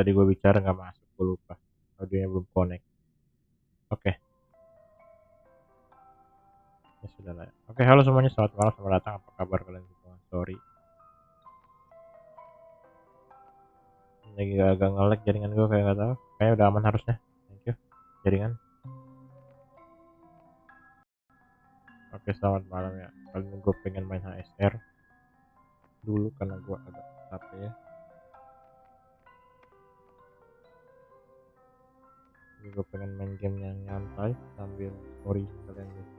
tadi gue bicara nggak masuk, gue lupa audionya belum connect. Oke. Ya sudah lah. Oke, halo semuanya, selamat malam, selamat datang. Apa kabar kalian semua? Sorry, lagi agak nge-lag jaringan gue, kayak nggak tahu. Kayaknya udah aman harusnya. Thank you jaringan. Oke, selamat malam ya. Kali ini gue pengen main HSR dulu karena gue agak capek ya. Jadi gue pengen main game yang nyantai sambil story kalian gitu.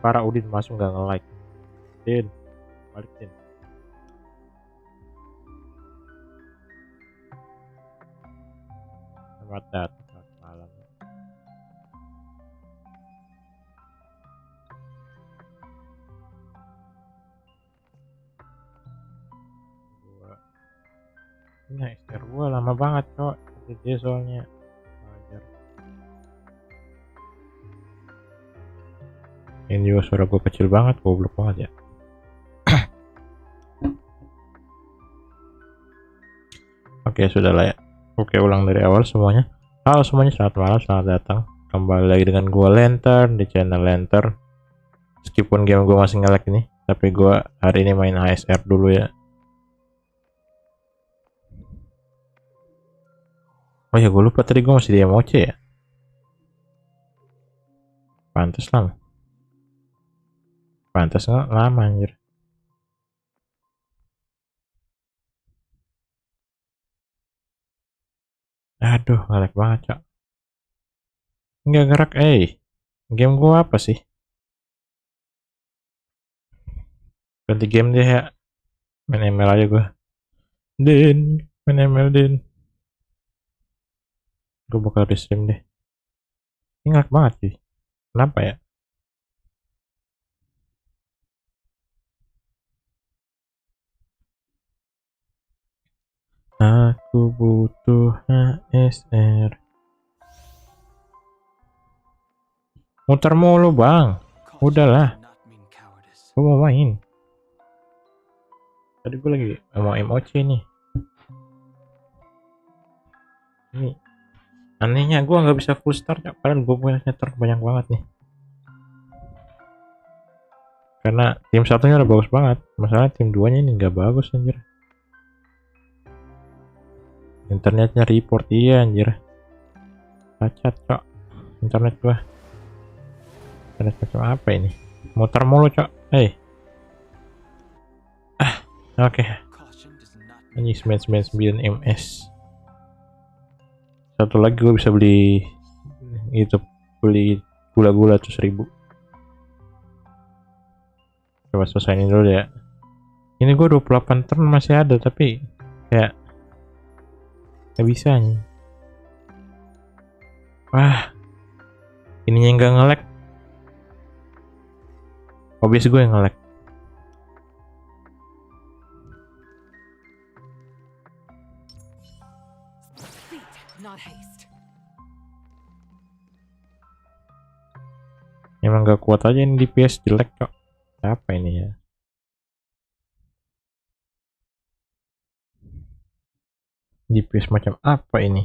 Para Udin masuk nggak nge-like. Din, balik Din. Selamat datang, selamat malam. Ini HSR gue lama banget cok, jadi soalnya wajar. Ini juga suara gue kecil banget, goblok banget ya. Oke, sudah lah ya. Oke, ulang dari awal semuanya. Halo semuanya, selamat malam, selamat datang. Kembali lagi dengan gue Lanttern di channel Lanttern. Meskipun game gue masih nge-lag ini, tapi gue hari ini main HSR dulu ya. Oh ya, gue lupa tadi gue masih di emoji ya. Pantes lama. Pantes nggak lama anjir. Aduh, nge-lag banget cok. Nggak gerak, game gue apa sih? Ganti game deh ya. Main ML aja gue. Din, main ML Din. Gue bakal di stream deh. Ini nge-lag banget sih. Kenapa ya? Aku butuh HSR. Muter mulu bang. Udahlah. Gue mau main. Tadi gue lagi mau MOC nih. Ini anehnya gue nggak bisa full start ya. Padahal gue punya nyetor banyak banget nih. Karena tim satunya udah bagus banget. Masalah tim duanya ini nggak bagus anjir. Internetnya report, iya anjir. Cacat cok. Internet gua. Internet macam apa ini? Muter mulu cok. Oke. Ini 999 ms. Satu lagi gue bisa beli itu, beli gula-gula tuh 1000. Coba selesaiin dulu ya. Ini gue 28 turn masih ada tapi kayak nggak bisa nih. Wah, ininya nggak nge-lag. OBS gue yang nge-lag. Emang gak kuat aja ini DPS, jelek kok. Apa ini ya? DPS macam apa ini?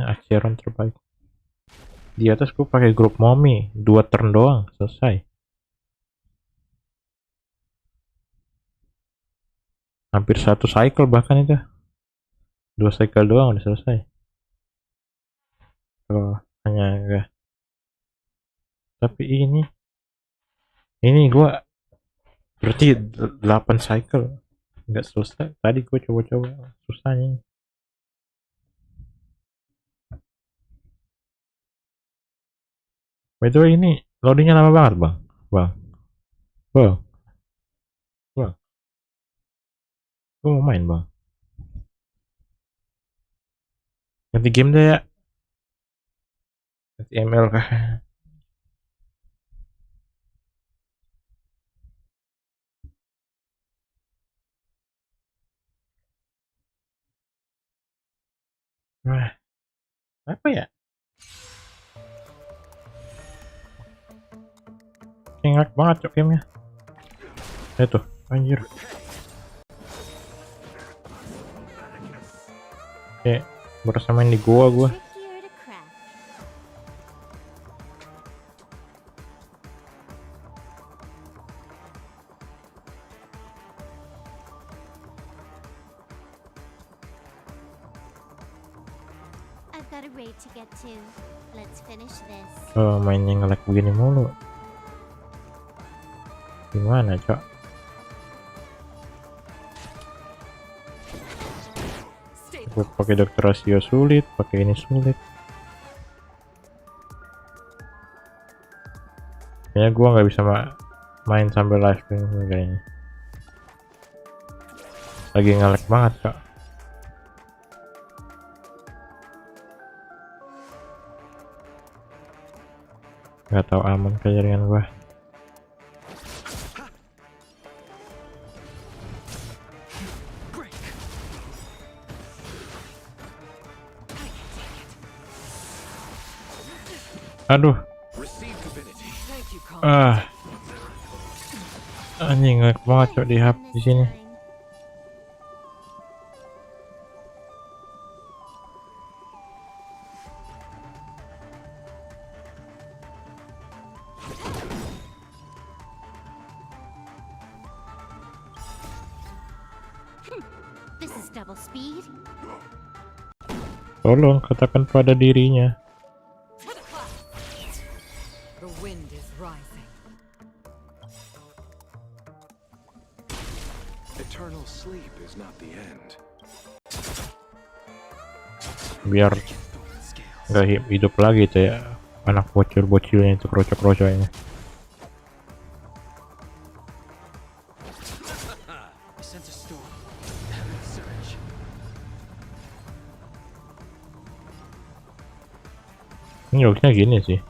Achievement terbaik. Di atas gue pakai grup mommy, 2 turn doang selesai. Hampir 1 cycle bahkan itu. 2 cycle doang udah selesai. Oh, hanya enggak. Tapi ini gue berarti 8 cycle nggak selesai. Tadi gue coba-coba, susahnya. By the way, ini loadingnya lama banget bang. Bang, bang, gue mau main bang. Ganti game deh ya. Ganti ML kah? Nah, apa ya? Kayak banget cok gamenya. Itu anjir. Kayak berasa main di gua. Oh, mainnya nge-lag begini mulu. Gimana cok? Gue pakai dokter rasio sulit, pakai ini sulit. Kayaknya gue nggak bisa main sambil live stream kayaknya. Lagi nge-lag banget cok. Nggak tahu aman ke jaringan gue. Aduh. Anjing nge-lag banget cok di sini. Tolong katakan pada dirinya. Biar nggak hidup lagi tuh ya anak bocil-bocilnya itu, krocok-krocoknya. Ini jokesnya gini sih.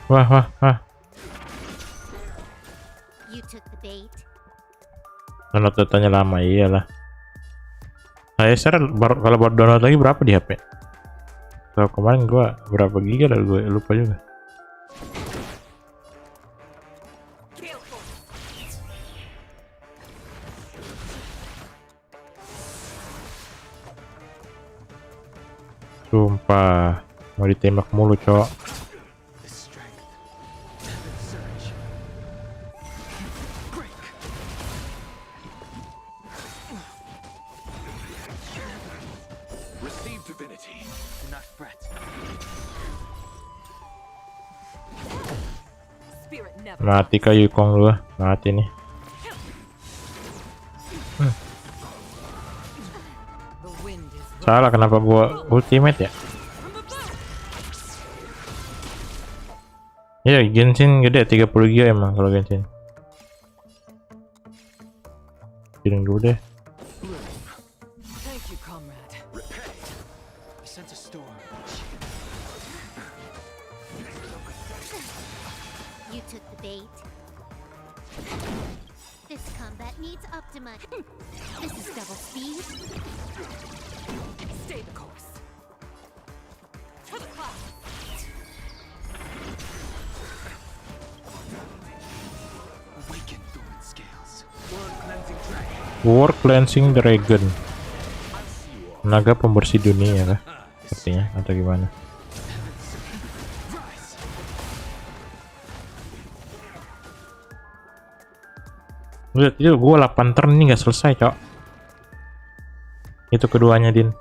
Wah. Download datanya lama, iyalah. Saya share kalau baru download lagi berapa di HP? Kalau kemarin gua berapa giga lah, gue lupa juga. Sumpah, mau ditembak mulu cok. Mati kayu Yukong lu, mati nih. Salah, kenapa gua ultimate ya? Ya Genshin gede 30 GB emang kalau Genshin. Kirim dulu deh. War Cleansing Dragon, naga pembersih dunia kah? Sepertinya atau gimana? Lihat itu gue 8 turn ini nggak selesai cok. Itu keduanya Din.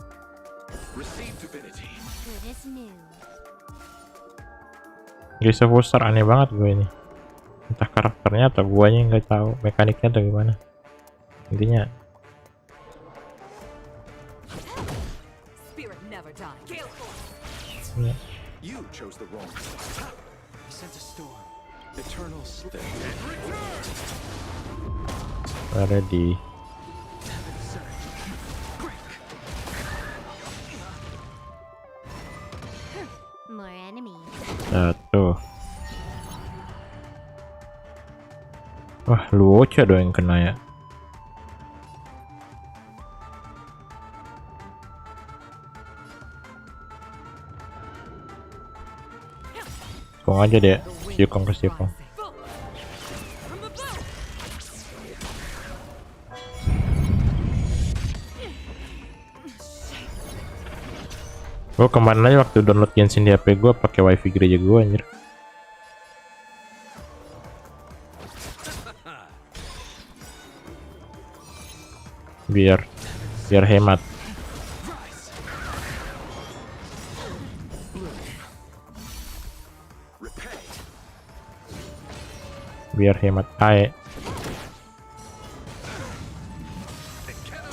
Guys, poster aneh banget gue ini. Entah karakternya atau guanya nggak tahu mekaniknya atau gimana. Intinya ready. Satu. Wah, lucu dong yang kena ya. Kong aja deh, siukong ke siukong. Gue kemarin aja waktu download Genshin di HP gue pakai wifi gereja gue anjir. Biar hemat. Biar hemat ae.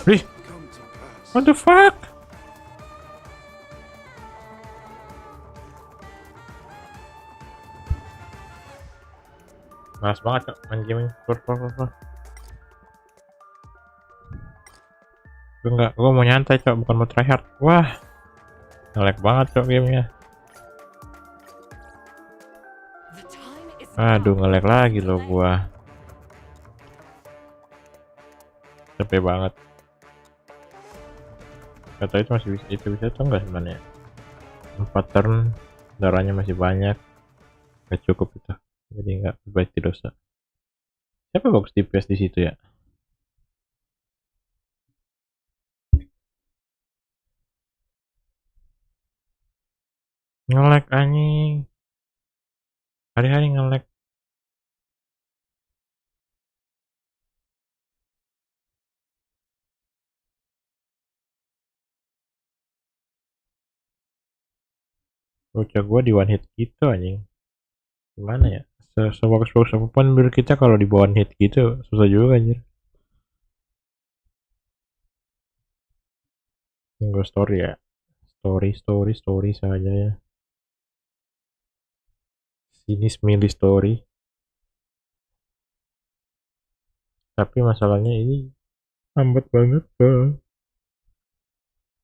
Wih, what the fuck? Malas banget kok main game ini. Gue mau nyantai cok, bukan mau tryhard. Wah, nge-lag banget cok gamenya. Aduh, nge-lag lagi loh gua. Capek banget. Kata itu masih bisa, itu bisa atau enggak sebenarnya? 4 turn, darahnya masih banyak. Gak cukup itu. Jadi nggak berarti dosa. Siapa bagus DPS di situ ya? Nge-lag anjing. Hari-hari nge-lag. Bocah gua di one hit gitu anjing. Gimana ya? Sebagus-bagus apapun build kita kalau di one hit gitu susah juga anjir. Enggak story ya. Story saja ya. Sini milih story. Tapi masalahnya ini lambat banget bang.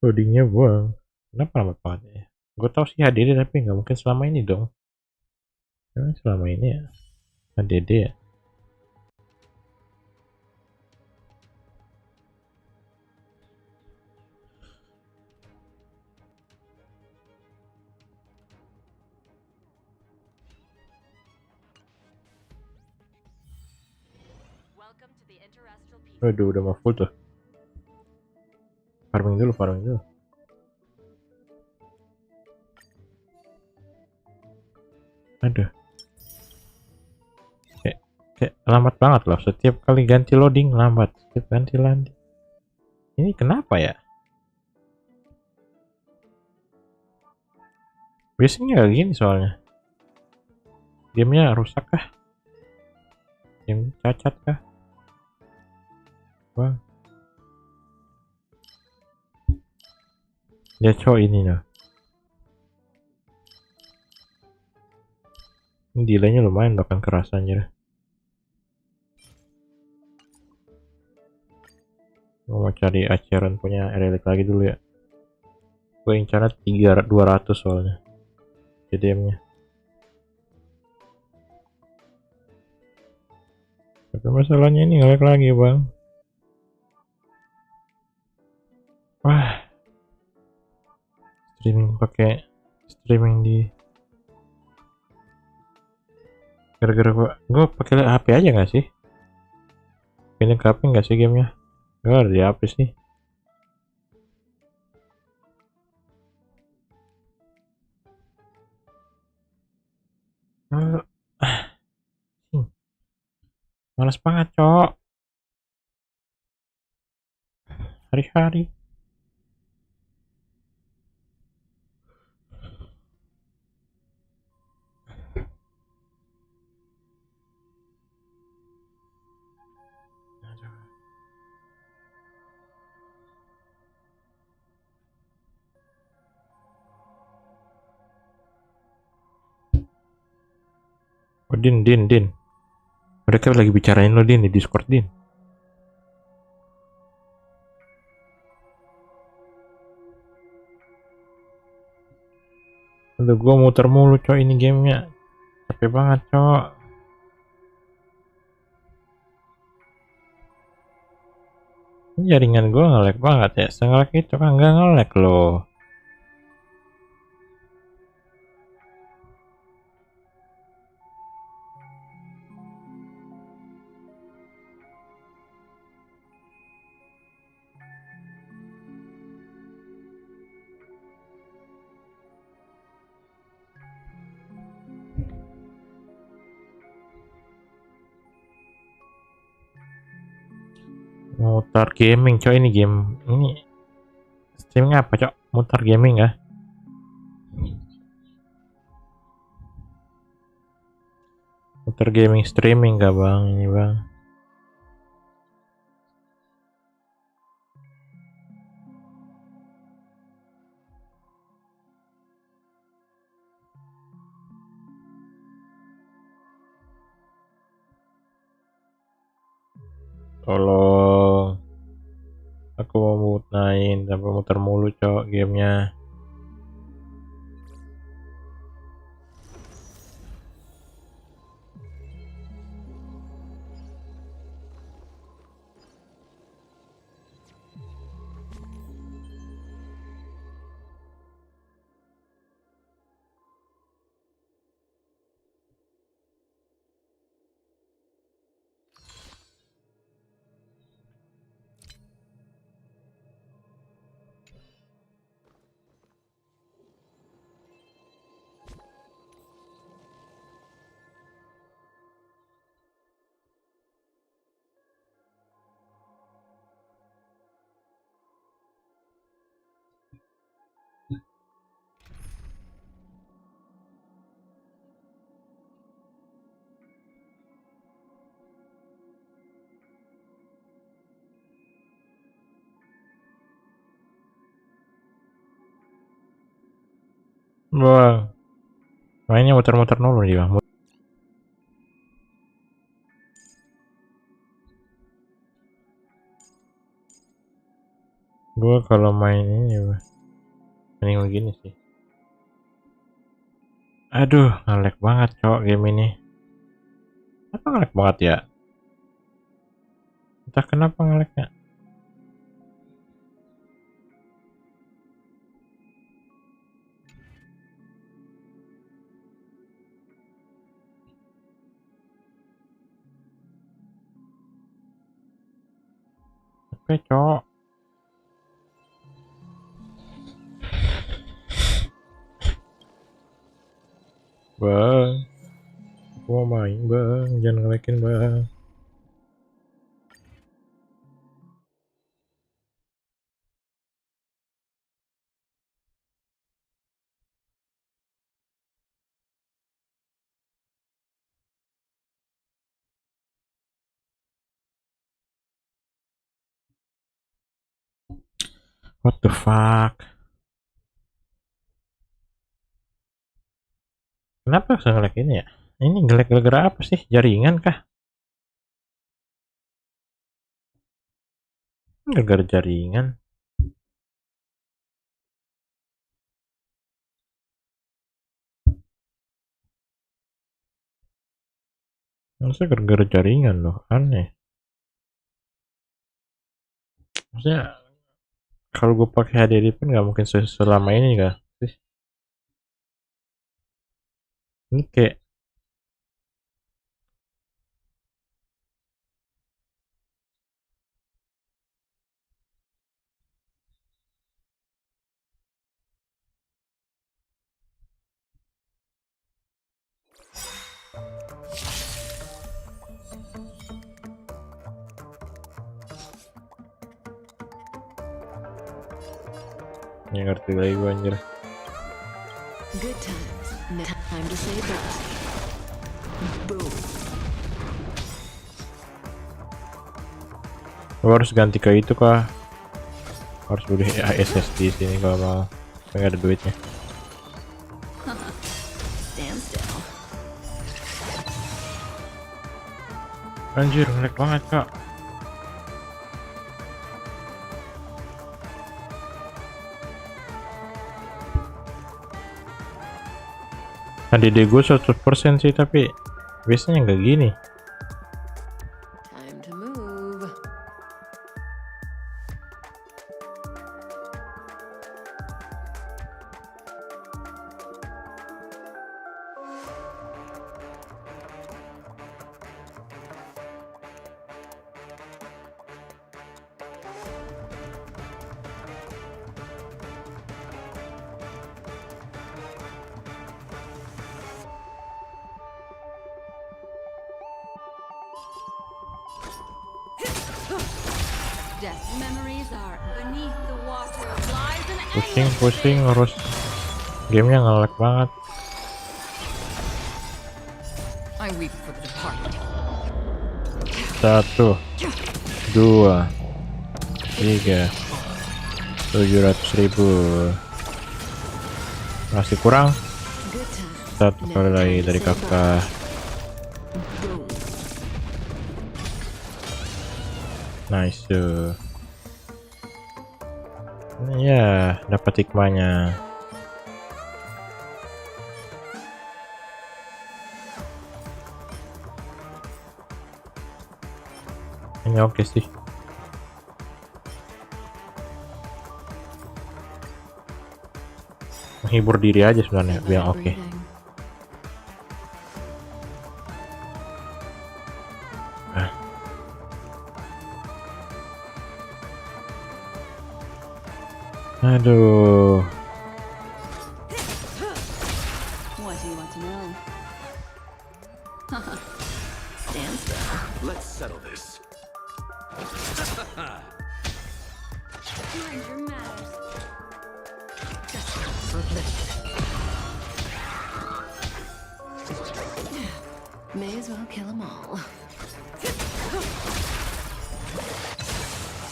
Loadingnya bang. Kenapa lambat banget ya? Gue tau sih HDD tapi nggak mungkin selama ini dong. Emang selama ini ya HDD ya. Waduh, udah mau full tuh. Farming dulu. Aduh. Kayak lambat banget loh. Setiap kali ganti loading lambat. Setiap ganti loading. Ini kenapa ya? Biasanya kayak gini soalnya. Gamenya rusak kah? Game cacat kah? Wah. Dia cowok ini loh. Ini delaynya lumayan bahkan kerasannya. Mau cari aciran punya relic lagi dulu ya. Gue incarnya 200 soalnya. CDM-nya. Tapi masalahnya ini nge-lag lagi bang. Wah. Streaming di. Gara-gara gue pakai HP aja nggak sih? Ini ke HP nggak sih gamenya? Gak ada di HP sih. Males banget cok. Hari-hari. Oh, Din. Mereka lagi bicarain lo Din di Discord Din. Udah gua muter mulu cok ini gamenya. Capek banget cok. Ini jaringan gue nge-lag banget ya. Nge-lag itu kan nggak nge-lag loh. Mutar gaming coy, ini game ini streaming apa cok? Mutar gaming ya? Mutar gaming streaming gak bang ini bang? Tolong, aku mau mutain sampai muter mulu cok gamenya. Bang, mainnya muter-muter dulu nih bang. Gue kalau main ini bang, mending begini sih. Aduh, nge-lag banget cok game ini. Apa nge-lag banget ya? Entah kenapa nge-lagnya. Oke cok. Bang, aku mau main bang, jangan ngelekin bang. What the fuck? Kenapa bisa nge-lag ini ya? Ini nge-lag gara-gara apa sih? Jaringan kah? Gara-gara jaringan. Maksudnya gara-gara jaringan loh, aneh. Maksudnya kalau gue pakai HDD pun nggak mungkin selama ini kah? Ini kayak nggak ngerti lagi gue anjir. Good times. Time to say bye. Boom. Gue harus ganti ke itu kah? Harus beli SSD sini kalau mau. Nggak ada duitnya. Stand still. Anjir, nge-lag banget kak. HDD gue 100% sih, tapi biasanya nggak gini. Time to move. Death memories are beneath the water. Lies and Pusing ngurus gamenya, nge-lag banget. I weep for the departed. 1, 2, 3, 700.000. Masih kurang Good times. satu kali lagi dari kakak. Boom. Nice. Ya, dapat hikmahnya. Ini oke sih. Menghibur diri aja sebenarnya, biar oke. Aduh. What do you want to know? Stand still. Let's settle this. Stranger matters. May as well kill them all.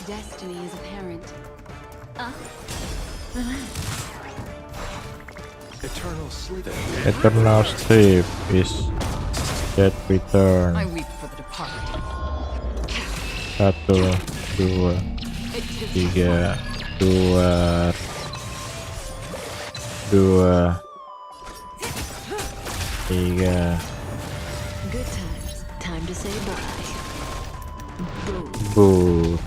Destiny is apparent. Eternal sleep. Eternal sleep is that return. I weep for the departed. 1, 2, 3, 2, 3. Good times. Time to say bye. Boom. Bu.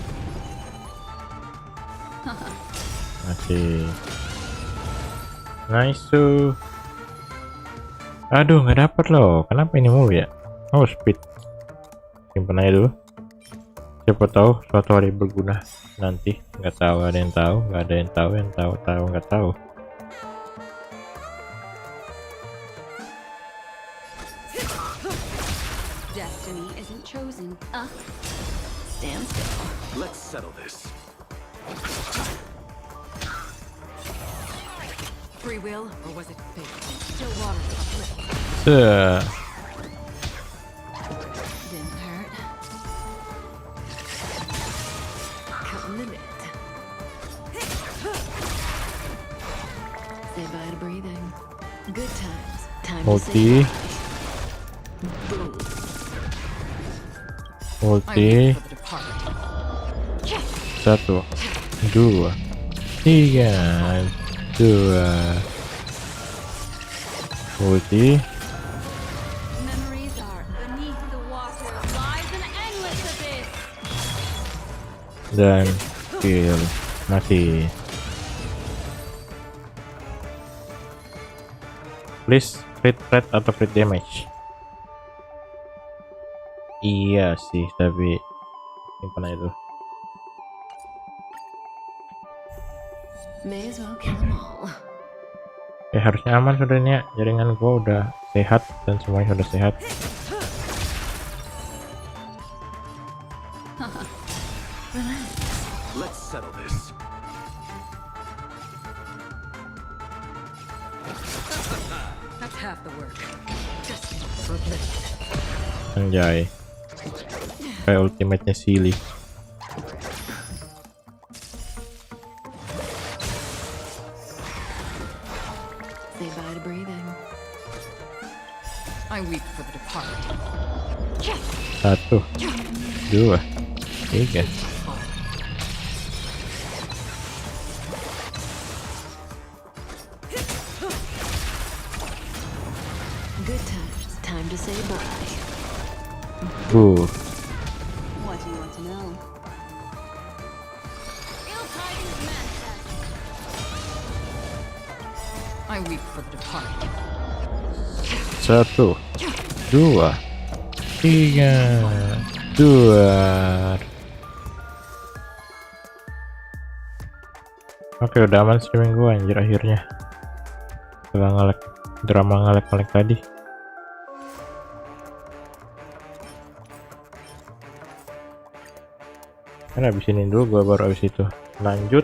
Masih. Nice. Aduh, nggak dapet loh. Kenapa ini mulu ya? Oh, speed. Simpen aja dulu. Siapa tahu suatu hari berguna nanti. Nggak tahu, ada yang tahu, nggak ada yang tahu, nggak tahu. Destiny isn't chosen. Stand still. Let's settle this. Free will, or was it fate? Still water. Didn't hurt. Cutting the bit. Say bye to breathing. Good times. Time to Multi, say bye. Boom. multi. 1, 2, 3, 2. Multi. Memories are beneath the water. Lies an endless abyss. Dan kill. Mati. Please crit threat atau crit damage. Iya sih, tapi simpan aja tuh. May as well kill them all. Harusnya aman sudah ini ya. Jaringan gua udah sehat dan semuanya sudah sehat. Let's settle this. That's half the work. Just Anjay. Kayak ultimate-nya silly. say bye to breathing. I weep for the departed. 1, 2, 3. Good times. Time to say bye. Bu. What do you want to know? Ill tidings manifest. I weep for the departed. 1, 2, 3, 2. Oke, udah aman streaming gua anjir akhirnya. Setelah ngelek drama ngelek tadi. Kan abis ini dulu gua baru abis itu lanjut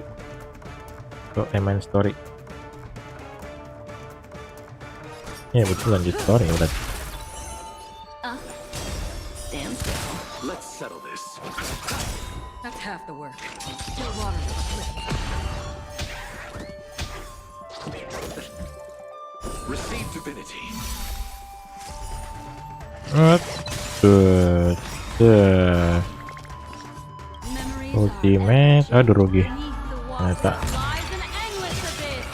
ke main story. Ya betul, lanjut story berarti. Stand still. Let's settle this. That's half the work. Still water to the flip. Receive divinity. Memories Ultimate, aduh rugi. beneath the Ternyata. water lies an endless abyss.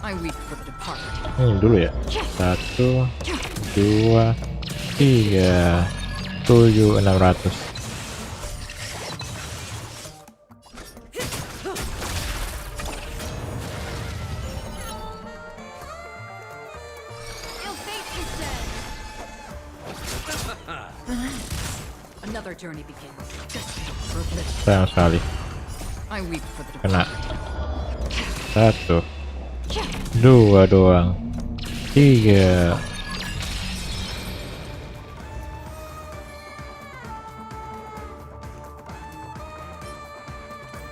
I weep for the departed. Ini dulu ya. 1, 2, 3, 7, 600. Your fate is dead. Another journey begins. For oblivion. Sayang sekali. I weep for the Kena. departed. 1, 2 doang. 3.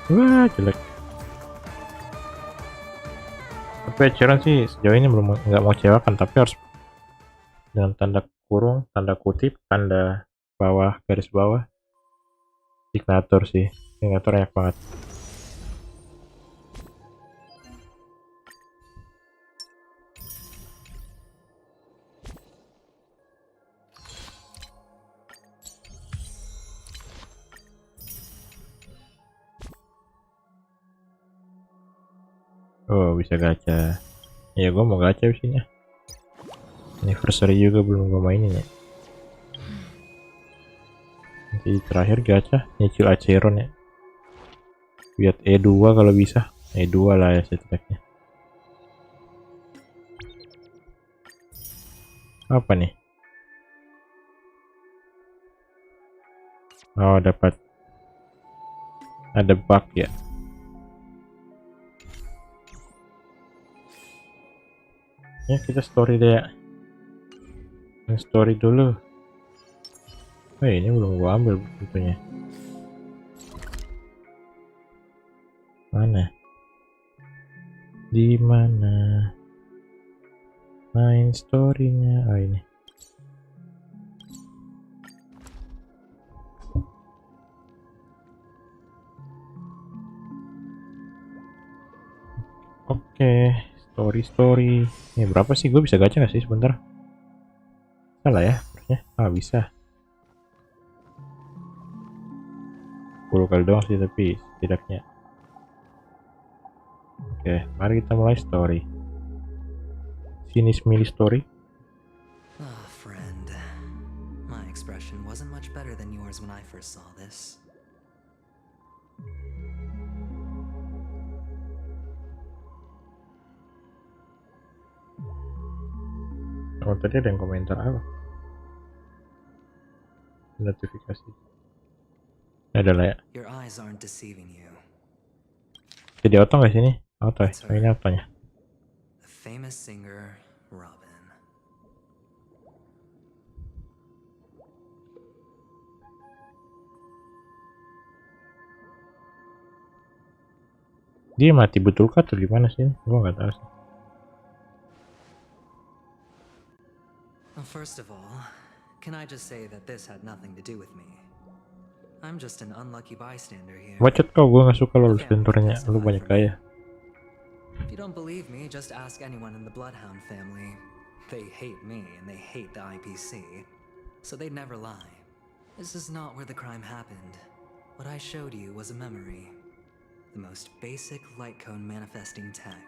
Wah, jelek. Tapi eceran sih sejauh ini belum, nggak mau cewakan, tapi harus dengan tanda kurung, tanda kutip, tanda bawah, garis bawah. Signatur sih. Signatur enak banget. Oh, bisa gacha. Ya, gue mau gacha sini. Anniversary juga belum gue mainin ya. Nanti terakhir gacha nyicil Aceron ya. Lihat E2 kalau bisa. E2 lah ya setidaknya. Apa nih? Oh, dapat. Ada bug ya. Ya, kita story deh ya. Story dulu. Oh, ini belum gua ambil bukunya. Mana? Di mana? Main story-nya. Oh, ini. Oke, story. Ini berapa sih? Gue bisa gacha nggak sih sebentar? Salah ya, harusnya. Ah, bisa. 10 kali doang sih, tapi setidaknya. Oke, mari kita mulai story. Sini milih story. Ah, friend. My expression wasn't much better than yours when I first saw this. Oh, tadi ada yang komentar apa? Notifikasi. Ada lah ya. Your eyes aren't deceiving you. Jadi auto nggak sini? Auto ya? Oh, ini autonya. The famous singer, Robin. Dia mati betul kah atau gimana sih? Gua nggak tahu sih. Well, first of all, can I just say that this had nothing to do with me? I'm just an unlucky bystander here. Bacot kau, gua nggak suka lo stentornya. Lu banyak kaya. If you don't believe me, just ask anyone in the Bloodhound family. They hate me and they hate the IPC, so they'd never lie. This is not where the crime happened. What I showed you was a memory. The most basic light cone manifesting tech.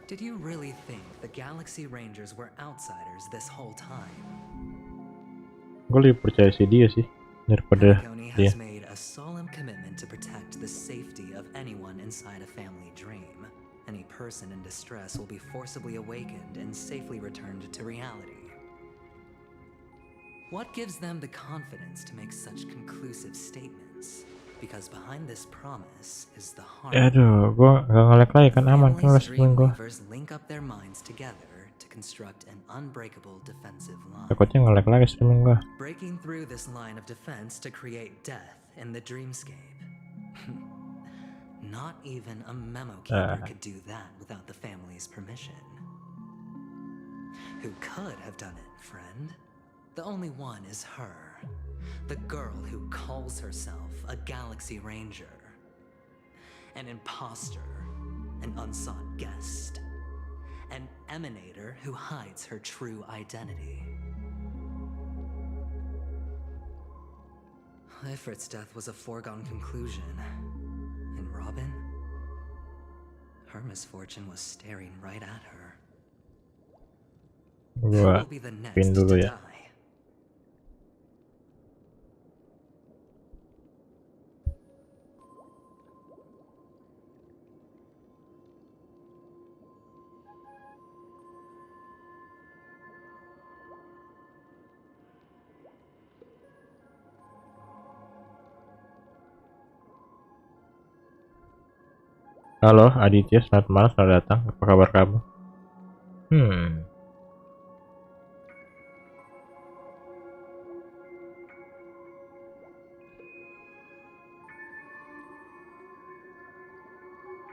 Did you really think the Galaxy Rangers were outsiders this whole time? Gue lebih percaya si dia sih daripada Marconi dia. has made a solemn commitment to protect the safety of anyone inside a family dream. Any person in distress will be forcibly awakened and safely returned to reality. What gives them the confidence to make such conclusive statements? Because behind this promise is the harm. Aduh, gue nggak nge-lag lagi kan, aman kan, udah Families' streaming gue. dreamweavers link up their minds together to construct an unbreakable defensive line. Takutnya nge-lag lagi streaming gua. Breaking through this line of defense to create death in the dreamscape. Not even a memo keeper could do that without the family's permission. Who could have done it, friend? The only one is her. The girl who calls herself a Galaxy Ranger. An imposter. An unsought guest. An emanator who hides her true identity. Ifrit's death was a foregone conclusion. And Robin? Her misfortune was staring right at her. Who Gua will be the next pin dulu to ya. die? Halo Aditya, selamat malam, selamat datang. Apa kabar kamu?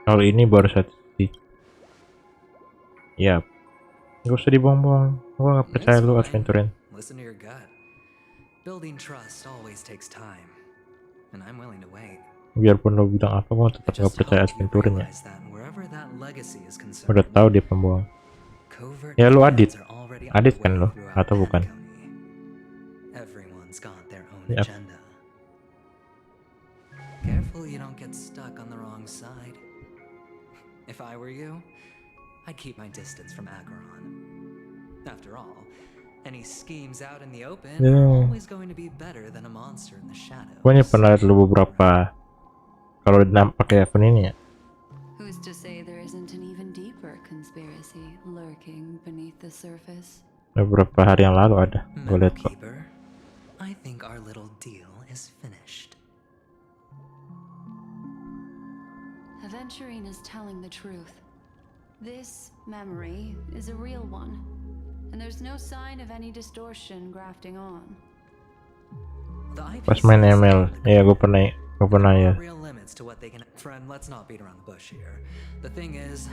Kalau ini baru satu titik. Yap. Gak usah dibuang-buang. Gua gak percaya lu adventurein. Listen to your gut. Building trust always takes time, and I'm willing to wait. Biarpun lo bilang apa, gua tetap gak Just percaya hope you adventurein ya. realize that wherever that legacy is concerned, Udah tahu dia pembuang. covert Ya lu Adit. plans are already Adit kan underway lo? throughout Atau bukan? Patagonia. Everyone's got their own Yep. agenda. Careful you don't get stuck on the wrong side. If I were you, I'd keep my distance from Acheron. After all, any schemes out in the open are Yeah. always going to be better than a monster in the shadows. Gua pernah lihat lu beberapa kalau pakai akun ini ya. Who's to say there isn't an even deeper conspiracy lurking beneath the surface? Beberapa hari yang lalu ada. Gue lihat kok. Keeper, I think our little deal is finished. Aventurine is telling the truth. This memory is a real one, and there's no sign of any distortion grafting on. The Pas main ML, ya gue pernah ya. real limits to what they can. Friend, let's not beat around the bush here. The thing is,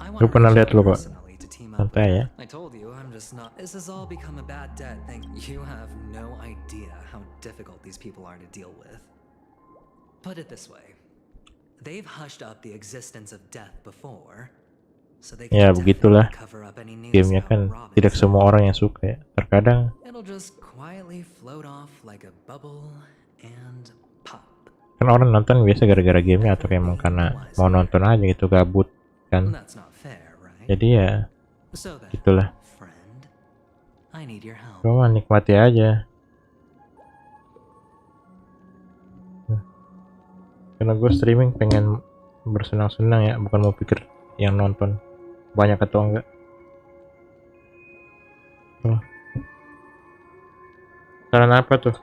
I Gue want pernah lihat lu kok. personally to team up. Santai ya. I told you, I'm just not. This has all become a bad debt. Think you have no idea how difficult these people are to deal with. Put it this way, they've hushed up the existence of death before, so they Ya can begitulah. definitely cover up any news Gamenya about kan Robin's tidak semua orang yang suka ya. Terkadang It'll just quietly float off like a bubble and pop. kan orang nonton biasa gara-gara gamenya atau kayak emang karena mau nonton aja gitu, gabut kan. That's not fair, right? Jadi ya So then, gitulah. friend, I need your help. Gue mah nikmati aja. Karena gue streaming pengen bersenang-senang ya, bukan mau pikir yang nonton banyak atau enggak. Oh. Saran apa tuh?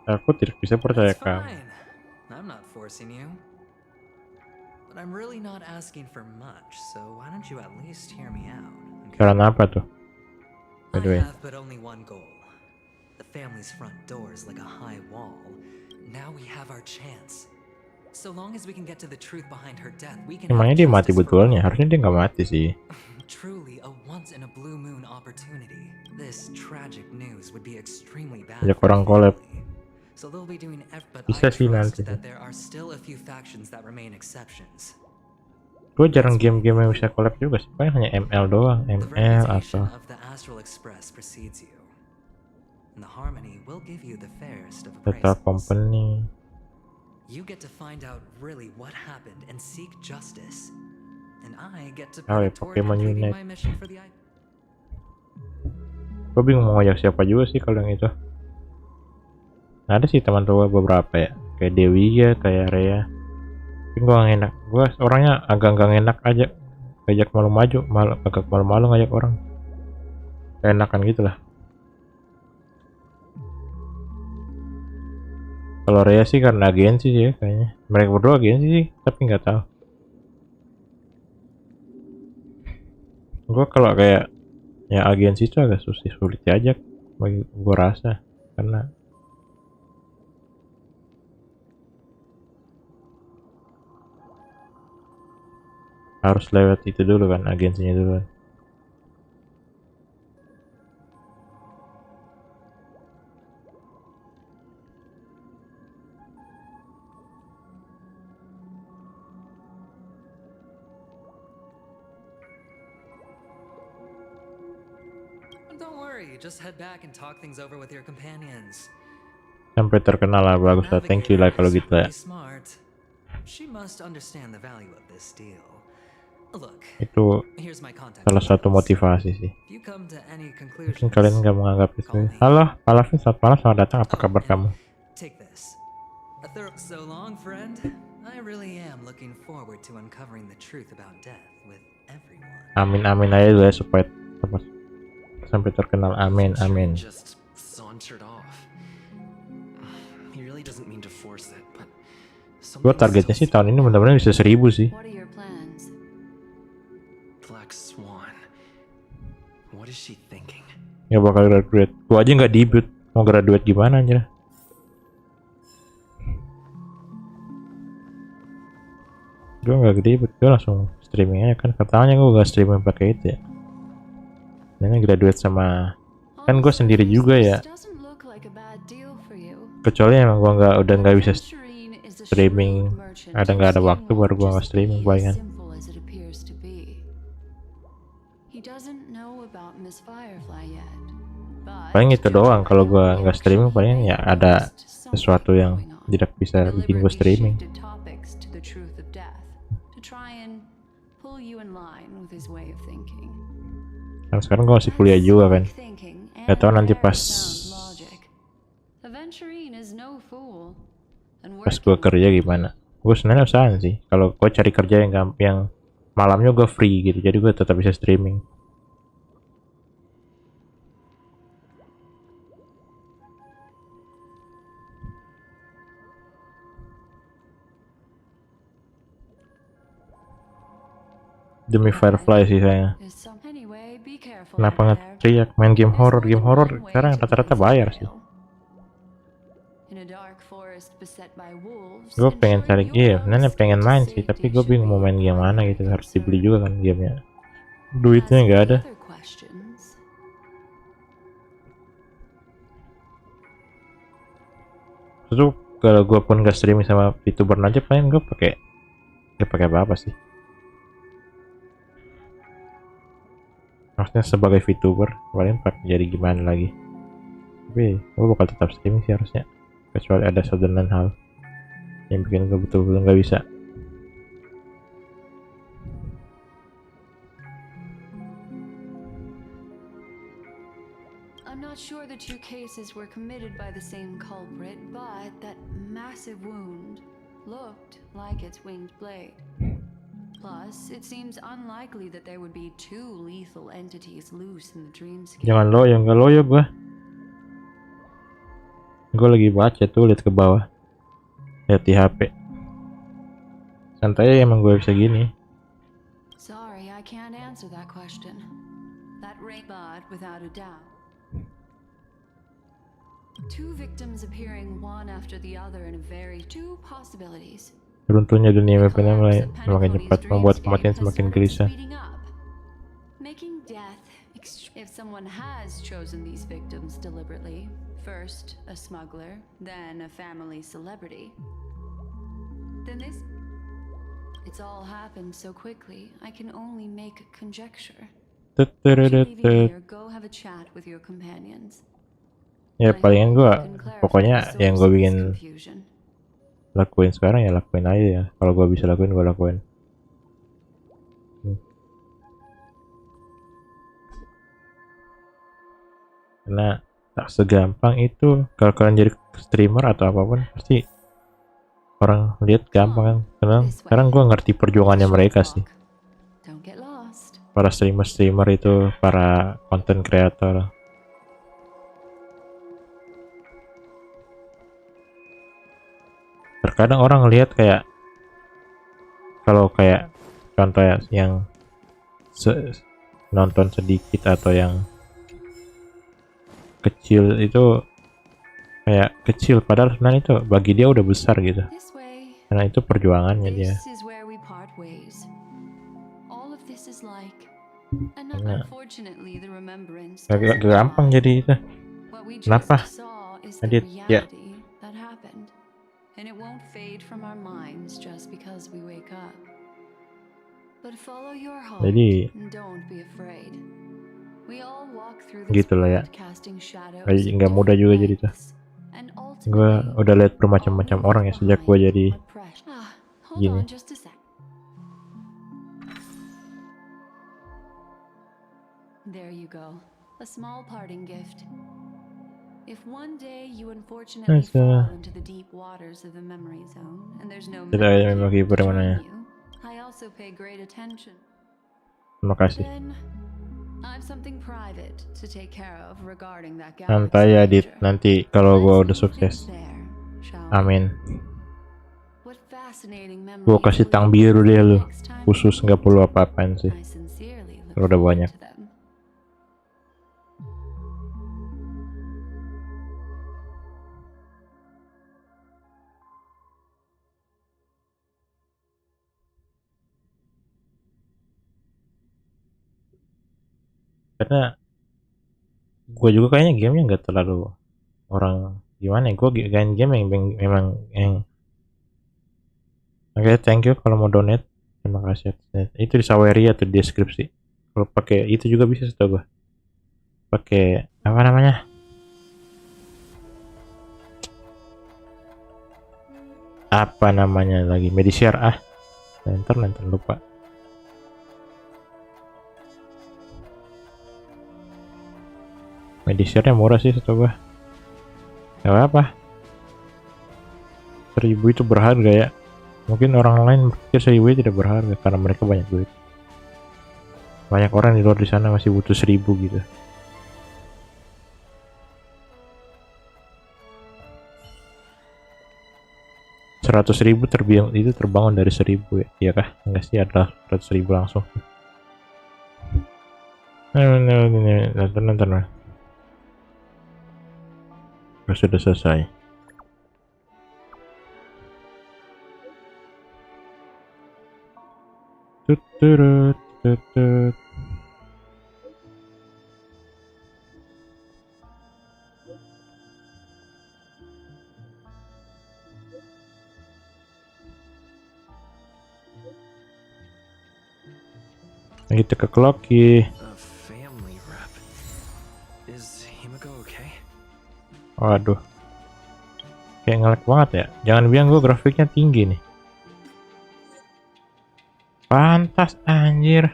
Aku tidak bisa percaya That's kamu. fine. I'm not forcing you. But I'm really not asking for much, so why don't you at least hear me out? Okay? Saran apa tuh? By the way. I have but only one goal. The family's front door is like a high wall. Now we have our chance. So long as we can get to the truth behind her death, we can Emangnya dia have mati justice for betulnya? Robin. Harusnya dia nggak mati sih. Truly a once in a blue moon opportunity. This tragic news would be extremely bad. Banyak for orang the collab. family. So they'll be doing but Bisa I sih trust nanti. that there are still a few factions that remain exceptions. Gue jarang game-game yang bisa collab juga sih. Paling hanya ML doang, The ML reputation atau of the Astral Express precedes you. And the harmony will give you the fairest of Data appraisals. Company. You get to find out really what happened and seek justice. And I get to Oh, put ya, it toward Pokemon completing Unite. my mission for the Gue bingung mau ngajak siapa juga sih kalau yang itu. Ada sih teman tua beberapa ya, kayak Dewi ya, kayak Rea. Tapi gue gak enak, gue orangnya agak gak enak aja ngajak agak malu-malu ngajak orang. Kayak enakan gitu lah. Kalau Rhea sih karena agensi sih ya kayaknya. Mereka berdua agensi sih, tapi nggak tahu. Gue kalau kayak ya agensi itu agak sulit diajak bagi gue rasa, karena harus lewat itu dulu kan, agensinya dulu kan. Don't worry, just head back and talk things over with your companions. Sampai terkenal lah, bagus lah, thank you lah kalau gitu ya. Pretty smart. She must understand the value of this deal. Look, Itu here's my contact salah satu details. motivasi sih. If you come to any Mungkin conclusions, kalian nggak menganggap itu. Halo, Palafin, selamat malam, selamat datang. Apa kabar kamu? take this. So long, friend. I really am looking forward to uncovering the truth about death with everyone. Amin amin aja dulu ya supaya sampai terkenal. Amin amin. Just sauntered off. He really doesn't mean to force it, but Gue targetnya sih tahun ini benar-benar bisa 1000 sih. What are your plans? Black Swan. What is she thinking? Nggak bakal graduate. Gue aja nggak debut, mau graduate gimana aja? Gue nggak debut, gue langsung streaming aja kan. Katanya gue gak streaming pakai itu ya. Ini graduate sama, kan gue sendiri juga ya. Doesn't look like a bad deal for you. Kecuali emang gue udah nggak bisa Lanttern is a streaming, shrewd merchant nggak ada whose waktu game baru won't gue nggak just streaming be as palingan. simple as it appears to be. He doesn't know about Miss Firefly yet. But Paling itu doang, kalau gue nggak streaming paling ya ada something sesuatu yang going on. tidak bisa bikin gue streaming. Deliberately shifted topics to the truth of death to try and pull you in line with his way of thinking. Kan sekarang gue masih kuliah juga kan. Gak tau nanti pas gue kerja gimana. Gue sebenarnya usahain sih. Kalau gue cari kerja yang malamnya gue free gitu, jadi gue tetap bisa streaming. Demi Firefly sih saya. Kenapa nggak teriak main game horror sekarang rata-rata bayar sih. Gue pengen cari, nenek pengen main sih, tapi gue bingung mau main game mana gitu, harus dibeli juga kan gamenya. Duitnya nggak ada. Terus kalau gue pun gak streaming sama Vtuber aja, paling gue pakai apa sih? Maksudnya sebagai Vtuber paling jadi gimana lagi? Tapi gue bakal tetap streaming sih harusnya, kecuali ada satu dan lain hal yang bikin gue betul-betul nggak bisa. I'm not sure the two cases were committed by the same culprit, but that massive wound looked like its winged blade. Plus, it seems unlikely that there would be two lethal entities loose in the dreamscape. Jangan loyo, nggak loyo gue. Gue lagi baca tuh, lihat ke bawah, lihat di HP. Santai emang gue bisa gini. Sorry, I can't answer that question. That ring, but without a doubt. Two victims appearing one after the other in a very two possibilities. Runtuhnya dunia mimpinya mulai semakin cepat, membuat kematian semakin gelisah. Making death, if someone has chosen these victims deliberately, first a smuggler, then a family celebrity, then it's all happened so quickly, I can only make conjecture. Go have a chat with your companions. Ya palingan gue, pokoknya yang gue bikin lakuin sekarang ya lakuin aja ya. Kalau gue bisa lakuin, gue lakuin. Karena tak segampang itu. Kalau kalian jadi streamer atau apapun, pasti orang lihat gampang kan. Sekarang gue ngerti perjuangannya mereka sih. Para streamer itu, para content creator. Terkadang orang lihat kayak kalau kayak contoh ya yang nonton sedikit atau yang kecil itu kayak kecil, padahal sebenarnya itu bagi dia udah besar gitu, This way. karena itu perjuangannya dia. This is where we part ways. All of this is like, and Karena unfortunately the remembrance gak doesn't gampang lie. jadi itu. What we Kenapa? just saw is Adit, the ya. reality that happened. And it won't fade from our minds just because we wake up. But follow your heart Jadi and don't be afraid. We all walk through this gitu lah ya. world casting shadows Nggak in mudah different juga jadi tuh. lengths. And Gue ultimately, udah lihat bermacam-macam all we orang ya leave sejak gue behind jadi are precious. Hold gini. on just a sec. There you go. A small parting gift. If one day you unfortunately Nice, fall into the deep waters of the memory zone and there's no Tidak memory ada keeper menghibur to mana ya. join you, I also pay great attention. Terima kasih. Then I've something private to take care of regarding that Nyantai ya, Dit. stranger. Nanti kalau gue Let's udah leave sukses. things there, shall we? Amin. What fascinating Gue memories kasih will tang you biru make deh lu. next time Khusus we nggak meet? perlu apa-apaan sih. I sincerely look Kalau udah forward banyak. to them. Karena gue juga kayaknya gamenya nggak terlalu orang gimana ya. Gue main game yang memang yang oke, thank you kalau mau donate. Terima kasih. Itu di Saweria tuh di deskripsi. Kalau pakai itu juga bisa setahu gue. Pakai apa namanya? Apa namanya lagi? Medishare ah. Lanttern lupa. Medishare-nya murah sih setahu gue. Gak apa-apa. 1000 itu berharga ya. Mungkin orang lain berpikir 1000 tidak berharga karena mereka banyak duit. Banyak orang di luar di sana masih butuh 1000 gitu. $100.000 terbangun dari 1000 ya. Iya kah? Enggak sih, adalah 100.000 langsung. Nonton. Sudah selesai. Tutut. Kita ke Kloki. A family rep. Is Himiko okay? Waduh. Kayak nge-lag banget ya. Jangan bilang gue grafiknya tinggi nih. Pantas anjir.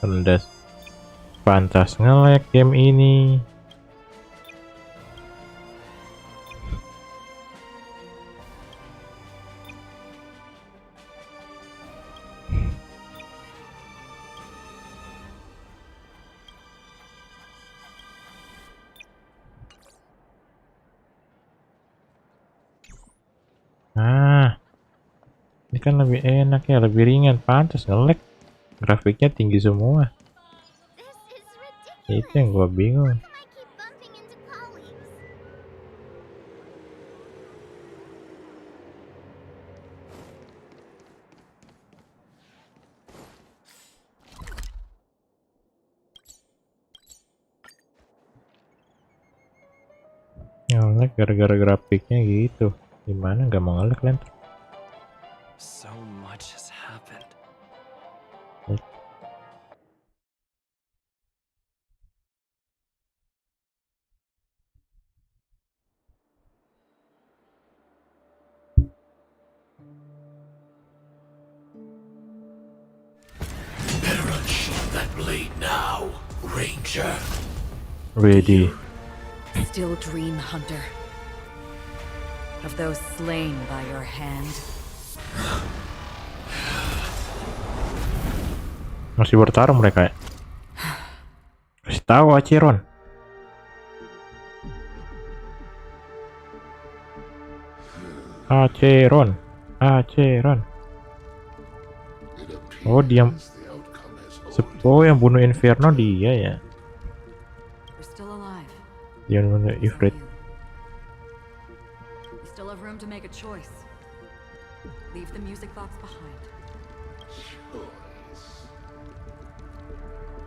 Rendas. Pantas nge-lag game ini. Nah, ini kan lebih enak ya, lebih ringan, pantas nge-lag. Grafiknya tinggi semua. Itu yang gua bingung. Nge-lag gara-gara grafiknya gitu. Gimana nggak mau nge-lag Lanttern? So much has happened. Better unsheath that blade now, Ranger. Ready. Still dream, Hunter, of those slain by your hand. Masih bertarung mereka ya. Kasih tahu Acheron. Acheron. Oh dia. Oh yang bunuh Inferno dia ya. We're still alive. Dia bunuh Ifrit. We still have room to make a choice. Leave the music box behind.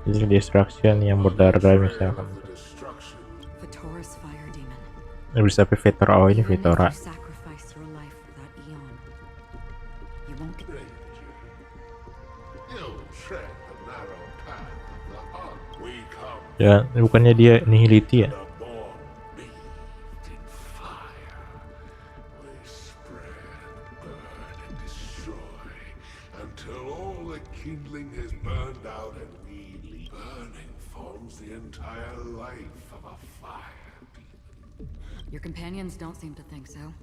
Jadi distraction yang berdarah misalkan. Vatora's fire demon. Bisa tapi Vetora. Oh ini Even if Vetora. you sacrifice your life for that eon, you won't get. Ya bukannya dia nihility ya. Kindling has burned out and we leave. Burning forms the entire life of a fire demon. Your companions don't seem to think so.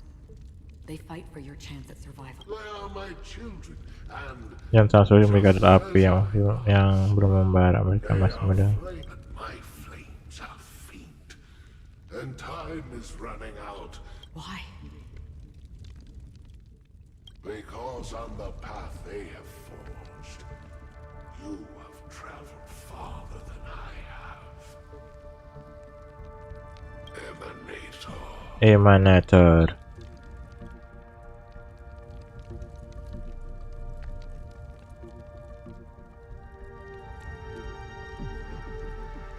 They fight for your chance at survival. They are my children and Yang salah satu mereka adalah api yang belum membara, mereka masih muda. but my flames are faint. And time is running out. Why? Because on the path they have forged, you have traveled farther than I have. Emanator.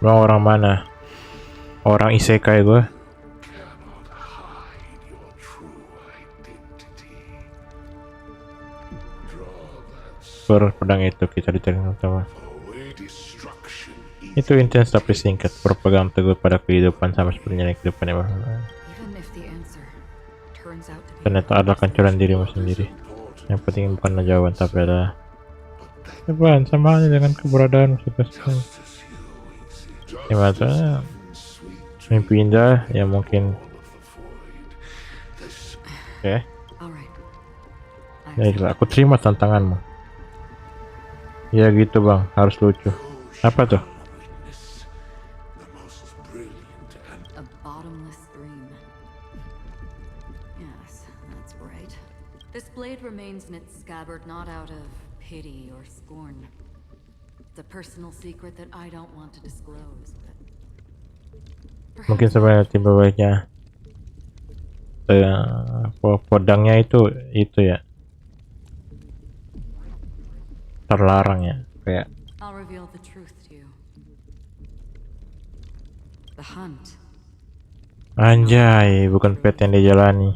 Bang, orang mana? Orang isekai gue. Cannot hide your true identity. Draw that Pedang itu kita dicari sama. away. Destruction is Itu intens tapi singkat, berpegang teguh pada kehidupan sama seperti kehidupan yang Even if the answer turns out to be ternyata adalah kancuran dirimu sendiri. Yang penting bukanlah jawaban tapi adalah jawaban sama halnya dengan keberadaan seperti gimana mimpi indah ya mungkin. Oke, all right. baiklah aku terima tantanganmu. Ya gitu bang, harus lucu. Apa tuh? the most brilliant and A bottomless stream. Yes, that's right. This blade remains in its scabbard not out of pity or scorn. It's a personal secret that I don't want to disclose, but Mungkin sebenarnya tiba baiknya pedangnya itu ya terlarang ya, kayak I'll reveal the truth to you. The hunt. anjay, bukan pet yang dijalani.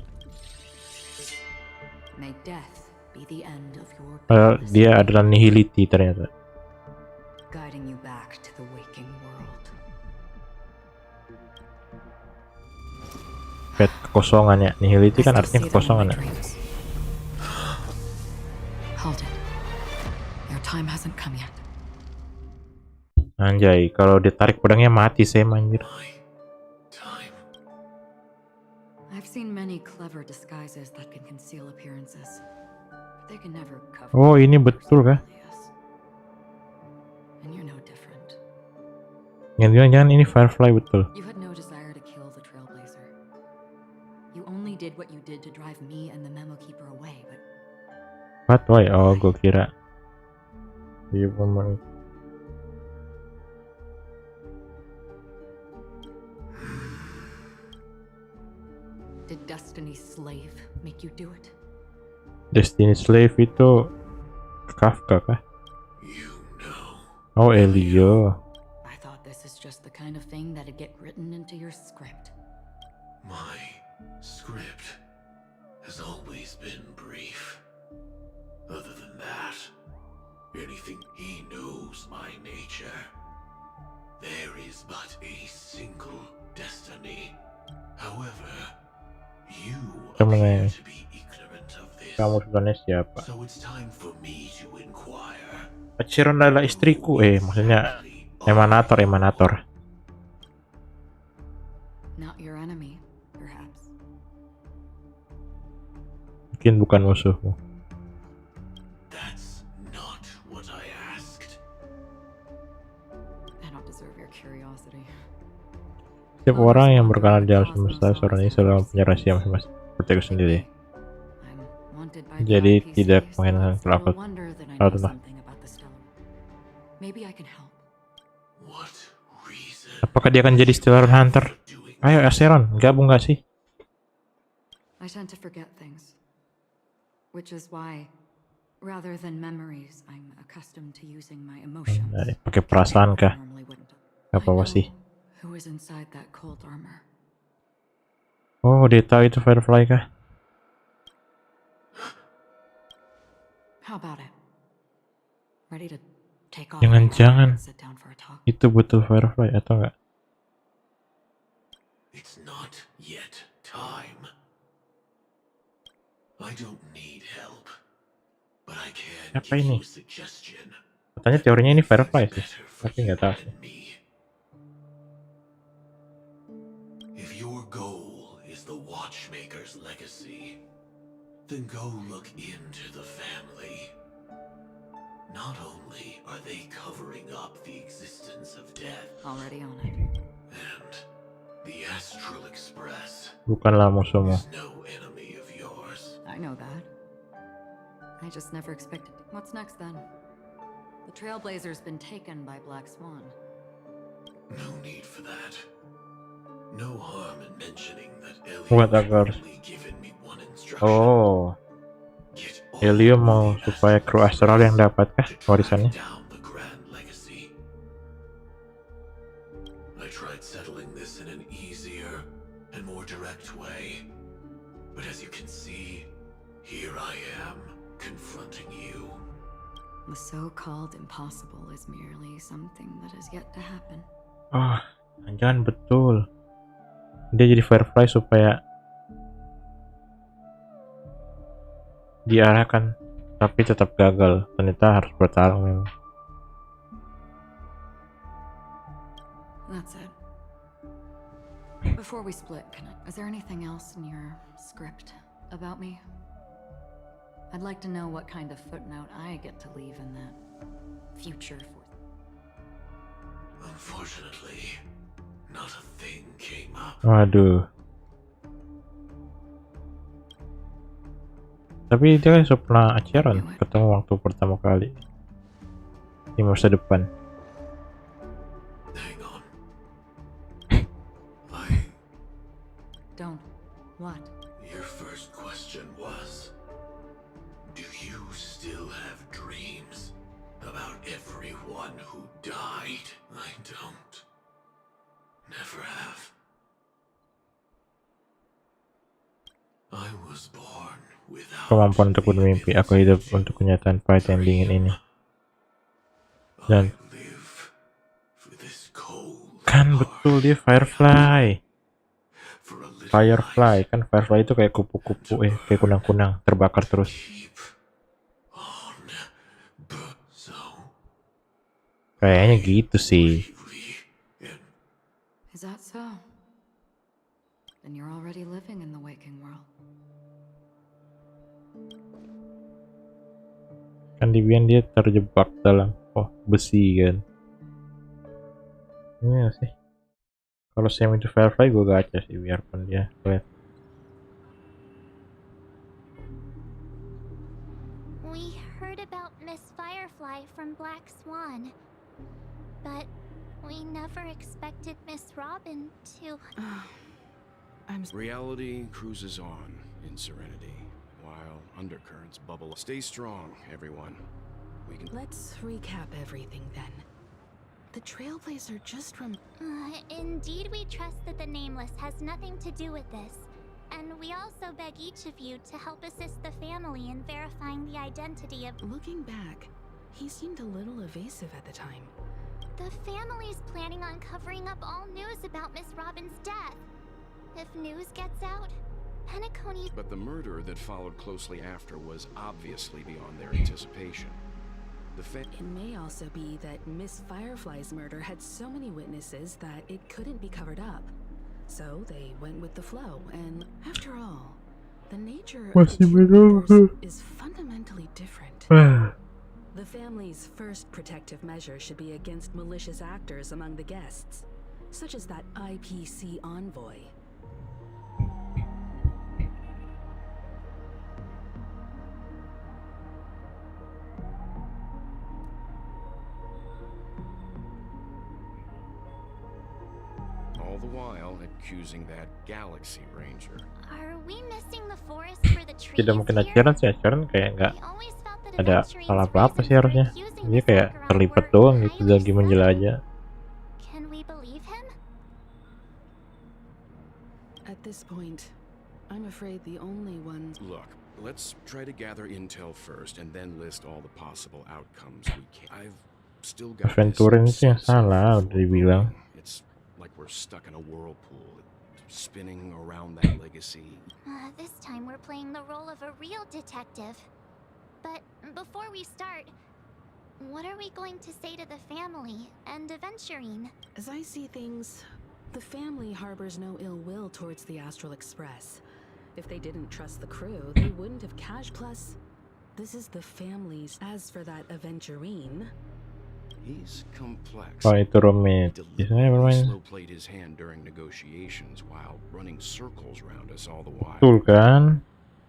May death be the end of your Padahal painless dia adalah nihility ternyata. guiding you back to the waking world. Pet kekosongan ya, nihility kan I artinya still see them in kekosongan my ya. dreams. Hold it. Your time hasn't come yet. Anjay, kalau ditarik pedangnya mati saya anjir. time. I've seen many clever disguises that can conceal appearances, but they can never cover. Oh, ini betul kah? And you're no different. Jangan-jangan ini Firefly betul. You had no desire to kill the Trailblazer. You only did what you did to drive me and the Memo Keeper away, but What? Why? Oh, gue kira. Iya, pemain. did Destiny's Slave make you do it? Destiny Slave itu Kafka kah? You know. Oh, Elio. I thought this is just the kind of thing that'd get written into your script. My script has always been brief. Other than that, anything he knows my nature. There is but a single destiny. However, you appear to be ignorant of this. Kamu sebenarnya siapa? So it's time for me to inquire. Acheron adalah istriku. Maksudnya emanator. Not your enemy, perhaps. Mungkin bukan musuhmu. That's not what I asked. deserve your curiosity. Setiap orang yang berkenalan di alam semesta seorang ini selalu mempunyai rahasia masing-masing seperti aku sendiri. I'm wanted by the Jadi IPC, tidak so mengenal it's kelapa. no wonder that I Kalau know tentang something about the stellar. Maybe I can help. What reason? apakah dia akan jadi stellar hunter? Ayo Aseron, gabung gak sih? I tend to forget things, which is why, rather than memories, I'm accustomed to using my emotions. Pakai perasaan kah? Normally wouldn't. Gak apa-apa I know sih. who is inside that cold armor. Oh, dia tahu itu Firefly kah? How about it? Ready to take off? Jangan-jangan and sit down for a talk? itu betul Firefly atau enggak? It's not yet time. I don't need help, but I can Apa give ini? you a suggestion. Katanya teorinya ini Firefly sih, tapi nggak tahu sih. If your goal is the Watchmaker's legacy, then go look into the family. Not only are they covering up the existence of death, Already on it. and the Astral Express Bukanlah musuhmu. is no enemy of yours. I know that. I just never expected. What's next then? The Trailblazer's been taken by Black Swan. No need for that. No harm in mentioning that What Elliot a had only given me one instruction. Oh, Get all Elio of mau the supaya kru astral yang dapat kah to track warisannya? down the grand legacy. I tried settling this in an easier and more direct way, but as you can see, here I am confronting you. The so-called impossible is merely something that has yet to happen. Ah, jangan betul. Dia jadi Firefly supaya diarahkan, tapi tetap gagal. Ternyata harus bertarung memang. That's it. Before we split, is there anything else in your script about me? I'd like to know what kind of footnote I get to leave in that future. Unfortunately, not a thing came up. Waduh. Tapi dia kan sudah pernah ajaran ketemu waktu pertama kali di masa depan. Hang on. Don't. What? Your first question was, do you still have dreams about everyone who died? I don't. Never have. I was born without Kemampuan untuk bermimpi, aku hidup untuk kenyataan pahit yang dingin ini. Dan I live for this cold kan betul dia Firefly. for a little Firefly kan Firefly itu kayak kupu-kupu kayak kunang-kunang terbakar terus. keep on so Kayaknya gitu sih. and Is that so? Then you're already living in the waking world. Kan dibilang dia terjebak dalam besi kan. Iya sih. Kalau Sam itu Firefly gue gacha sih biarpun dia lihat. We heard about Miss Firefly from Black Swan, but we never expected Miss Robin to. Reality cruises on in serenity, while undercurrents bubble. Stay strong, everyone. We can. Let's recap everything then. The Trailblazer just Indeed, we trust that the Nameless has nothing to do with this, and we also beg each of you to help assist the family in verifying the identity of. Looking back, he seemed a little evasive at the time. The family's planning on covering up all news about Miss Robin's death. If news gets out, Penacony. But the murder that followed closely after was obviously beyond their anticipation. It may also be that Miss Firefly's murder had so many witnesses that it couldn't be covered up. So they went with the flow, and after all, the nature of the Masih true murders menunggu. is fundamentally different. The family's first protective measure should be against malicious actors among the guests, such as that IPC envoy. All the while accusing that Galaxy Ranger. Are we missing the forest for the trees Tidak mungkin here? ajaran sih, ajaran kayak nggak I always felt that ada adventuring's salah apa-apa sih reasons for harusnya. accusing Dia the kayak Sakura terlibat were doang gitu highly lagi menjelajah. Can we believe him? At this point, I'm afraid the only ones. Look, let's try to gather intel first and then list all the possible outcomes we can. I've still got Adventuring this itu yang sense of salah udah dibilang. It's like we're stuck in a whirlpool, spinning around that legacy. This time we're playing the role of a real detective. But before we start, what are we going to say to the family and Aventurine? As I see things, the family harbors no ill will towards the Astral Express. If they didn't trust the crew, they wouldn't have cash. Plus, this is the family's. As for that Aventurine, He's complex. Oh itu romantis ya bermain. Slow played his hand during negotiations while running circles around us all the while. Betul kan?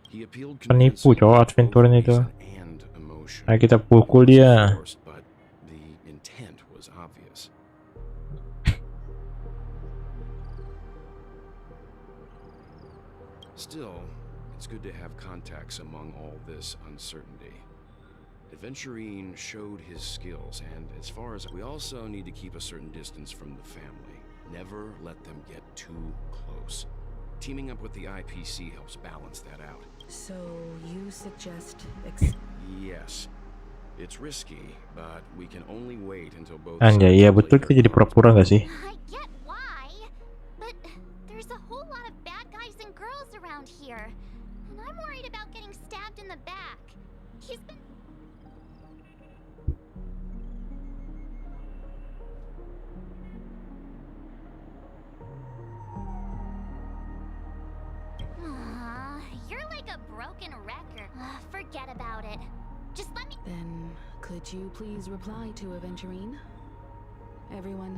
He appealed Penipu cowok Adventuring itu. and emotion. Ayo kita pukul dia. But the intent was obvious. Still, it's good to have contacts among all this uncertainty. Adventurine showed his skills, and as far as we also need to keep a certain distance from the family. Never let them get too close. Teaming up with the IPC helps balance that out. so you suggest Yes. It's risky, but we can only wait until both Anjay, iya betul kita jadi pura-pura nggak sih? I get why, but there's a whole lot of bad guys and girls around here, and I'm worried about getting stabbed in the back. He's been. You're like a broken record. Forget about it. Just let me. Then, could you please reply to Aventurine? Everyone.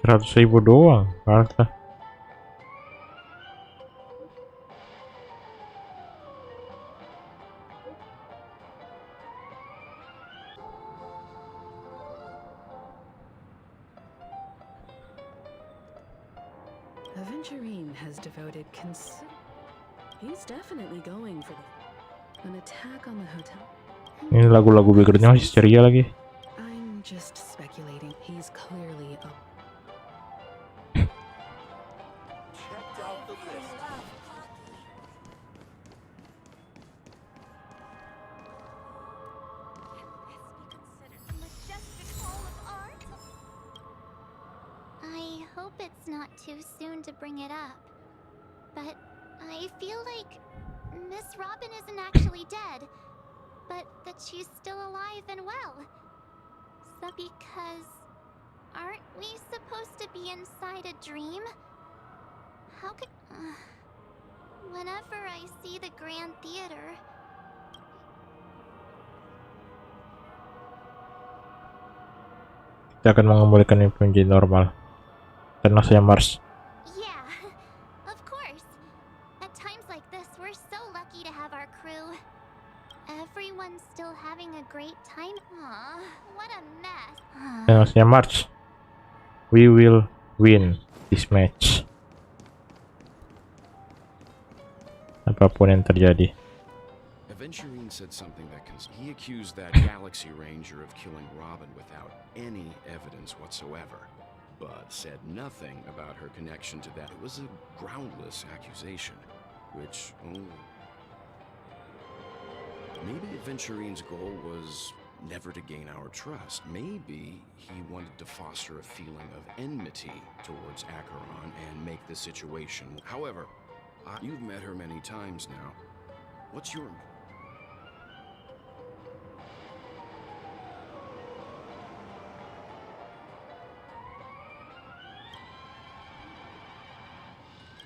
$100.000 doang, harta. Aventurine has devoted He's definitely going for an attack on the hotel. Ini lagu-lagu backgroundnya masih ceria lagi. I'm just speculating. He's clearly a I hope it's not too soon to bring it up, but I feel like Miss Robin isn't actually dead, but that she's still alive and well. So because aren't we supposed to be inside a dream? How could... whenever I see the Grand Theater... Kita akan mengembalikan ini menjadi normal. Tenang saja Mars. Yeah, of course. At times like this, we're so lucky to have our crew. Everyone's still having a great time. Aw, what a mess. Tenang saja Mars. We will win this match. Apapun yang terjadi. Aventurine said something that he accused that Galaxy Ranger of killing Robin without any evidence whatsoever, but said nothing about her connection to that. It was a groundless accusation, which, maybe Aventurine's goal was never to gain our trust. Maybe he wanted to foster a feeling of enmity towards Acheron and make the situation. However, you've met her many times now. What's your...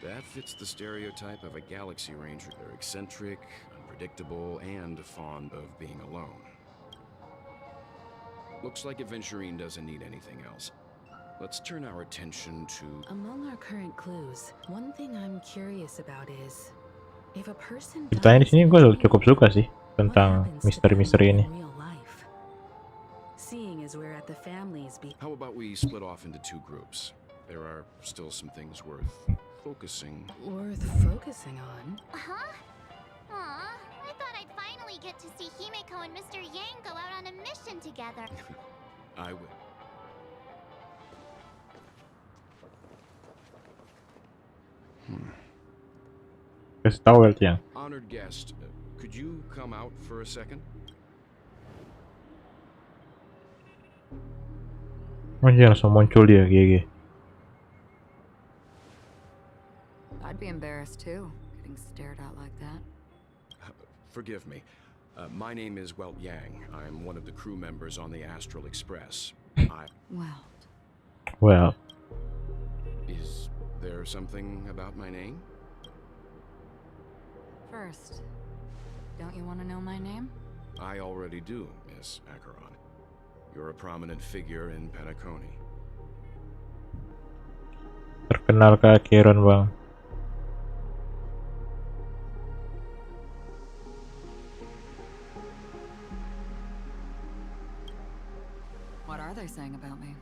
That fits the stereotype of a Galaxy Ranger. They're eccentric, unpredictable, and fond of being alone. Looks like Aventurine doesn't need anything else. Let's turn our attention to... Among our current clues, one thing I'm curious about is if a person Ceritanya di sini gue cukup suka sih what tentang happens to them misteri-misteri in ini. real life? Seeing as we're at the families How about we split off into two groups? There are still some things worth focusing. worth focusing on. Huh? Aw, I thought I'd finally get to see Himeko and Mr. Yang go out on a mission together. I will. Kasih tahu Weltiang. Honored guest, could you come out for a second? Anjir langsung muncul dia GG. I'd be embarrassed too, getting stared at like that. Forgive me. My name is Welt Yang. I'm one of the crew members on the Astral Express. Well, Is there something about my name? First, don't you want to know my name? I already do, Miss Acheron. You're a prominent figure in Penacony. terkenal ke Acheron bang. What are they saying about me?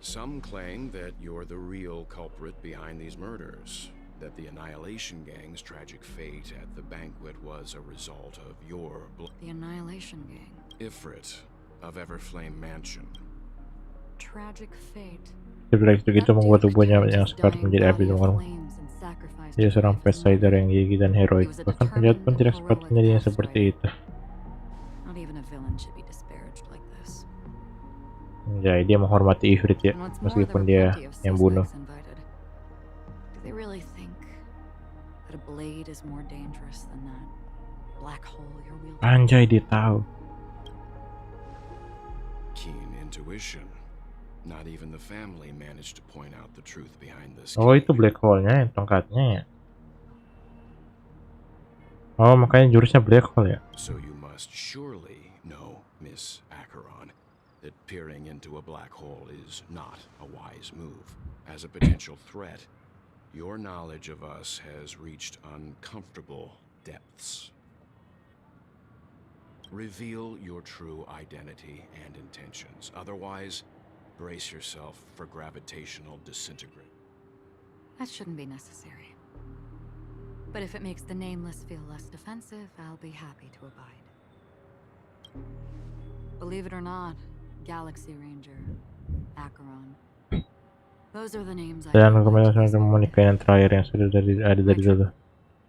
Some claim that you're the real culprit behind these murders, that the Annihilation Gang's tragic fate at the banquet was a result of your The Annihilation Gang. Ifrit of Everflame Mansion. Tragic fate. Sebelah itu membuat tubuhnya yang sekarang menjadi api terbakar. Dia seorang petsider yang gigih dan heroik. Bahkan penjahat pun tidak sepatutnya dia seperti itu. Not even a villain should be disparaged like this. Jadi dia menghormati Ifrit ya, And what's more, meskipun there were dia plenty of yang bunuh. suspects invited. Do they really think that a blade is more dangerous than that black hole you're wielding? Anjay, dia tahu. Keen intuition. Not even the family managed to point out the truth behind this. Oh, itu black hole-nya, tongkatnya ya. Oh, makanya jurusnya black hole ya. So you must surely know, Miss Acheron, that peering into a black hole is not a wise move. As a potential threat, your knowledge of us has reached uncomfortable depths. Reveal your true identity and intentions. Otherwise, brace yourself for gravitational disintegration. That shouldn't be necessary. But if it makes the nameless feel less defensive, I'll be happy to abide. Believe it or not, Galaxy Ranger, Acheron. Those are the names I Dan go by kemudian to saya menikah yang terakhir yang sudah ada dari dulu.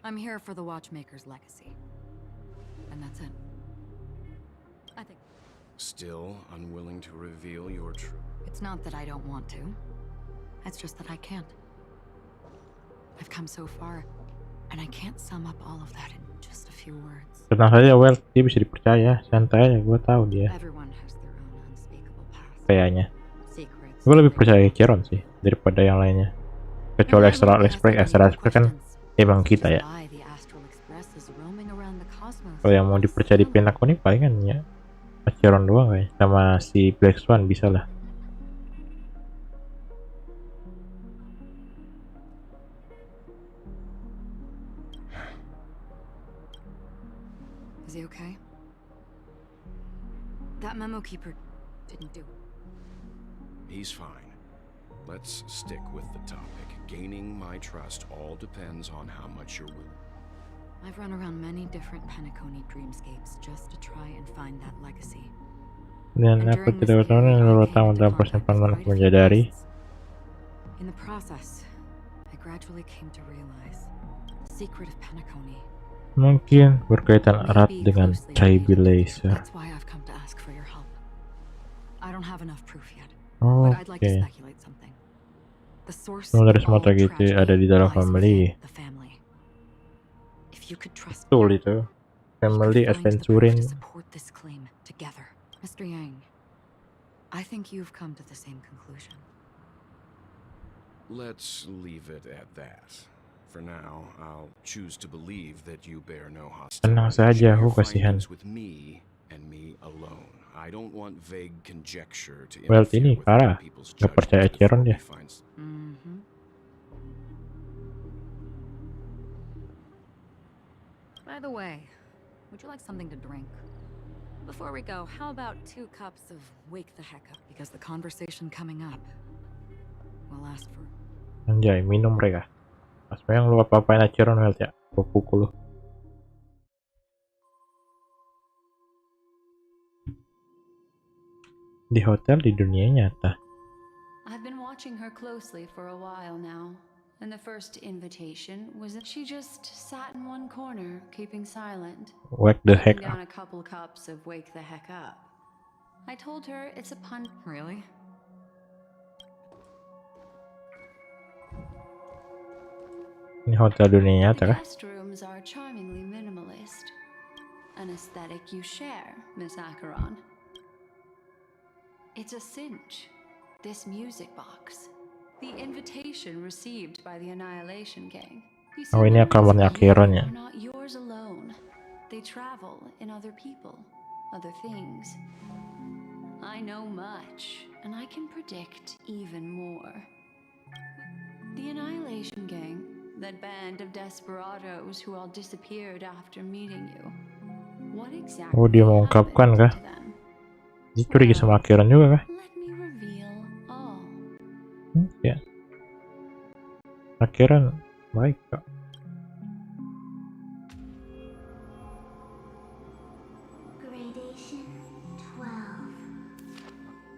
I'm here for the Watchmaker's legacy. And that's it. I think Still unwilling to reveal your truth? it's not that I don't want to. It's just that I can't. I've come so far, and I can't sum up all of that in just a few words. Tenang saja, Well, dia bisa dipercaya. Santai aja, gue tahu dia. Everyone has their own unspeakable past. Kayaknya. Secrets. Gue lebih percaya Acheron sih daripada yang lainnya. Kecuali Extra Express kan emang kita ya. Kalau yang mau dipercaya di Penacony palingan ya Acheron doang kayak, sama si Black Swan bisa lah. Is he okay? That memo keeper didn't do it. He's fine. Let's stick with the topic. Gaining my trust all depends on how much you're willing. I've run around many different Penacony dreamscapes just to try and find that legacy. Dan And aku during this tidak tahu period, I beberapa came tahun into dalam contact persimpangan with aku quite a few menyadari ghosts. In the process, I gradually came to realize the secret of Penacony mungkin berkaitan may erat be dengan closely Trailblazer. That's why I've come to ask for your help. I don't have enough proof yet, but I'd like to Oke, speculate something. The source semua dari of all semua gitu tragedy ada di dalam lies family. within the family. If you could trust Betul me, itu. we Family could find the proof adventuring. to support this claim together. Mr. Yang, I think you've come to the same conclusion. Let's leave it at that. For now, I'll choose to believe that you bear no hostility. Tenang saja, Share aku your kasihan. findings with me and me alone. I don't want vague conjecture to Well, interfere ini with parah. other people's Gak percaya judgments before Chiron we dia. find. By the way, would you like something to drink? Before we go, how about 2 cups of wake the heck up? Because the conversation coming up will last for... Anjay, minum mereka. Pas yang lu apa-apain Chiron, Well, ya. Gua pukul lu. Di hotel di dunia nyata. I've been watching her closely for a while now, and the first invitation was that she just sat in one corner, keeping silent, Wake the heck putting down up. a couple cups of wake the heck up. I told her it's a pun. Really? Ini hotel dunia nyata The kah? guest rooms are charmingly minimalist. An aesthetic you share, Miss Acheron. It's a cinch. This music box. The invitation received by the Annihilation Gang. You see, Oh, ini memories kamarnya of you Acheron ya. are not yours alone. They travel in other people, other things. I know much, and I can predict even more. The Annihilation Gang, that band of desperados who all disappeared after meeting you. What exactly Oh, dia mengungkapkan happened kah? to them? Dia curiga sama Chiron juga kah? Let me reveal all. Ya. Chiron baik kok. Gradation 12.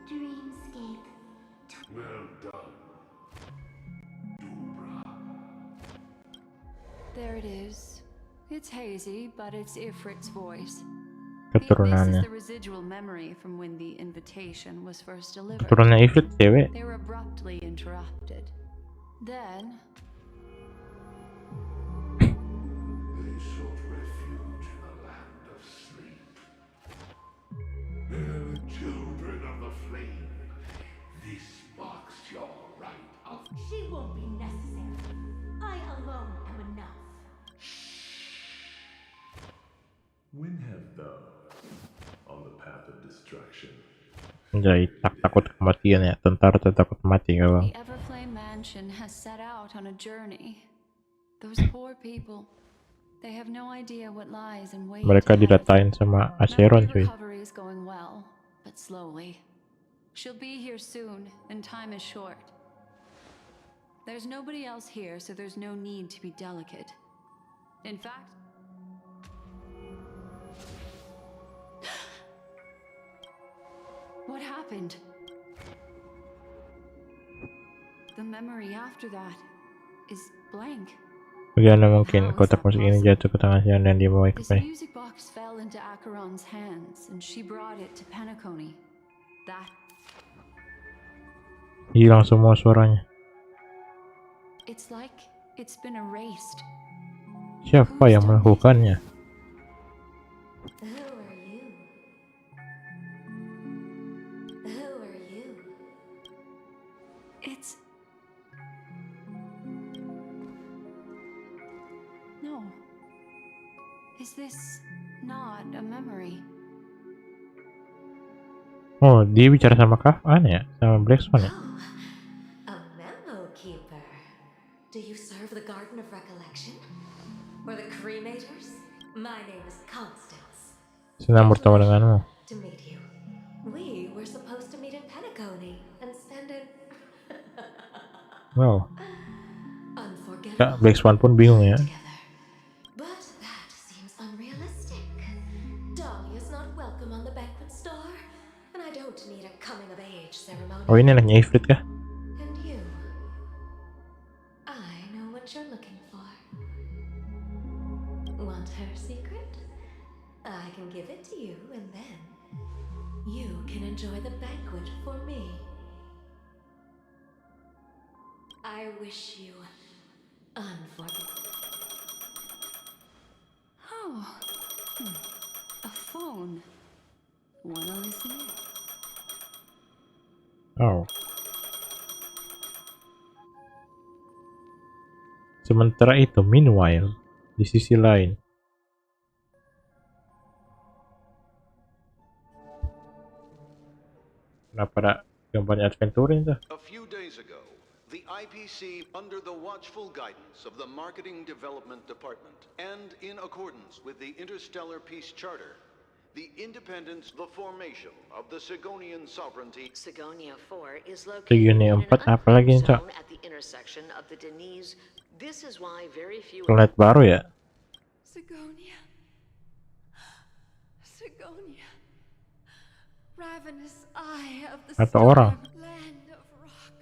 Dreamscape. Well done. There it is. It's hazy, but it's Ifrit's voice. This is Keturunannya. the residual memory from when the invitation was first delivered. Keturunannya Ifrit cewek. They were abruptly interrupted. Then, They sought refuge in the land of sleep. They're the children of the flame. This marks your right of... She won't be necessary. I alone am enough. When have those on the path of destruction? Anjay, takut kematian ya. Tentara takut mati gak bang? the Everflame Mansion has set out on a journey. Those poor people. They have no idea what lies in wait. Mereka ahead. diratain sama Acheron Memory cuy. recovery is going well, but slowly. She'll be here soon, and time is short. There's nobody else here, so there's no need to be delicate. In fact, what happened? The memory after that is blank. Bagaimana mungkin kotak musik ini jatuh ke tangan Chiron dan dia mau This ikut? music box fell into Acheron's hands, and she brought it to Penacony. That Hilang semua suaranya. it's like it's been erased. Siapa yang melakukannya? Who are you? Who are you? It's no. Is this not a memory? Oh, dia bicara sama Kafan ya? Sama Black Swan ya? Oh, a memo keeper. Do you serve the Garden of Recollection? Or the Cremators? My name is Constance. Senang bertemu denganmu. To meet you. We were supposed to meet in Penacony and spend it Wow. unforgettable Kak, Black Swan pun bingung ya. together. But that Oh, ini anaknya Ifrit kah? And you? I know what you're looking for. Want her secret? I can give it to you, and then you can enjoy the banquet for me. I wish you unforgettable. Oh, a phone. Wanna listen in? Oh. Sementara itu, meanwhile, di sisi lain, kenapa ada gambarnya adventuring tuh? A few days ago, the IPC, under the watchful guidance of the Marketing Development Department and in accordance with the Interstellar Peace Charter, the independence, the formation of the Sigonian sovereignty. Sigonia 4 is located Sigonia in 4 an apa lagi nih, Cak? zone at the intersection of the Denise. This is why very few Planet baru ya? Sigonia. Sigonia. Ravenous eye of the Atau storm, orang? land of rock.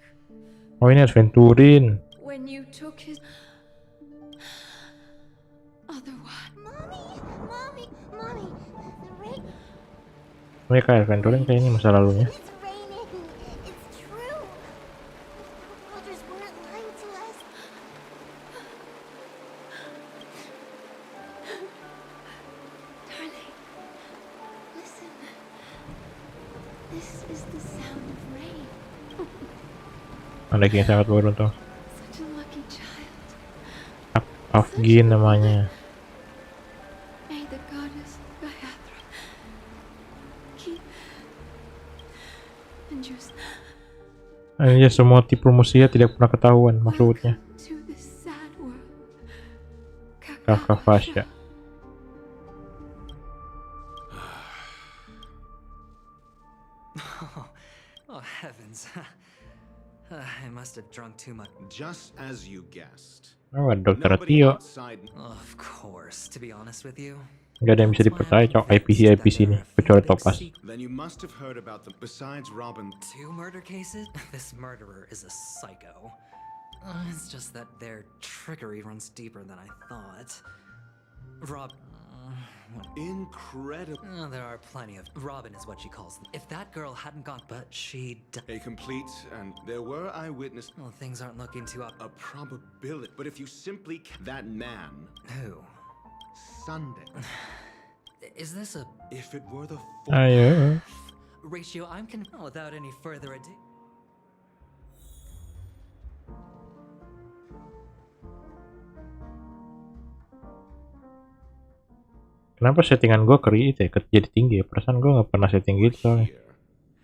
Oh, ini adventuring. When you took his other one. Mommy, the rain. Oh, ya kayak adventuring kayak ini masa lalunya. It's raining. It's true. The brothers weren't lying to us. Darling, listen. This is the sound of rain. Anak yang sangat beruntung. Such a lucky child. Afgin namanya. May the goddess Gayatri keep and just Ya, semua tipe musia tidak pernah ketahuan maksudnya. to this sad world. Kakafasya. Oh, heavens. I must have drunk too much. Just as you guessed. Oh, ada Dr. Nobody Tio. outside. Of course, to be honest with you. Gak ada yang bisa dipercaya, cok. IPC ini kecuali Topaz. Then you must have heard about them. Besides Robin. 2 murder cases? This murderer is a psycho. It's just that their trickery runs deeper than I thought. Incredible. There are plenty of. Robin is what she calls them. If that girl hadn't got, but she. A complete, and there were eyewitnesses. Well, things aren't looking too up. A probability. But if you simply. That man. Who? Sunday. Is this a If it were the. Ayo. ratio? Without any further ado. Kenapa settingan gue create ya? Jadi tinggi ya? Perasaan gue gak pernah setting gitu soalnya.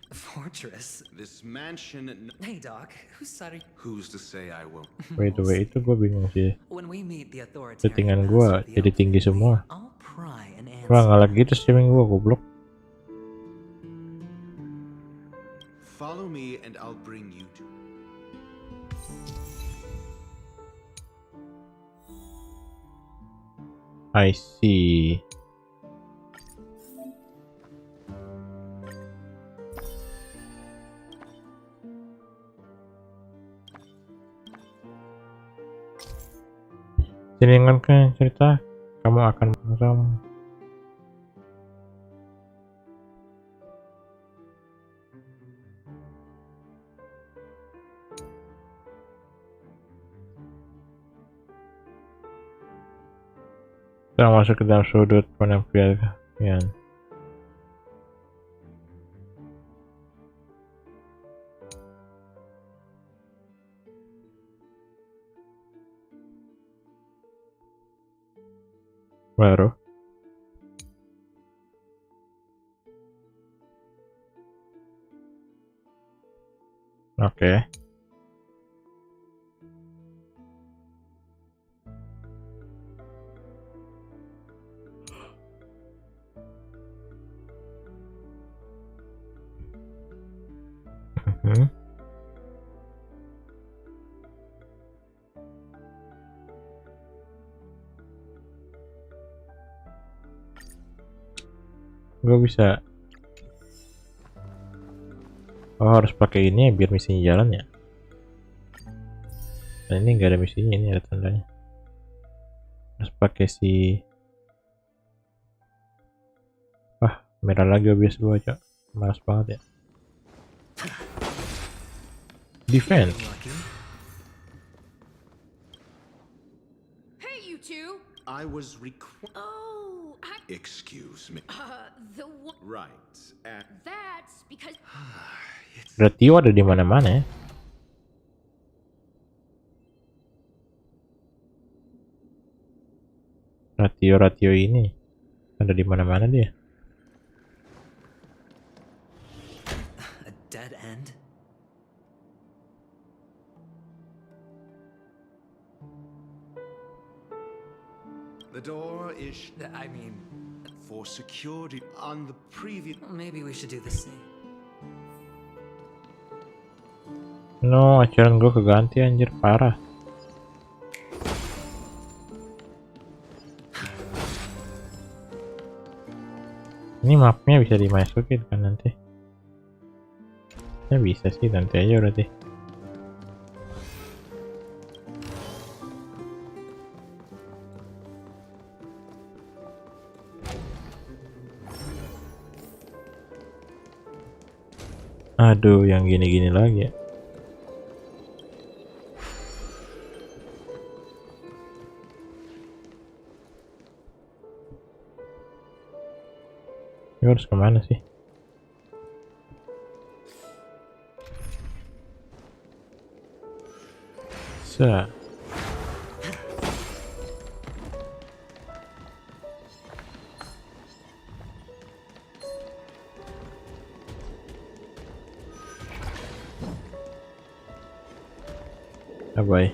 Fortress. This mansion. Hey, Doc. Whose side are you? Who's to say I won't? By the way, itu gue bingung sih. When we meet the authoritarian Settingan master gue of the jadi Oath, tinggi semua. I'll pry and Gue answer. gak lag gitu streaming gue, goblok. Follow me and I'll bring you to. I see. Jaringan cerita kamu akan meram. Kita masuk ke dalam sudut penampilan. Baru. Oke. Gue bisa. Oh, harus pakai ini ya biar misinya jalan ya. Nah, ini nggak ada misinya, ini ada tandanya. Harus pakai si merah lagi obvious gua aja. Malas banget ya. Defense. Hey, you two! I was Oh, Excuse me. the one. Right. That's because. Ratio ada di mana-mana ya. Ratio ini ada di mana-mana dia. A dead end? The door is I mean, for security on the previous. maybe we should do the same. No, ajaran gua keganti anjir, parah. Ini mapnya bisa dimasukin kan nanti? Ya bisa sih, nanti aja berarti. Aduh, yang gini-gini lagi ya. Ini harus kemana sih? Bye.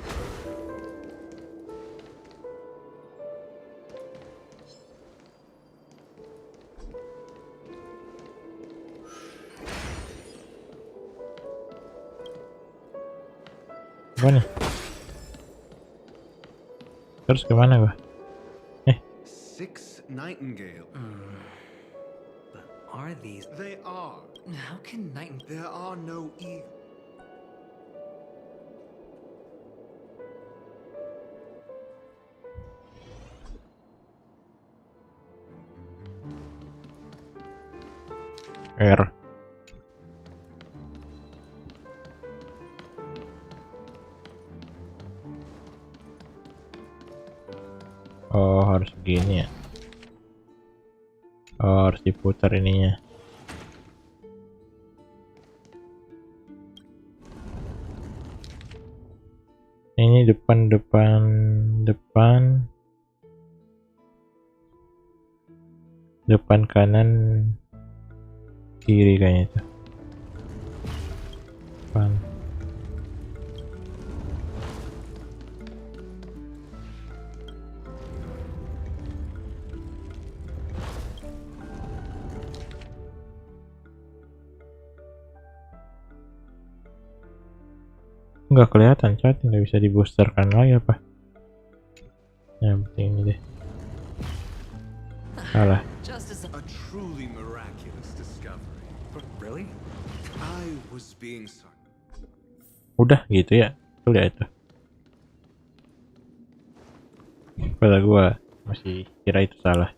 Apa nih? Terus kemana gua? Six Nightingale. But are these? They are. How can There are no R. Oh, harus gini ya. Oh, harus diputar ininya. Ini depan kanan kiri kayaknya itu. Depan. Nggak kelihatan chat, nggak bisa diboosterkan lagi apa? Yang penting ini deh. Salah. A truly miraculous discovery. really? I was being Udah gitu ya, tuh lihat itu. Pada gua masih kira itu salah.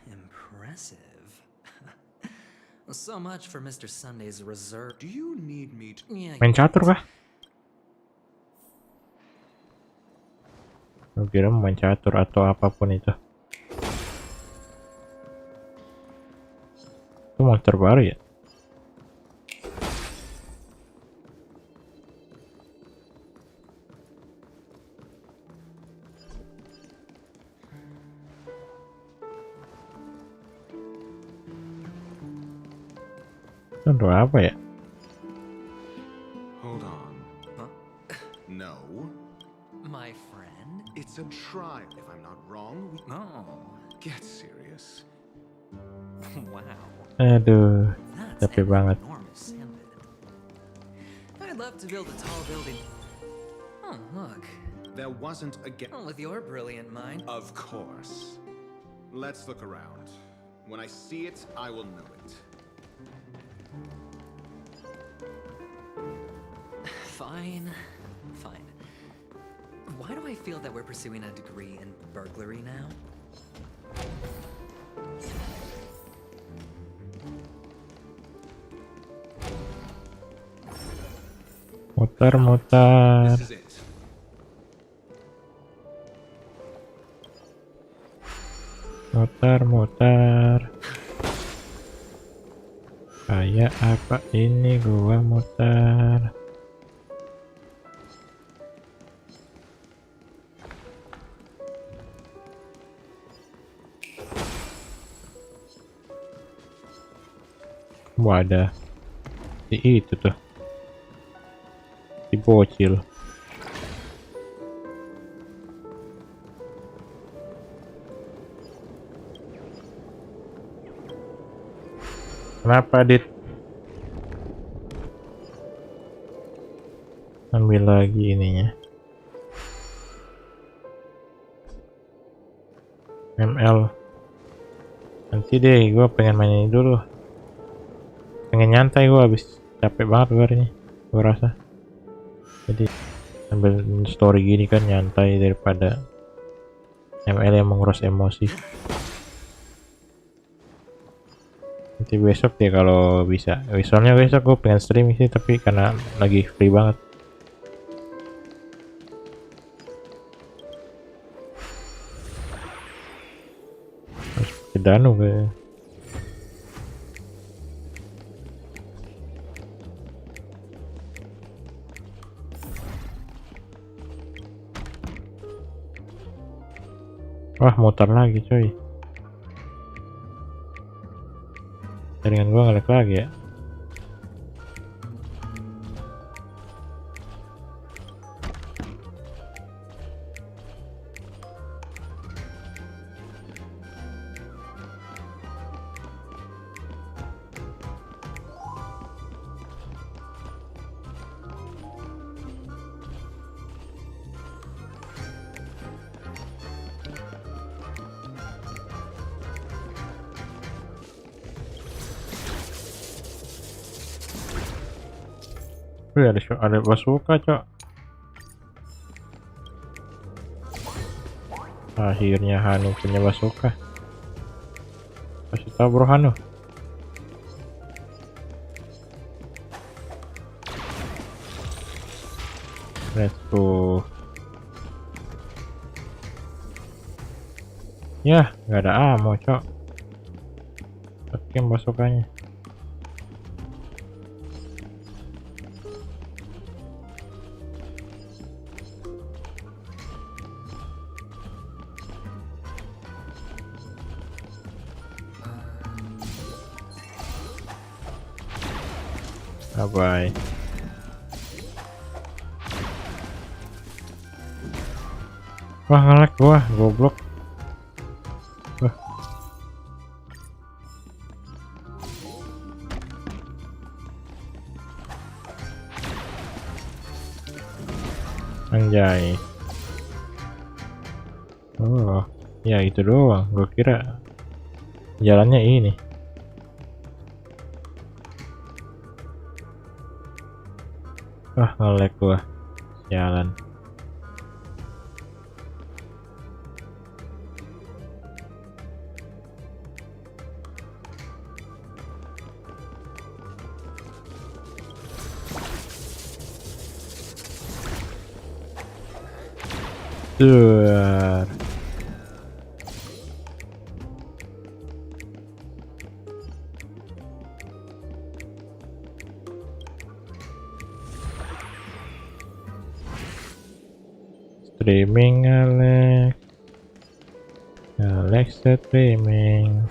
Impressive. So much for Mr. Sunday's reserve. Do you need me to? Yeah, Main catur kah? Gua kira main catur atau apapun itu. Itu monster baru ya? Itu apa ya? Hold on. Huh? No. My friend? It's a trial. If I'm not wrong, we Oh, get serious. wow. Aduh, That's capek an banget. enormous sandpit. I'd love to build a tall building. Oh, look. There wasn't a Oh, with your brilliant mind. Of course. Let's look around. When I see it, I will know it. Fine. Fine. Why do I feel that we're pursuing a degree in burglary now? Muter-muter. This is it. Muter-muter. Kayak apa ini gua muter? Wah, ada si itu tuh, si bocil. Kenapa, Dit? Ambil lagi ininya. ML. Nanti deh, gue pengen main ini dulu. Pengen nyantai, gue habis capek banget gue hari ini, gue rasa. Jadi ambil story gini kan nyantai daripada ML yang menguras emosi. Nanti besok ya kalau bisa. Soalnya besok gue pengen streaming sih, tapi karena lagi free banget. Harus pakai danu gue. Wah, muter lagi coy. Jaringan gua nge-lag lagi ya. Wih, ada bazooka, cok. Akhirnya Hanu punya bazooka. Kasih tau bro Hanu. Let's go. Ya, nggak ada ammo, cok. Pakai bazookanya. Bye. Wah, nge-lag gua, goblok. Wah. Anjay. Oh, ya itu doang. Gua kira jalannya ini. Wah, nge-lag gua. Jalan. Duar. Streaming Alex streaming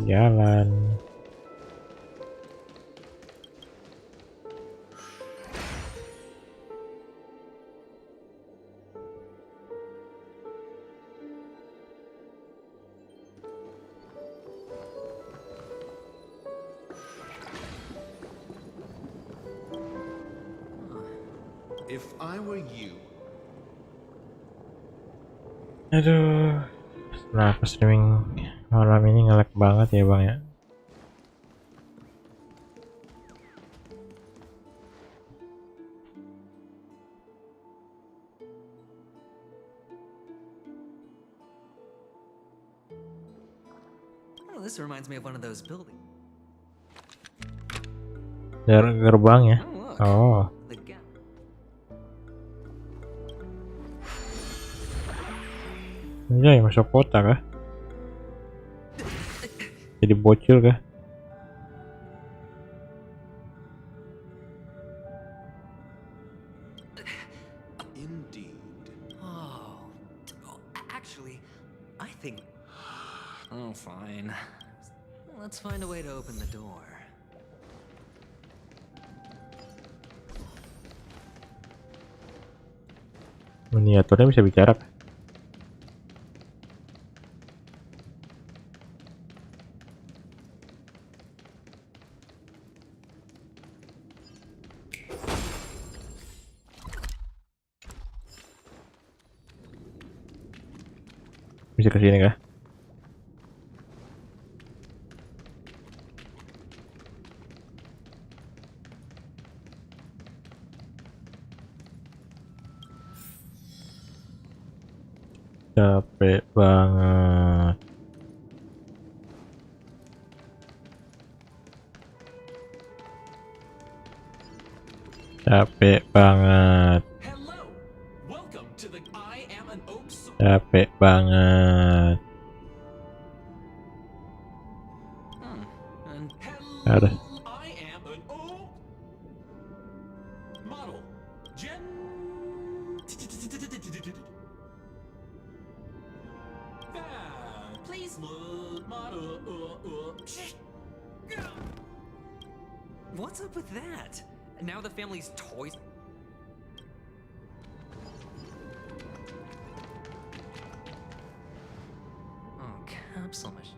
jalan. If I were you. Aduh, setelah streaming Malam ini nge-lag banget ya bang ya. Oh, this reminds me of one of those buildings. Gerbang ya. Oh, look. Oh, The gap. anjay masuk kota kah? Jadi bocil kah? Indeed. Oh, actually, I think. Oh, fine. Let's find a way to open the door. Miniaturnya bisa bicara kah? Bisa ke sini kah? Capek banget. Capek banget. Hello! Welcome to the I am an oak Capek banget. And Ada. I am an oak model. Gen. Please look model. what's up with that? Now the family's toys. Oh, capsule machine.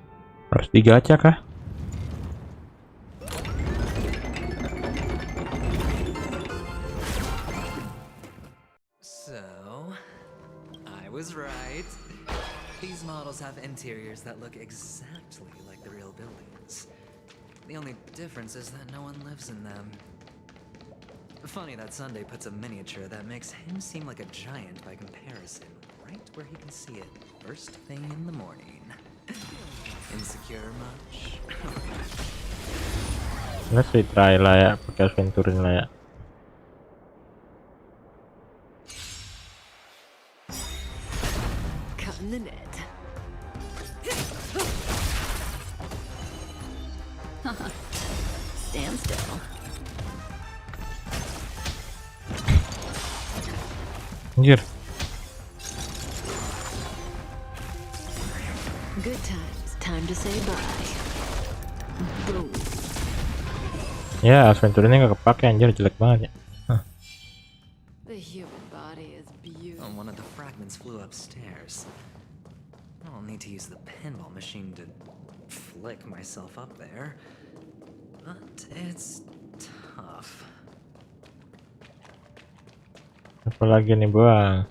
Harus digacha kah? So, I was right. These models have interiors that look exactly like the real buildings. The only difference is that no one lives in them. Funny that Sunday puts a miniature that makes him seem like a giant by comparison, right where he can see it first thing in the morning. Insecure much? Let's try lah ya, pakai adventuring lah ya. Cutting the net. Stand still. Anjir. Good times. Time to say bye. Boom. Ya, adventuringnya nggak kepake anjir, jelek banget ya. The human body is beautiful. One of the fragments flew upstairs. I'll need to use the pinball machine to flick myself up there. But it's tough. Apa lagi nih bang?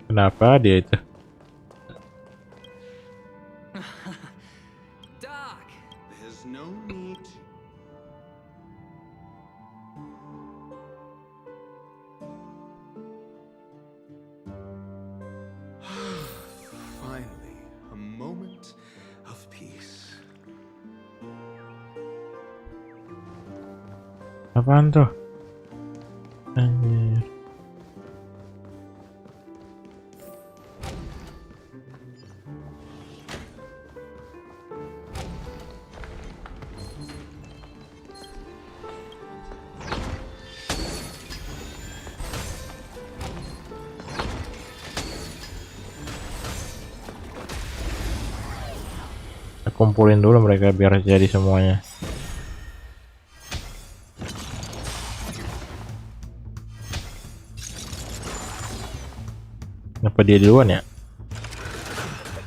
Kenapa dia itu? Doc! There's no need. Finally, a moment of peace. Apaan tuh? Anjir. Kita kumpulin dulu mereka biar jadi semuanya. Kenapa dia duluan ya?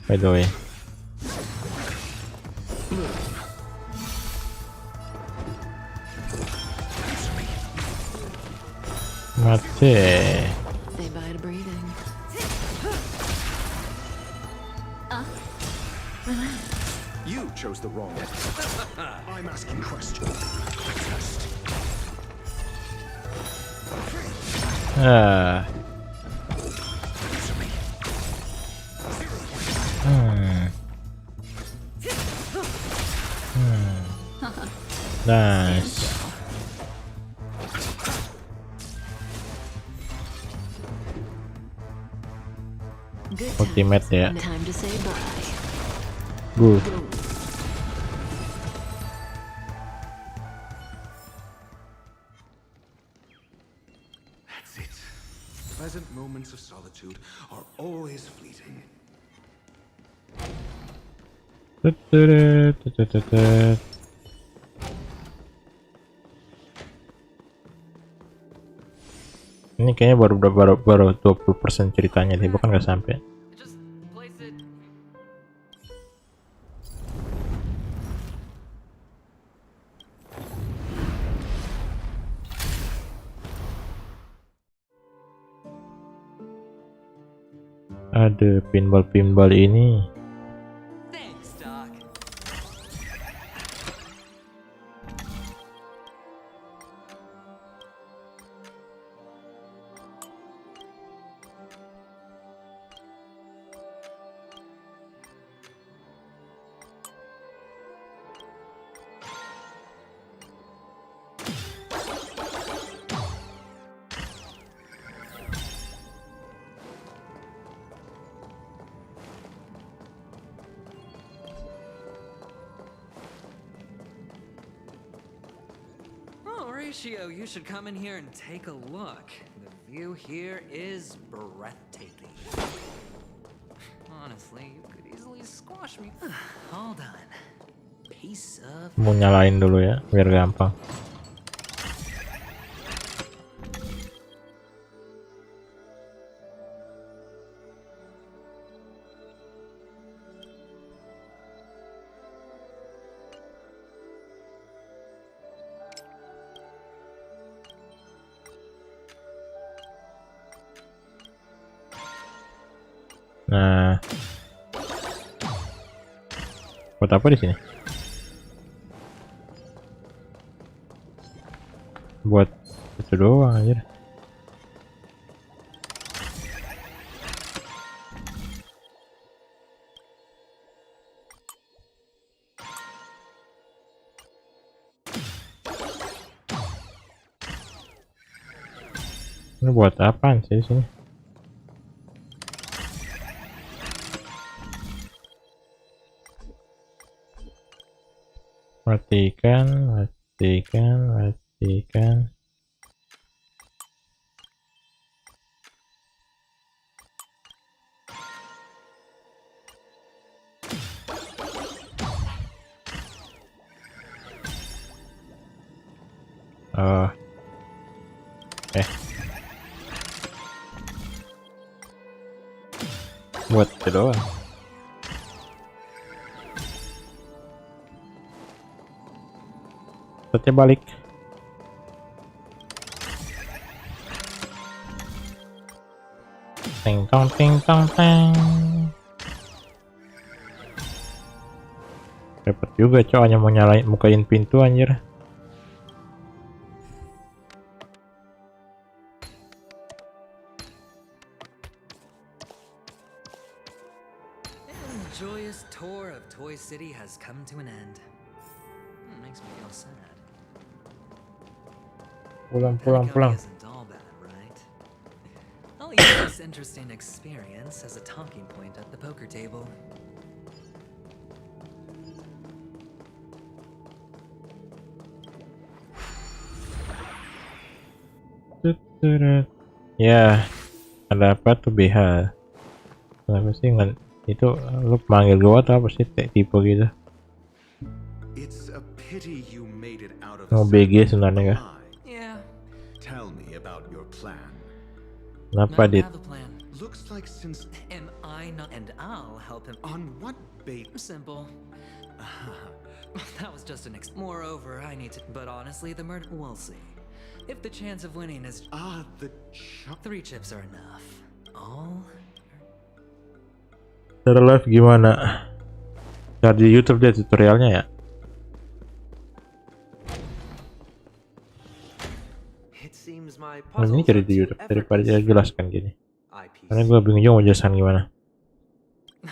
By the way. Mati. Say bye to breathing. chose the wrong one. I'm asking questions. Test. Nice. Ultimate ya. Time to say bye. Good. That's it. Pleasant moments of solitude are always fleeting. Ini kayaknya baru 20% ceritanya deh, bukan nggak sampai. Ada pinball ini. Thanks, Doc. Horatio, you should come in here and take a look. The view here is breathtaking. Honestly, you could easily squash me. Hold on. Piece of... Mau nyalain dulu ya, biar gampang. Nah, buat apa di sini? Buat itu doang aja. Ini buat apaan sih di sini? Matikan. Oh. Buat itu doang. Setnya balik. Ting tong. Repot juga cowok, hanya mau nyalain bukain pintu anjir. The joyous tour of Toy City has come to an end. Makes me feel sad. Pulang. Isn't all bad, right? I'll use this interesting experience as a talking point at the poker table. Ya, ada apa tuh BH? Kenapa sih nggak itu lu panggil gua atau apa sih tipe gitu? Mau BG sebenarnya kah? Tell me about your plan. Kenapa dit? Looks like since Am I not? And I'll help him. On what bait? Simple. That was just an Moreover, I need to. But honestly, the murder. We'll see. If the chance of winning is the 3 chips are enough. All. Cara live gimana? Cari di YouTube deh tutorialnya ya. Ini cari di YouTube daripada dia jelaskan gini. Karena gue bingung juga mau jelasan gimana.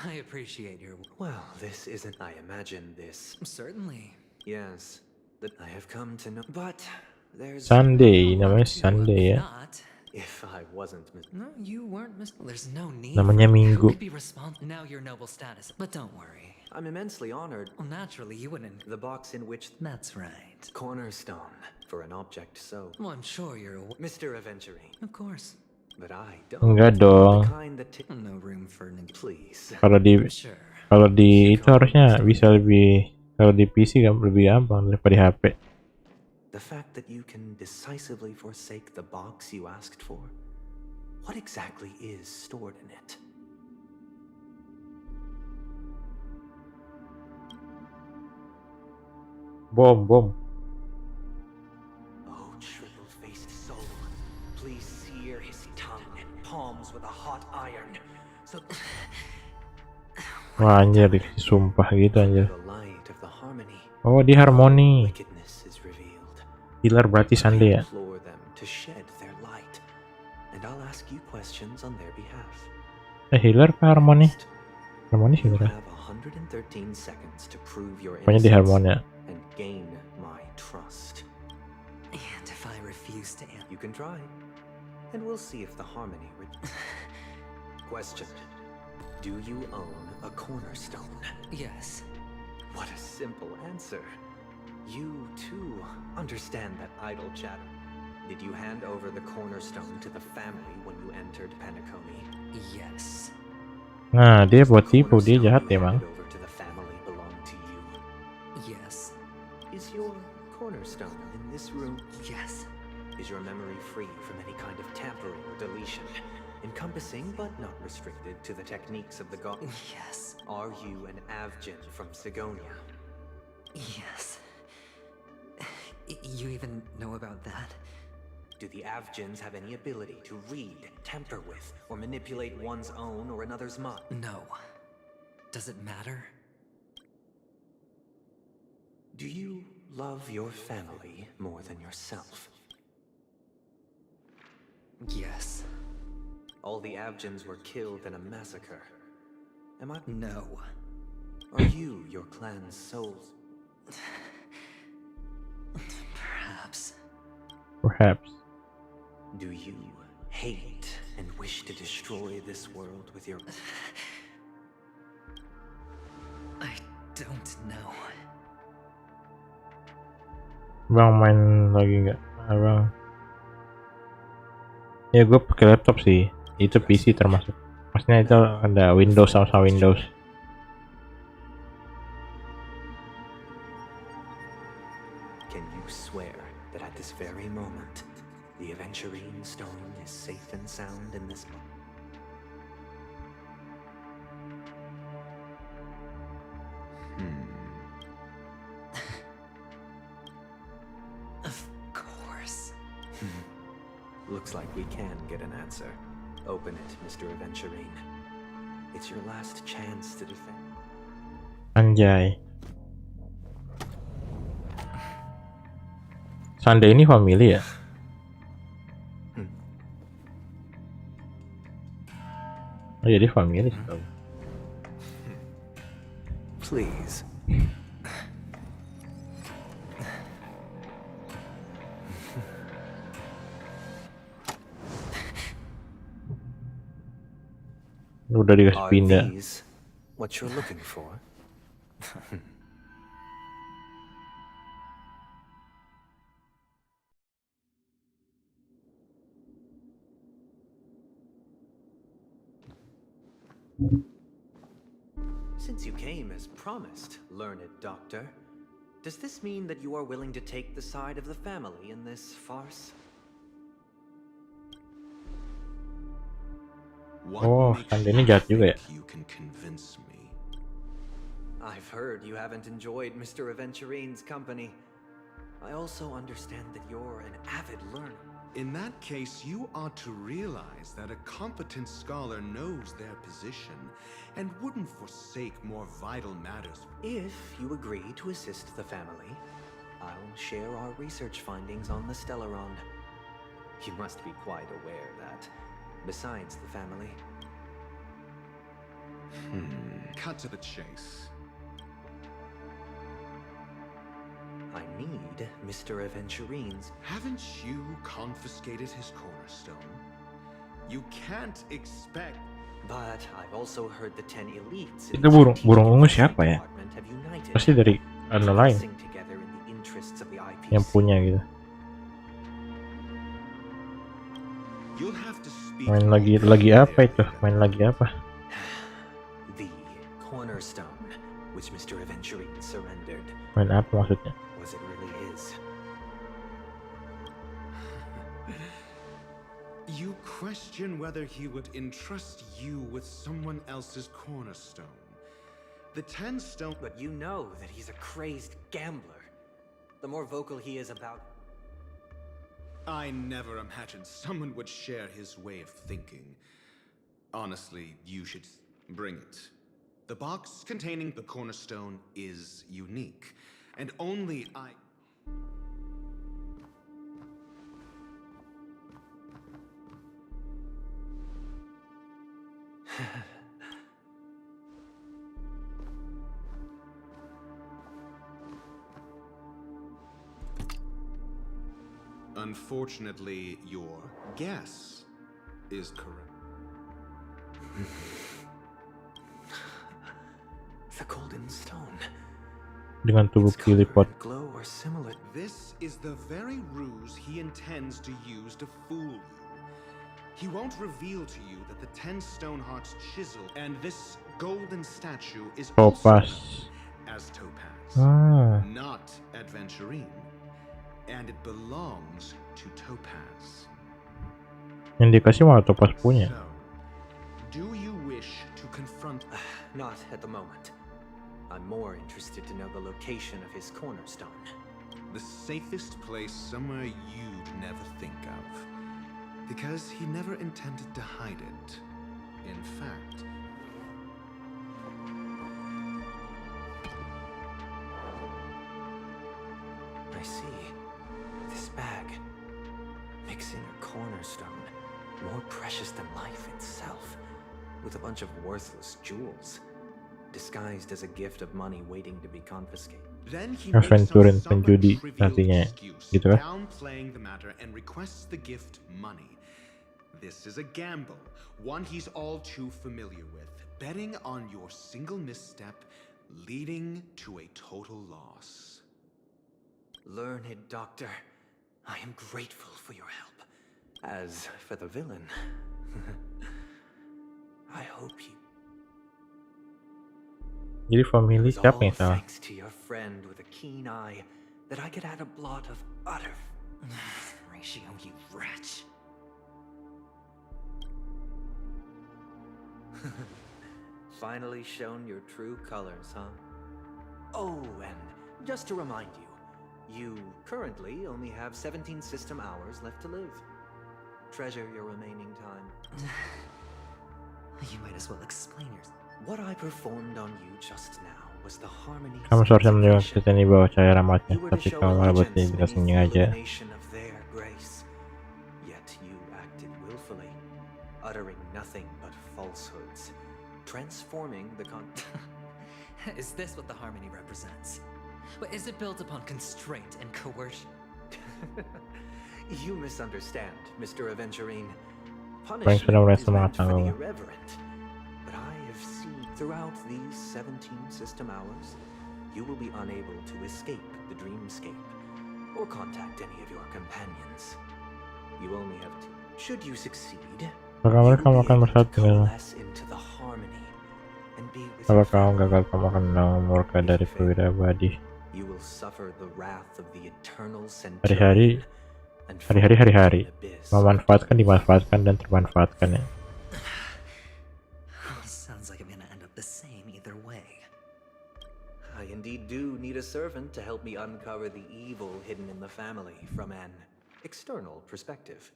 I appreciate your. Well, this isn't. I imagine this. Certainly. Yes, that I have come to know. But there's. Sunday, namanya Sunday ya. Not. If I wasn't. No, you weren't, Miss. There's no need. Namanya Who Minggu. could be responsible? Now your noble status. But don't worry. I'm immensely honored. Well, naturally, you wouldn't. The box in which. That's right. Cornerstone for an object so. Well, I'm sure you're. Mr. Aventurine. Of course. But I don't. Enggak dong. The kind that. No room for. Please. Kalau di Sure. kalau di itu harusnya bisa lebih, kalau di PC kan lebih gampang daripada di HP. The fact that you can decisively forsake the box you asked for. What exactly is stored in it? Bom. Oh, triple-faced soul, please sear his tongue and palms with a hot iron. So Wah anjir, dikasih sumpah gitu anjir. the light of the harmony, Oh di harmoni. wickedness is revealed. Healer berarti Sunday ya. Implore them to shed their light, and I'll ask you questions on their behalf. Healer apa harmoni? Harmoni sih You bener. have 113 seconds to prove your Pokoknya di innocence harmoni ya. and gain my trust. And if I refuse to answer. You can try, and we'll see if the harmony. Question: do you own a cornerstone? Yes. What a simple answer. You too understand that idle chatter. Did you hand over the cornerstone to the family when you entered Penacony? Yes. Nah dia buat tipu, dia jahat emang. Over to the family belong to you. Yes. Is your cornerstone in this room? Yes. Is your memory free from any kind of tampering or deletion, encompassing but not restricted to the techniques of the god? Yes. Are you an Avgin from Sigonia? Yes. You even know about that? Do the Avgins have any ability to read, tamper with, or manipulate one's own or another's mind? No. Does it matter? Do you love your family more than yourself? Yes. All the Avgins were killed in a massacre. Am I? No. Are you your clan's souls? Perhaps. Perhaps. Do you hate and wish to destroy this world with your... I don't know. Bang main lagi nggak? Abang. Ya gue pakai laptop sih. Itu PC termasuk. Maksudnya itu ada Windows sama Windows. Can you swear that at this very moment, the Aventurine stone is safe and sound in this book? Of course. Looks like we can get an answer. Open it, Mr. Aventurine. It's your last chance to defend. Anjay. Sunday ini family ya? Oh jadi family sih. Please. Udah dikasih Are pindah. these what you're looking for? Since you came as promised, learned doctor, does this mean that you are willing to take the side of the family in this farce? Oh, Sunday ini jahat juga ya? You can convince me. I've heard you haven't enjoyed Mr. Aventurine's company. I also understand that you're an avid learner. In that case, you ought to realize that a competent scholar knows their position and wouldn't forsake more vital matters. If you agree to assist the family, I'll share our research findings on the Stellaron. You must be quite aware that, besides the family... Cut to the chase. I need Mr. Aventurine's... Haven't you confiscated his cornerstone? You can't expect... But I've also heard the 10 elites Itu burung ungu siapa ya? Pasti dari lain yang punya gitu. Main lagi apa itu? Main lagi apa? The cornerstone which Mr. Aventurine surrendered. Main apa maksudnya? Was it really his? You question whether he would entrust you with someone else's cornerstone. The 10 stone... But you know that he's a crazed gambler. The more vocal he is about... I never imagined someone would share his way of thinking. Honestly, you should bring it. The box containing the cornerstone is unique, and only I... Unfortunately, your guess is correct. The golden stone. Dengan tubuh kilipot. Glow or similar. This is the very ruse he intends to use to fool you. He won't reveal to you that the 10 stone hearts chisel and this golden statue is Topaz. as Topaz, Ah. not Adventurine, and it belongs to Topaz. Yang dikasih malah Topaz punya. So, do you wish to confront? Not at the moment. I'm more interested to know the location of his cornerstone. The safest place somewhere you'd never think of. Because he never intended to hide it. In fact... I see. This bag. Mixing a cornerstone. More precious than life itself. With a bunch of worthless jewels. Disguised as a gift of money waiting to be confiscated. Then he Aventurin penjudi artinya gitu kan? downplaying the matter and requests the gift money. This is a gamble, one he's all too familiar with, betting on your single misstep, leading to a total loss. Learned doctor, I am grateful for your help. As for the villain, I hope you... Jadi family siapa yang salah? Thanks to your friend with a keen eye, that I could add a blot of utter ratio, you wretch. Finally shown your true colors, huh? Oh, and just to remind you, you currently only have 17 system hours left to live. Treasure your remaining time. You might as well explain yourself. What I performed on you just now was the harmony. Kamu seharusnya mendengar cerita ini bahwa cahaya rahmatnya, tapi kamu malah bertindak dengan sengaja. Of their grace. Yet you acted willfully, uttering nothing but falsehoods, transforming the Is this what the harmony represents? But is it built upon constraint and coercion? You misunderstand, Mr. Aventurine. Paling sudah mulai semangat Punishment tanggal. is for the irreverent. But I have seen throughout these 17 system hours, you will be unable to escape the dreamscape or contact any of your companions. You only have to. Should you succeed, Apakah mereka akan bersatu dengan? into the harmony and be with Kalau kamu gagal, kamu akan menanggung murka dari perwira abadi. You will suffer the wrath of the eternal Hari-hari, memanfaatkan, dimanfaatkan, dan termanfaatkan ya. Sounds like I'm gonna end up the same either way. I indeed do need a servant to help me uncover the evil hidden in the family from an external perspective.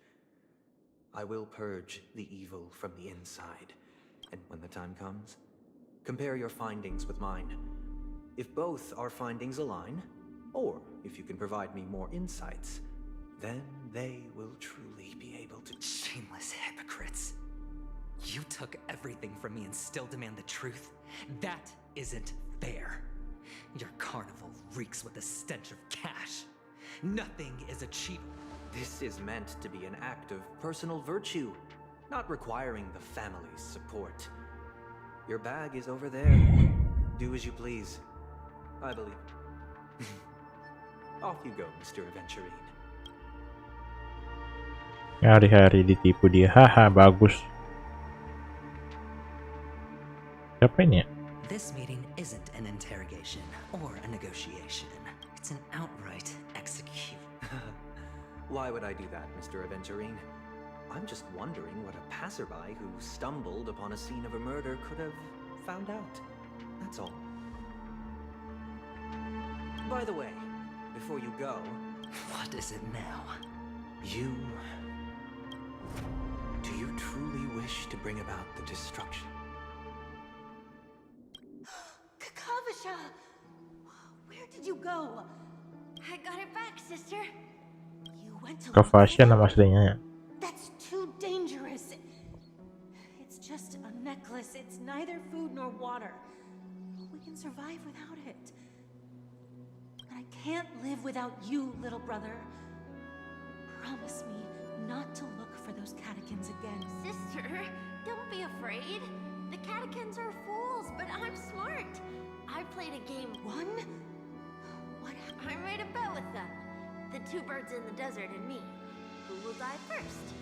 I will purge the evil from the inside, and when the time comes, compare your findings with mine. If both our findings align, or if you can provide me more insights, then they will truly be able to... Shameless hypocrites. You took everything from me and still demand the truth? That isn't fair. Your carnival reeks with the stench of cash. Nothing is achievable. This is meant to be an act of personal virtue, not requiring the family's support. Your bag is over there. Do as you please. I believe. Off you go, Mr. Aventurine. Hari-hari ditipu dia. Haha, bagus. Siapa ini ya? This meeting isn't an interrogation or a negotiation. It's an outright execution. Why would I do that, Mr. Aventurine? I'm just wondering what a passerby who stumbled upon a scene of a murder could have found out. That's all. By the way, before you go... What is it now? Do you truly wish to bring about the destruction? Kakavasha! Where did you go? I got it back, sister. You went to... Kavasha nama aslinya ya. That's too dangerous. It's just a necklace. It's neither food nor water. We can survive without it. But I can't live without you, little brother. Promise me not to look for those catechins again. Sister, don't be afraid. The catechins are fools, but I'm smart. I played a game. What happened? I made a bet with them. The two birds in the desert and me. Who will die first?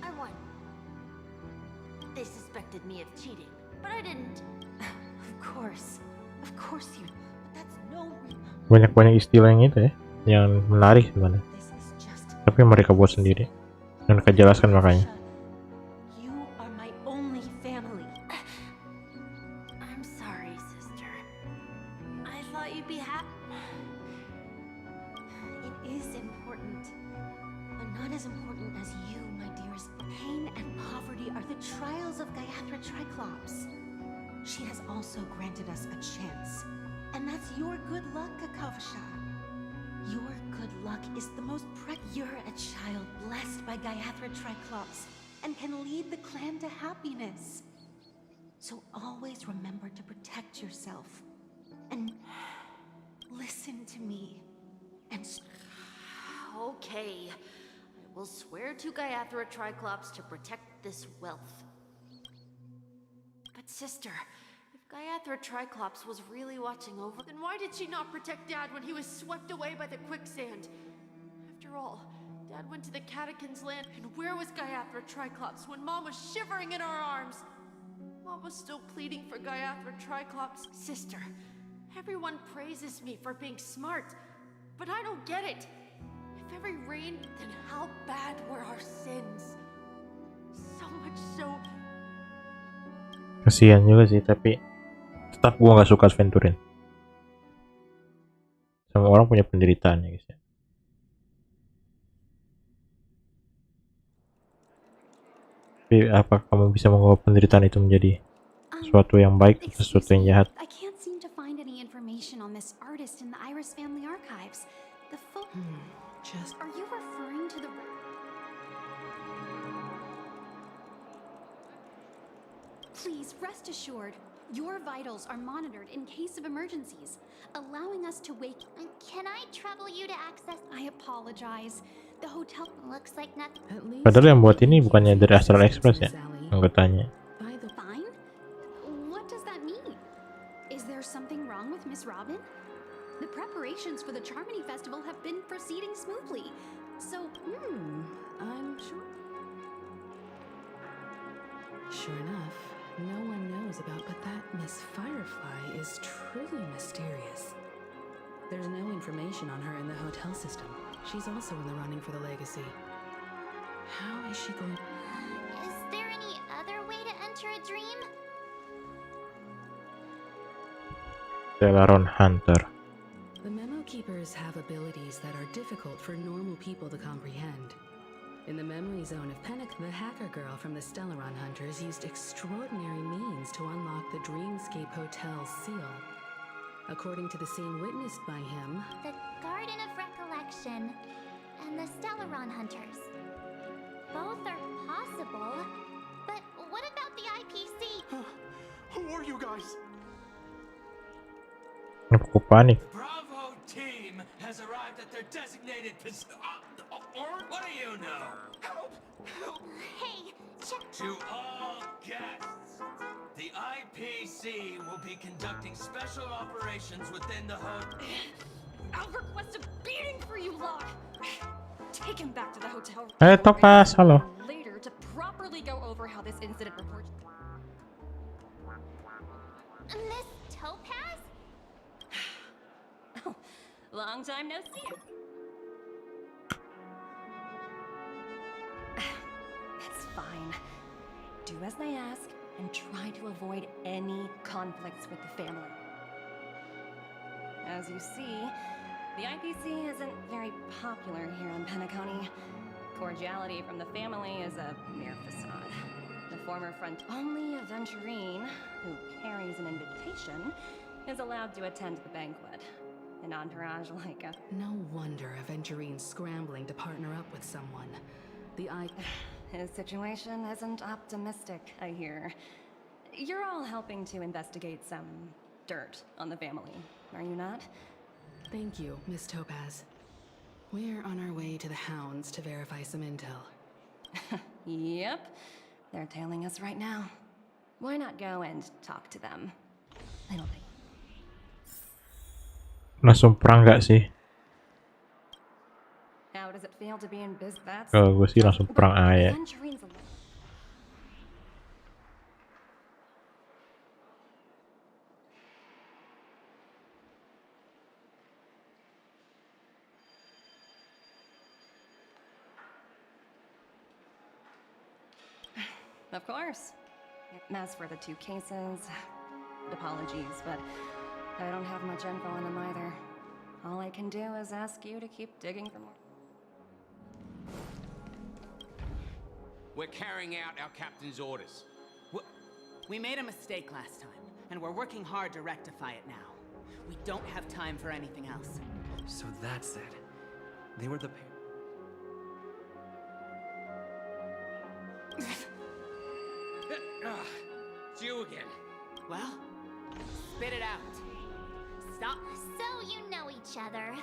I won. They suspected me of cheating, but I didn't. Of course you. But that's no. Banyak-banyak istilah yang itu ya, yang menarik sebenarnya. Tapi mereka buat sendiri dan mereka jelaskan makanya. You are my only family. I'm sorry, sister. I thought you'd be happy. It is important, but not as important as you, my dearest. Pain and poverty are the trials of Gayatri Triclops. She has also granted us a chance, and that's your good luck, Kakavasha. Your good luck is the most You're a child blessed by Gayatri Triclops and can lead the clan to happiness. So always remember to protect yourself and listen to me. And Okay, I will swear to Gayatri Triclops to protect this wealth. But sister, if Gayatri Triclops was really watching over, then why did she not protect Dad when he was swept away by the quicksand? After all, Dad went to the Catechins' land, and where was Gayatri Triclops when Mom was shivering in our arms? Mom was still pleading for Gayatri Triclops. Sister, everyone praises me for being smart, but I don't get it. If every rain, then how bad were our sins? So much so. Kasihan juga sih, tapi tetap gua nggak suka Aventurine. Semua orang punya penderitaannya, guys ya. Tapi apa kamu bisa mengubah penderitaan itu menjadi sesuatu yang baik atau sesuatu yang jahat? I can't seem to find any information on this artist in the Iris family archives. The Are you referring to the... Please rest assured, your vitals are monitored in case of emergencies, allowing us to wake... Can I trouble you to access... I apologize. The hotel looks like nothing. Padahal yang buat ini bukannya dari Astral Express ya, anggotanya. Fine? What does that mean? Is there something wrong with Miss Robin? The preparations for the Charmony Festival have been proceeding smoothly. So, I'm sure. Sure enough, no one knows about, but that Miss Firefly is truly mysterious. There's no information on her in the hotel system. She's also in the running for the legacy. How is she going? Is there any other way to enter a dream? Hunter. The memo keepers have abilities that are difficult for normal people to comprehend. In the memory zone of Pennick, the hacker girl from the Stellaron Hunters used extraordinary means to unlock the Dreamscape Hotel's seal. According to the scene witnessed by him, The Garden of Recollection and the Stellaron Hunters. Both are possible, but what about the IPC? Who are you guys? Aku panik. Bravo team has arrived at their designated position. What do you know? Help! Help! Hey, check. To all guests, the IPC will be conducting special operations within the hotel. I'll request a beating for you lot. Take him back to the hotel Topaz, halo. later to properly go over how this incident report. Miss Topaz? Long time no see. It's fine. Do as they ask and try to avoid any conflicts with the family. As you see, the IPC isn't very popular here on Penacony. Cordiality from the family is a mere facade. The former front only Aventurine, who carries an invitation, is allowed to attend the banquet. An entourage like a... No wonder Aventurine's scrambling to partner up with someone. His situation isn't optimistic, I hear. You're all helping to investigate some dirt on the family, are you not? Thank you, Miss Topaz. We're on our way to the Hounds to verify some intel. Yep. They're tailing us right now. Why not go and talk to them? Little bit. Langsung perang gak sih? How does it feel to be in business? Kalau gue sih langsung perang aja. Of course. As for the two cases, apologies, but I don't have much info on them either. All I can do is ask you to keep digging for more. We're carrying out our captain's orders. We made a mistake last time, and we're working hard to rectify it now. We don't have time for anything else. So that's it. They were the pair. It's you again. Well, spit it out. Stop. So you know each other.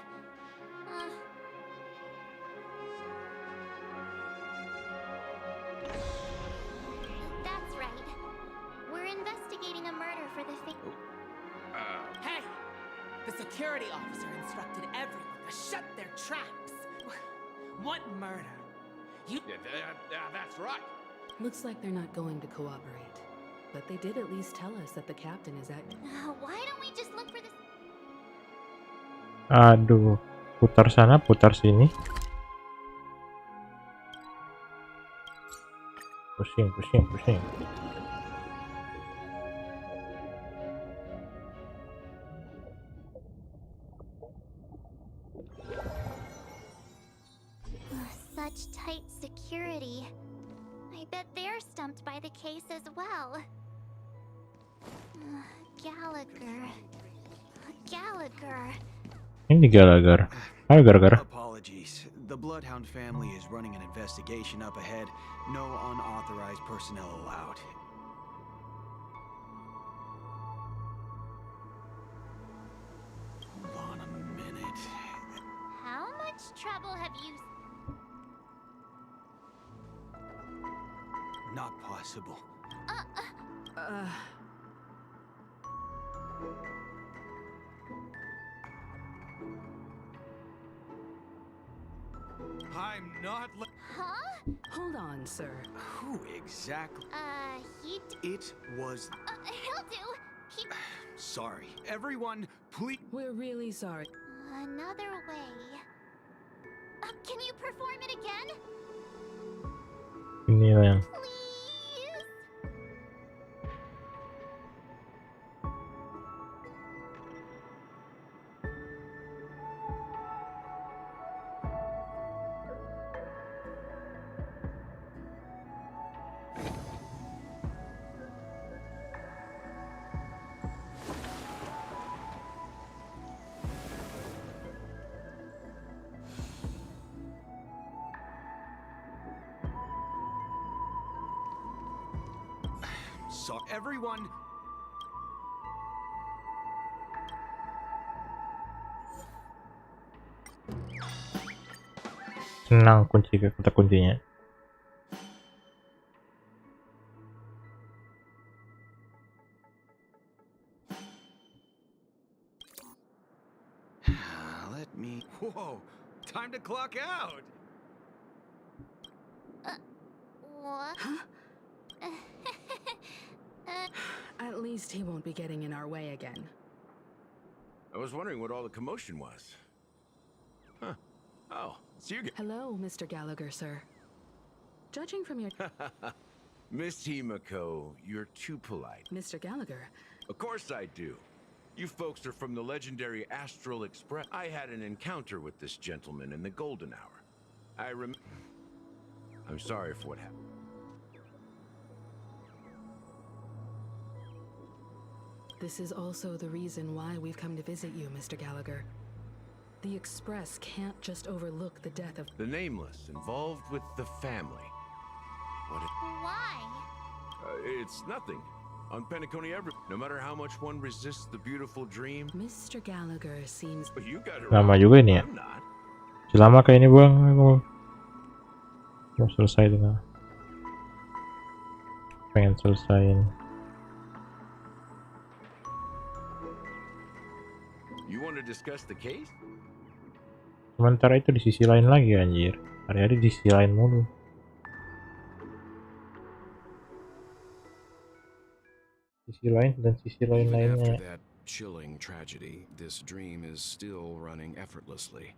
That's right. We're investigating a murder for the Hey! The security officer instructed everyone to shut their traps. What murder? That's right. Looks like they're not going to cooperate. But they did at least tell us that the captain is at... Why don't we just look for this? Aduh, putar sana, putar sini. Pusing, pusing, pusing. Such tight security. I bet they're stumped by the case as well. Gallagher. Ini Gallagher. Halo Gallagher. Apologies. The Bloodhound family is running an investigation up ahead. No unauthorized personnel allowed. Hold on a minute. How much trouble have you... Not possible. I'm not. Huh? Hold on, sir. Who exactly? It was. He'll do. He... Sorry. Everyone, please. We're really sorry. Another way. Can you perform it again? Ini yang. so everyone. Senang kunci kata kuncinya. Let me. Whoa! Time to clock out. What? At least he won't be getting in our way again. I was wondering what all the commotion was. Huh. Oh, it's you guys. Hello, Mr. Gallagher, sir. Judging from your... Miss Himiko, you're too polite. Mr. Gallagher. Of course I do. You folks are from the legendary Astral Express. I had an encounter with this gentleman in the golden hour. I'm sorry for what happened. This is also the reason why we've come to visit you, Mr. Gallagher. The Express can't just overlook the death of... The Nameless, involved with the family. Why? It's nothing. On Penacony, no matter how much one resists the beautiful dream. Mr. Gallagher seems... But you got it Lama right. juga ini ya. I'm not. Lama kayak ini bang. Aku mau selesai dengan. Pengen selesaiin. You want to discuss the case? Sementara itu di sisi lain lagi anjir. Hari-hari di sisi lain mulu. Sisi lain dan sisi Even lain-lainnya. after that chilling tragedy, this dream is still running effortlessly.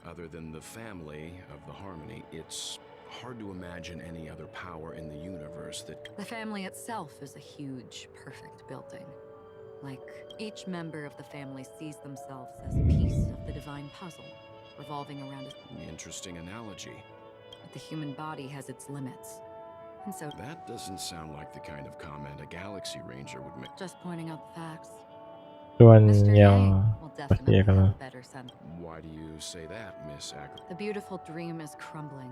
Other than the family of the Harmony, it's hard to imagine any other power in the universe that... The family itself is a huge, perfect building. Like, each member of the family sees themselves as a piece of the divine puzzle, revolving around An interesting analogy. But the human body has its limits. And so... That doesn't sound like the kind of comment a Galaxy Ranger would make. Just pointing out the facts. Tuan Mr. yang will pasti definitely akan have a better sense. Why do you say that, Miss Agri? The beautiful dream is crumbling.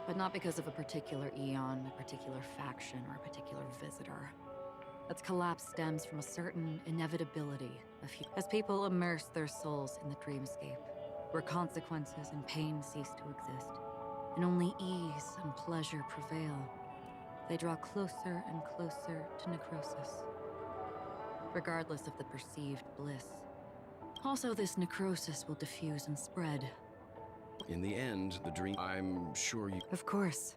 But not because of a particular eon, a particular faction, or a particular visitor. Its collapse stems from a certain inevitability as people immerse their souls in the dreamscape, where consequences and pain cease to exist, and only ease and pleasure prevail. They draw closer and closer to necrosis, regardless of the perceived bliss. Also, this necrosis will diffuse and spread. In the end, the dream... I'm sure you... Of course.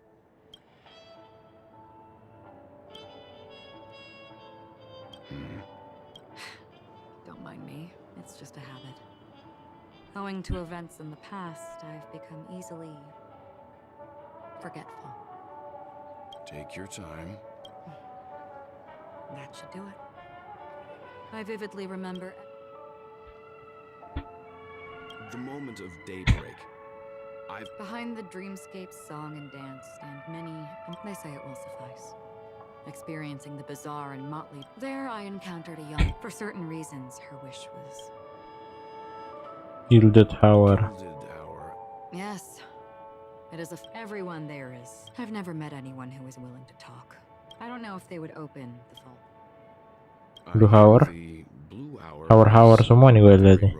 Don't mind me. It's just a habit. Owing to events in the past, I've become easily forgetful. Take your time. That should do it. I vividly remember The moment of daybreak. behind the dreamscape's song and dance stand many, and they say it will suffice. Experiencing the bizarre and motley, there I encountered a young. For certain reasons, her wish was... Gilded Hour. Yes. It is everyone there is. I've never met anyone who is willing to talk. I don't know if they would open the vault. Blue Hour. Hour semua nih gue liat nih.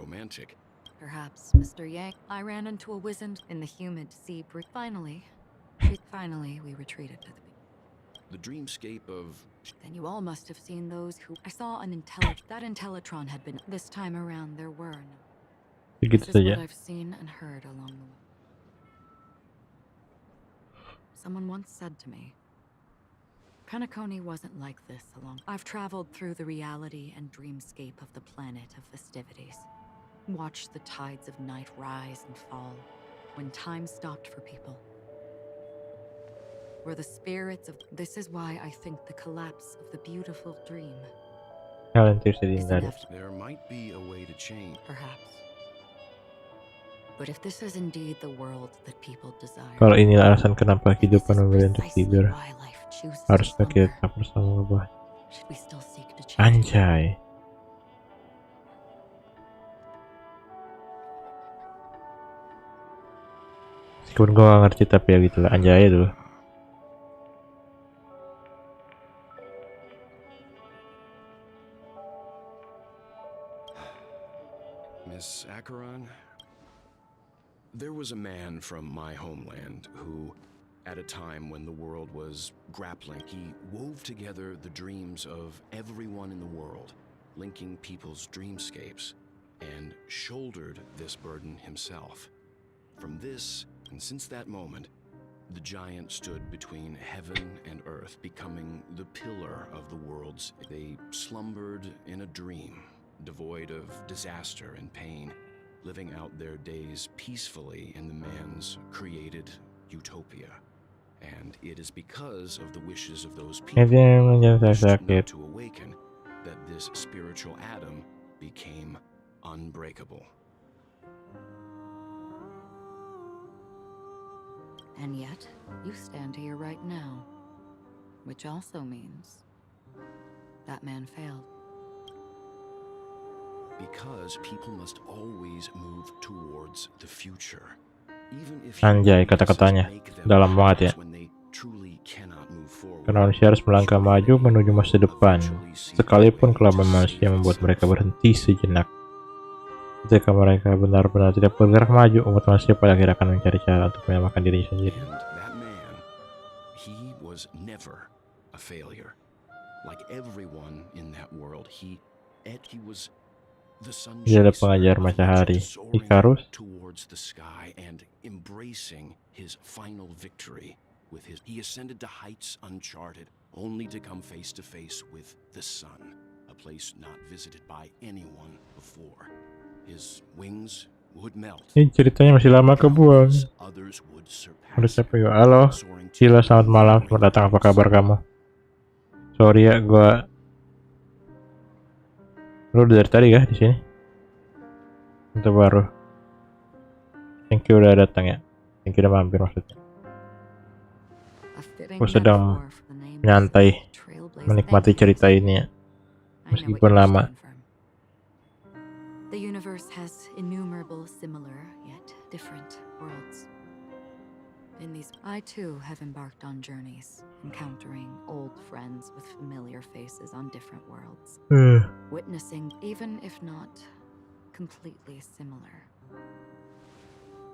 Perhaps Mr. Yang. I ran into a wizened in the humid sea breeze. Finally, we retreated to The dreamscape of... Then you all must have seen those who... I saw an that Intellitron had been... This time around there were no. Begitu This is saja. what I've seen and heard along the way. Someone once said to me, Penacony wasn't like this along. I've traveled through the reality and dreamscape of the planet of festivities. Watched the tides of night rise and fall when time stopped for people. Where the spirits of... This is why I think the collapse of the beautiful dream. Kalian tidak dihindari. There might be a way to change. Perhaps. But if this is indeed the world that people desire... Kalau inilah alasan kenapa kehidupan memilih untuk tidur, harusnya kita tetap bersama Bah. Anjay. Meskipun gue gak ngerti tapi ya gitu lah, anjay dulu. There was a man from my homeland who, at a time when the world was grappling, he wove together the dreams of everyone in the world, linking people's dreamscapes, and shouldered this burden himself. From this, and since that moment, the giant stood between heaven and earth, becoming the pillar of the worlds. They slumbered in a dream, devoid of disaster and pain, living out their days peacefully in the man's created utopia. And it is because of the wishes of those people who wished not to awaken that this spiritual atom became unbreakable. And yet, you stand here right now, which also means that man failed. Because people must always move towards the future. Even if Anjay kata-katanya, dalam banget ya. Karena manusia harus melangkah maju menuju masa depan, sekalipun kelamaan manusia membuat mereka berhenti sejenak. Ketika mereka benar-benar tidak bergerak maju, umat manusia pada akhirnya akan mencari cara untuk menyelamatkan dirinya sendiri. He was never a failure. Like everyone in that world, he was the sun. Dia adalah pengajar matahari, Ikarus. Towards the sky and embracing his final victory with his. He ascended to heights uncharted, only to come face to face with the sun, a place not visited by anyone before. His wings would melt. Ini ceritanya masih lama kebuang. Udah capek ya. Halo, Sila, selamat malam, selamat datang. Apa kabar kamu? Sorry ya, gua. Lu dari tadi ya di sini? Itu baru. Thank you udah datang ya. Thank you udah mampir maksudnya. Gua sedang nyantai, menikmati cerita ini ya, meskipun lama. The universe has innumerable similar yet different worlds. In these, I too have embarked on journeys, encountering old friends with familiar faces on different worlds, witnessing, even if not completely similar,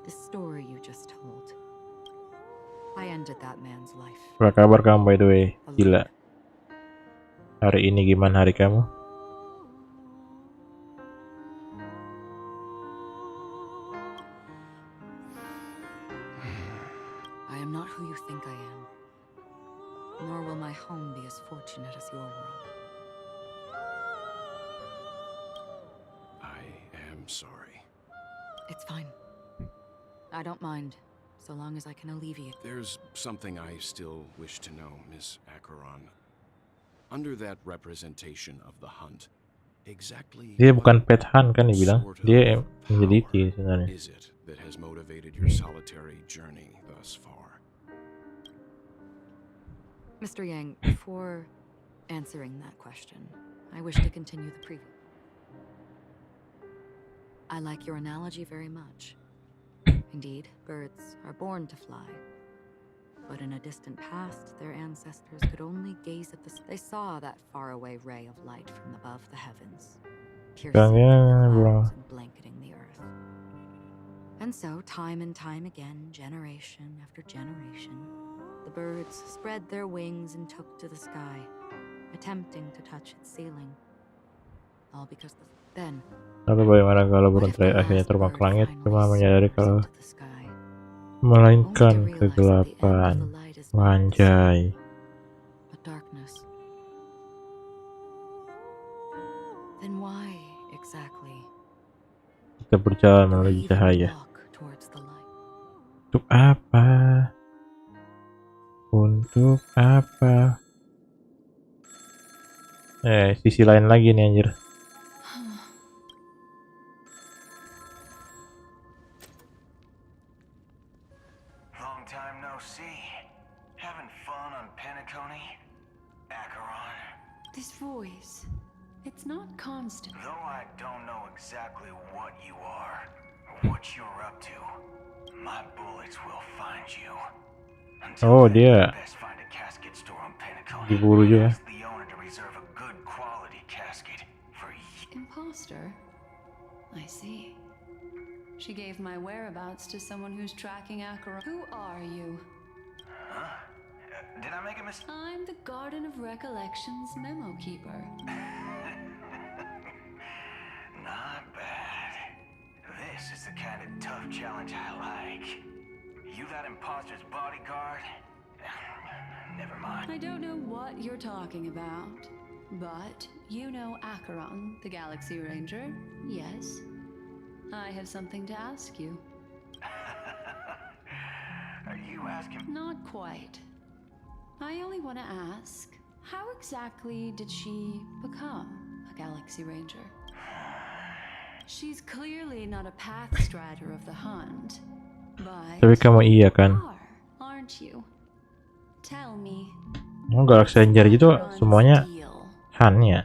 the story you just told. I ended that man's life. Apa kabar kamu by the way? Gila. Hari ini gimana hari kamu? I am not who you think I am, nor will my home be as fortunate as your world. I am sorry. It's fine. I don't mind, so long as I can alleviate. There's something I still wish to know, Miss Acheron. Under that representation of the hunt, exactly dia bukan pet hunt kan dibilang, dia menjeliti sebenarnya. Is it that has motivated your solitary journey thus far? Mr. Yang, before answering that question, I wish to continue the preview. I like your analogy very much. Indeed, birds are born to fly. But in a distant past, their ancestors could only gaze at the sky. They saw that faraway ray of light from above the heavens, piercing the clouds and blanketing the earth. And so, time and time again, generation after generation, the birds spread their wings and took to the sky, attempting to touch its ceiling. All because then. Lalu bagaimana kalau burung akhirnya terbang ke langit, cuma menyadari kalau melainkan kegelapan. Anjay. Darkness. Then why exactly? Kita berjalan menuju cahaya. Untuk apa? Untuk apa? Sisi lain lagi nih anjir. Long time no see. Having fun on Penacony? Acheron? This voice, it's not constant. Though I don't know exactly what you are, or what you're up to, my bullets will find you. Oh, dia diburu juga. Imposter? I see. She gave my whereabouts to someone who's tracking Acheron. Who are you? Huh? Did I make a mistake? I'm the Garden of Recollection's memo keeper. Not bad. This is the kind of tough challenge I like. You that imposter's bodyguard? Never mind. I don't know what you're talking about, but you know Acheron, the Galaxy Ranger, yes? I have something to ask you. Are you asking? Not quite. I only want to ask, how exactly did she become a Galaxy Ranger? She's clearly not a path strider of the hunt, but Tapi kamu iya kan? aren't you? Tell me. Galaxy Ranger itu semuanya Han ya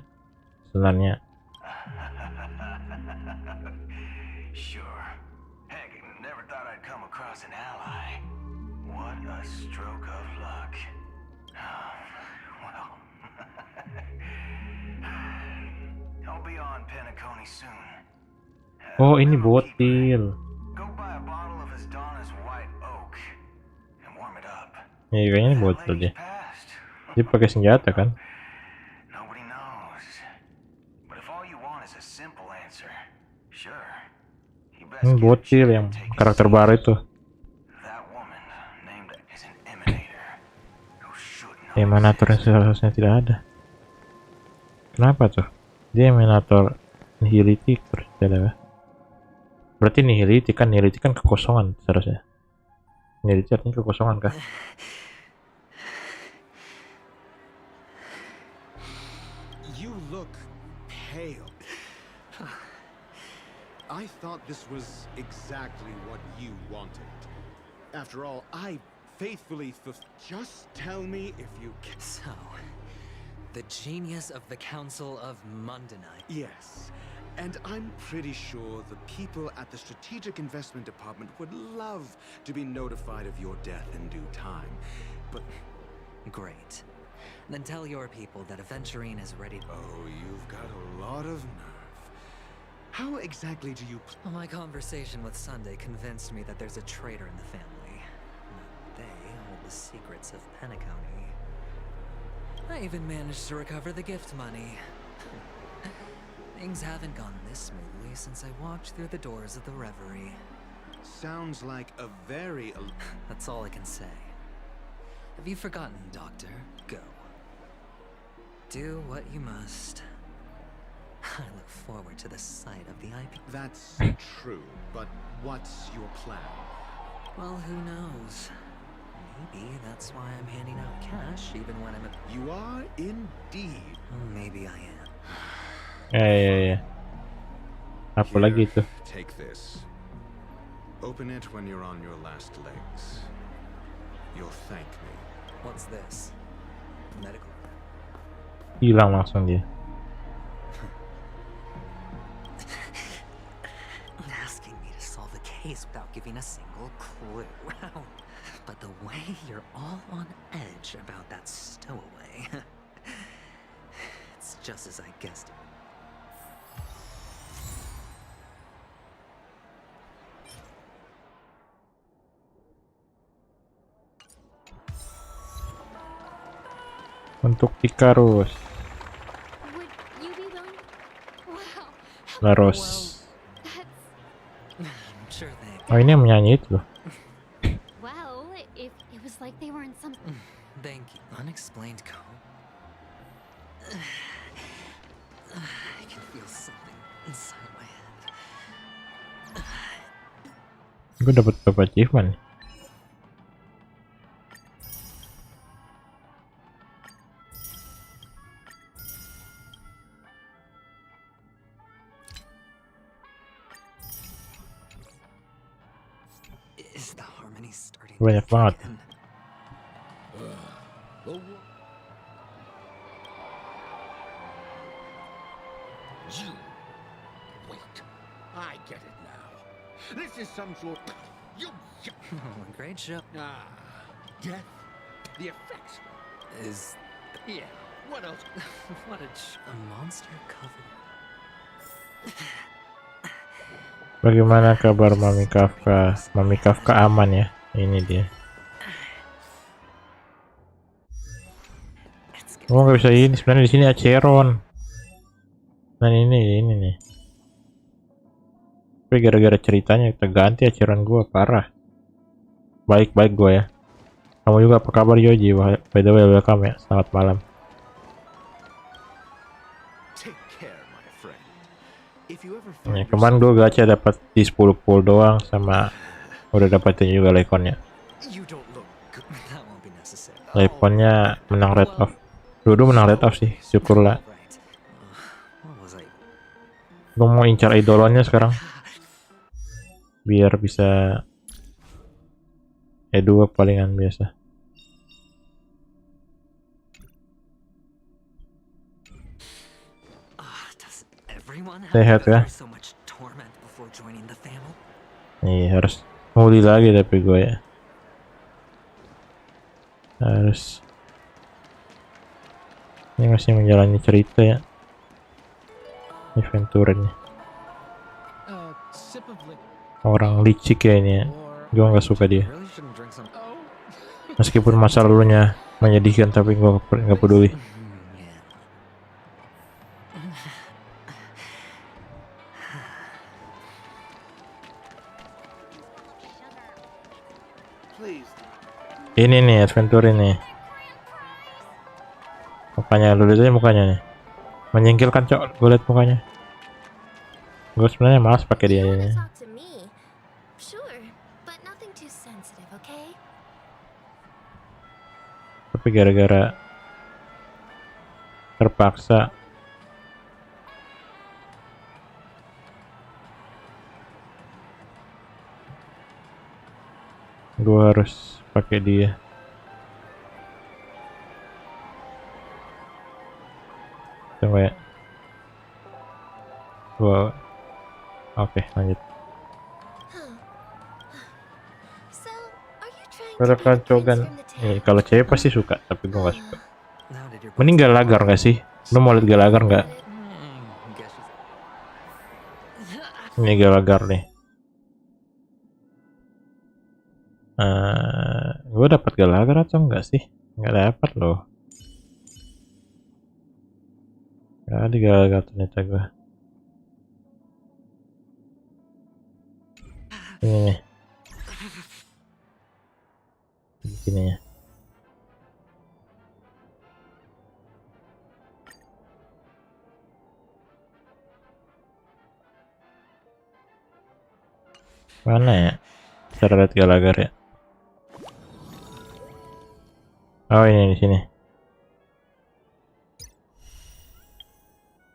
sebenarnya. Sure. Heck, never thought I'd come across an ally. What a stroke of luck. Well, I'll be on Penacony soon. Oh ini botil. Go buy a bottle of his Donna's white oak and warm it up. Ya kayaknya ini botil dia. Dia pakai senjata kan? Nobody knows. But if all you want is a simple answer, sure. Ini bocil yang karakter baru itu. Emanator yang seharusnya tidak ada. Kenapa tuh? Dia emanator nihility tidak. Berarti nihility kan kekosongan seharusnya. Nihility artinya kekosongan kah? You look pale. I thought this was exactly what you wanted. After all, I faithfully just tell me if you can. So, the genius of the Council of Mundanite. Yes, and I'm pretty sure the people at the Strategic Investment Department would love to be notified of your death in due time, but... Great. Then tell your people that Aventurine is ready. Oh, you've got a lot of nerve. How exactly do you... Well, my conversation with Sunday convinced me that there's a traitor in the family. They hold the secrets of Penacony. I even managed to recover the gift money. Things haven't gone this smoothly since I walked through the doors of the Reverie. Sounds like a very... That's all I can say. Have you forgotten, Doctor? Go. Do what you must. I look forward to the sight of the IP. That's true, but what's your plan? Well, who knows? Maybe that's why I'm handing out cash even when I'm at... You are indeed. Maybe I am. Ya. Apa lagi tuh? Take this. Open it when you're on your last legs. You'll thank me. What's this? Medical. Hilang langsung dia. Asking me to solve the case without giving a single clue. But the way you're all on edge about that stowaway, it's just as I guessed. Untuk Icarus. Laros. Oh ini yang menyanyi itu loh. Well, if it was like they were in some... Thank you. Unexplained code. I can feel something inside my head. Gue dapat beberapa achievement. Is the harmony starting? Banyak banget. You wait. I get it now. This is some sort. You. Great show. Death. The effects. Is. Yeah. What else? What a monster cover. Bagaimana kabar Mami Kafka? Mami Kafka aman ya? Ini dia. Oh nggak bisa ini sebenarnya di sini Aceron. Nah ini nih. Tapi gara-gara ceritanya kita ganti Aceron gua parah. Baik-baik gua ya. Kamu juga apa kabar Yoji? By the way welcome ya. Selamat malam. Ya, kemarin gue gacha dapat di 10 pool doang sama udah dapetin juga lekonnya. Lekonnya menang red off. Dulu menang red off sih, syukurlah. Gue mau incar idolonnya sekarang. Biar bisa E2 palingan biasa. Sehat ya. Nih harus mulai lagi tapi gue ya. Harus. Ini masih menjalani cerita ya. Adventure-nya. Orang licik ya ini ya. Gue nggak suka dia. Meskipun masa lalunya menyedihkan tapi gue nggak peduli. Ini nih adventure ini. Mukanya lu lihat aja mukanya nih. Menyingkirkan cok, gue liat mukanya. Gue sebenarnya malas pakai dia ini. Tapi gara-gara terpaksa gue harus pakai dia. Tunggu ya. Oke, lanjut. Kalau cogan, kalau cewek pasti suka, tapi gue gak suka. Mending Galagar gak sih? Lu mau liat Galagar nggak? Ini Galagar nih. Gue dapat Galagar atau enggak sih? Nggak dapat loh. Gak ada Galagar ternyata gue. Ini nih. Begini ya. Mana ya? Cara lihat Galagar ya. Oh ini di sini.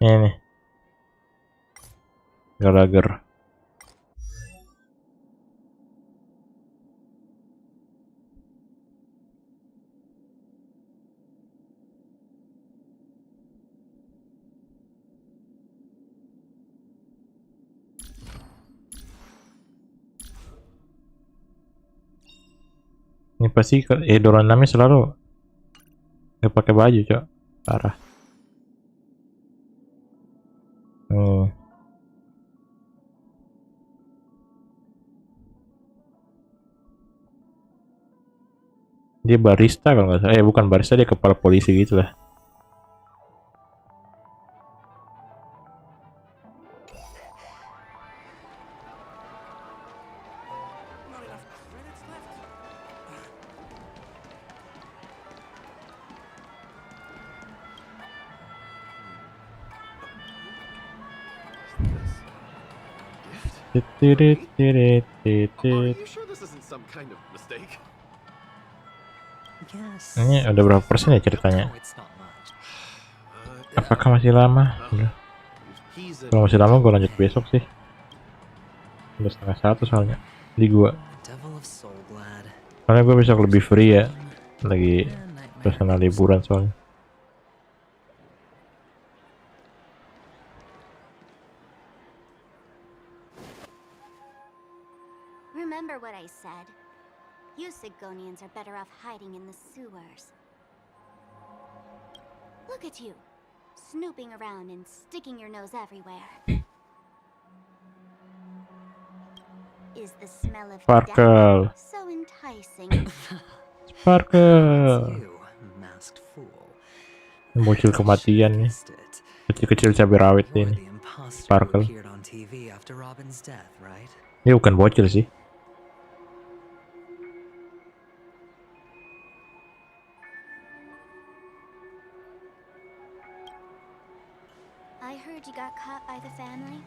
Ini nih. Galagar. Ini pasti Doran namanya selalu nggak pakai baju cok, parah. Dia barista kalau nggak salah. Bukan barista, dia kepala polisi gitu lah. Ini udah berapa persen ya ceritanya? Apakah masih lama? Kalau masih lama gue lanjut besok sih. Udah 12:30 soalnya di gua. Soalnya gue besok lebih free ya. Lagi suasana liburan soalnya. Remember what I said. You Sigonians are better off hiding in the sewers. Look at you, snooping around and sticking your nose everywhere. Is the smell of Sparkle. death so enticing? Sparkle. You, masked fool. Bocil kematian nih. Kecil-kecil cabai rawit You're ini. the imposter who Sparkle. appeared on TV after Robin's death, right? Ini bukan bocil sih. I heard you got caught by the family.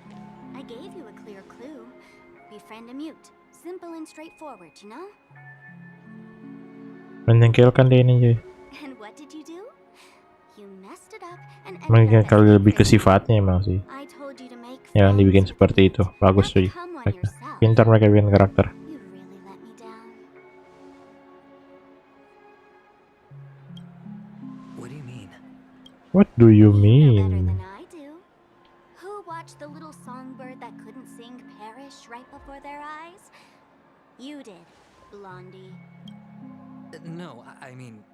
I gave you a clear clue. Befriend a mute. Simple and straightforward, you know? Menyingkirkan dia ini cuy. And what did you do? You messed it up and Menyingkirkan lebih ke sifatnya emang sih. I told you to make Yang dibikin seperti itu. Bagus cuy. Pintar mereka bikin karakter. You really let me down. What do you mean? What do you mean? Who watched the little songbird that couldn't sing perish right before their eyes? You did, Blondie. No, I mean...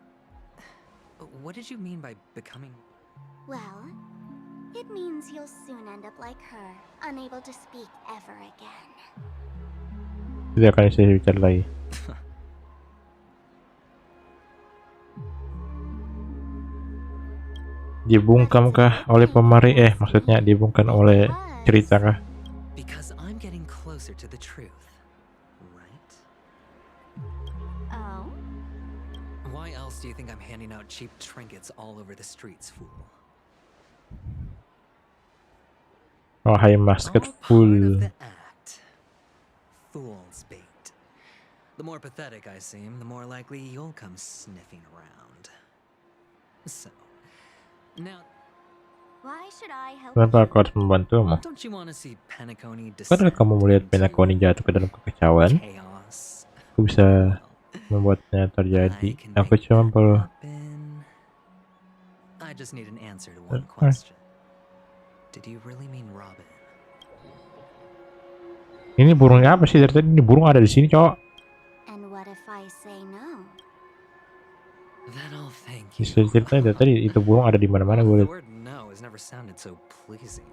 What did you mean by becoming... Well, it means you'll soon end up like her, unable to speak ever again. Tidak akan bisa bicara lagi. Dibungkamkah oleh pemari? Maksudnya dibungkam oleh cerita kah? Because I'm getting closer to the truth, right? Oh? Why else do you think I'm handing out cheap trinkets all over the streets, fool? Oh, hai masked fool. Fool's bait. The more pathetic I seem, the more likely you'll come sniffing around. So, now... Why should I help? Kenapa aku harus membantumu? Don't you want to see Penacony Karena kamu melihat Penacony jatuh ke dalam kekacauan, aku bisa membuatnya terjadi. Aku cuma perlu... I just need an answer to one question. Did you really mean Robin? Ini burungnya apa sih dari tadi? Ini burung ada di sini, cowok. And what if I say no? Then I'll thank you. Bisa ceritain dari tadi itu burung ada di mana-mana gue The lihat. word no has never sounded so pleasing.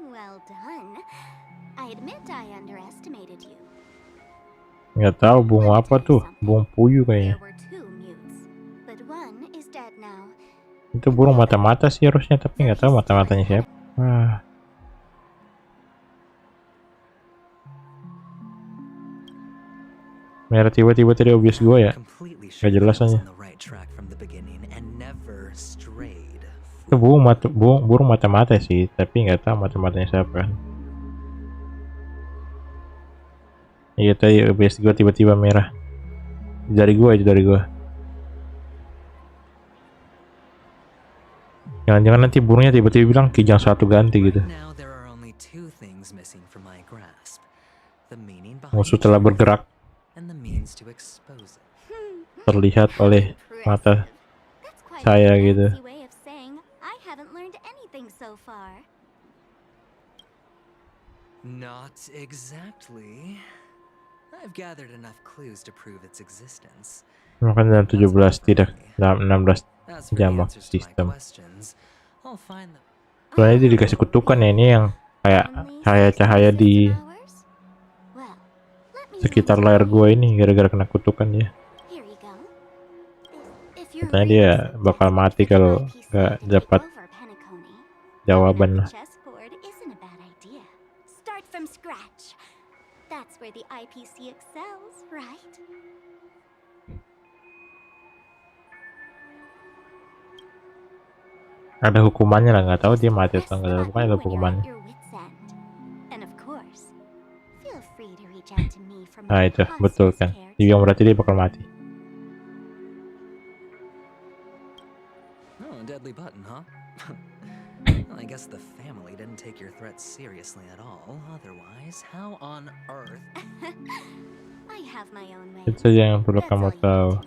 Well done. I admit I underestimated you. Nggak tahu burung apa tuh, burung puyuh kayaknya. But one is dead now. Itu burung mata-mata sih harusnya, tapi nggak tahu mata-matanya siapa. Wah. Merah tiba-tiba tadi obvious gue ya. Gak jelas aja. Itu burung mata-mata sih, tapi nggak tahu mata-matanya siapa kan. Iya tadi obvious gue tiba-tiba merah. Dari gue. Jangan-jangan nanti burungnya tiba-tiba bilang kijang satu ganti gitu. Musuh telah bergerak. Terlihat oleh mata saya gitu. Not exactly. I've gathered enough clues to prove its existence. Maka dalam 17 tidak dalam 16 jam sistem. Soalnya dia dikasih kutukan ya, ini yang kayak cahaya-cahaya di sekitar layar gua ini gara-gara kena kutukan dia. Katanya dia bakal mati kalau gak dapat jawaban lah. That's where the IPC excels, right? Ada hukumannya lah, nggak tahu dia mati atau nggak ada hukumannya, ada hukumannya. Nah itu betul kan, dia berarti dia bakal mati. Oh, deadly button, huh? Well, I guess the family didn't take your threat seriously at all. Otherwise, how on earth? I have my own way. Itu saja yang perlu kamu tahu.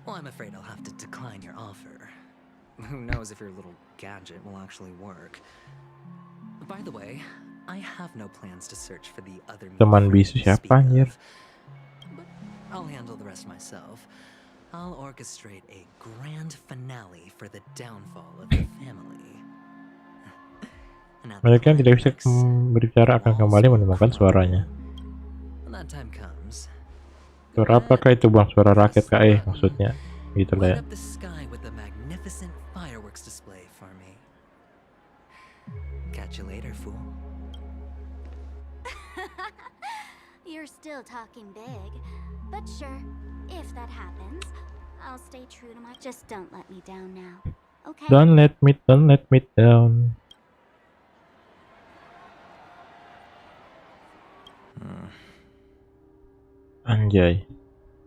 Well, I'm afraid I'll have to decline your offer. Who knows if your little gadget will actually work. By the way, I have no plans to search for the other teman bisu siapa anjir? I'll handle the rest myself. I'll orchestrate a grand finale for the downfall of the family. Mereka yang tidak bisa berbicara akan kembali menemukan suaranya. When that time comes, Suara apakah itu bang? Suara raket KE maksudnya. Gitu lah ya. light up the sky with a magnificent fireworks display for me. Catch you later, fool. You're still talking big, but sure, if that happens, I'll stay true to my. Just don't let me down now, okay? Don't let me down. Anjay,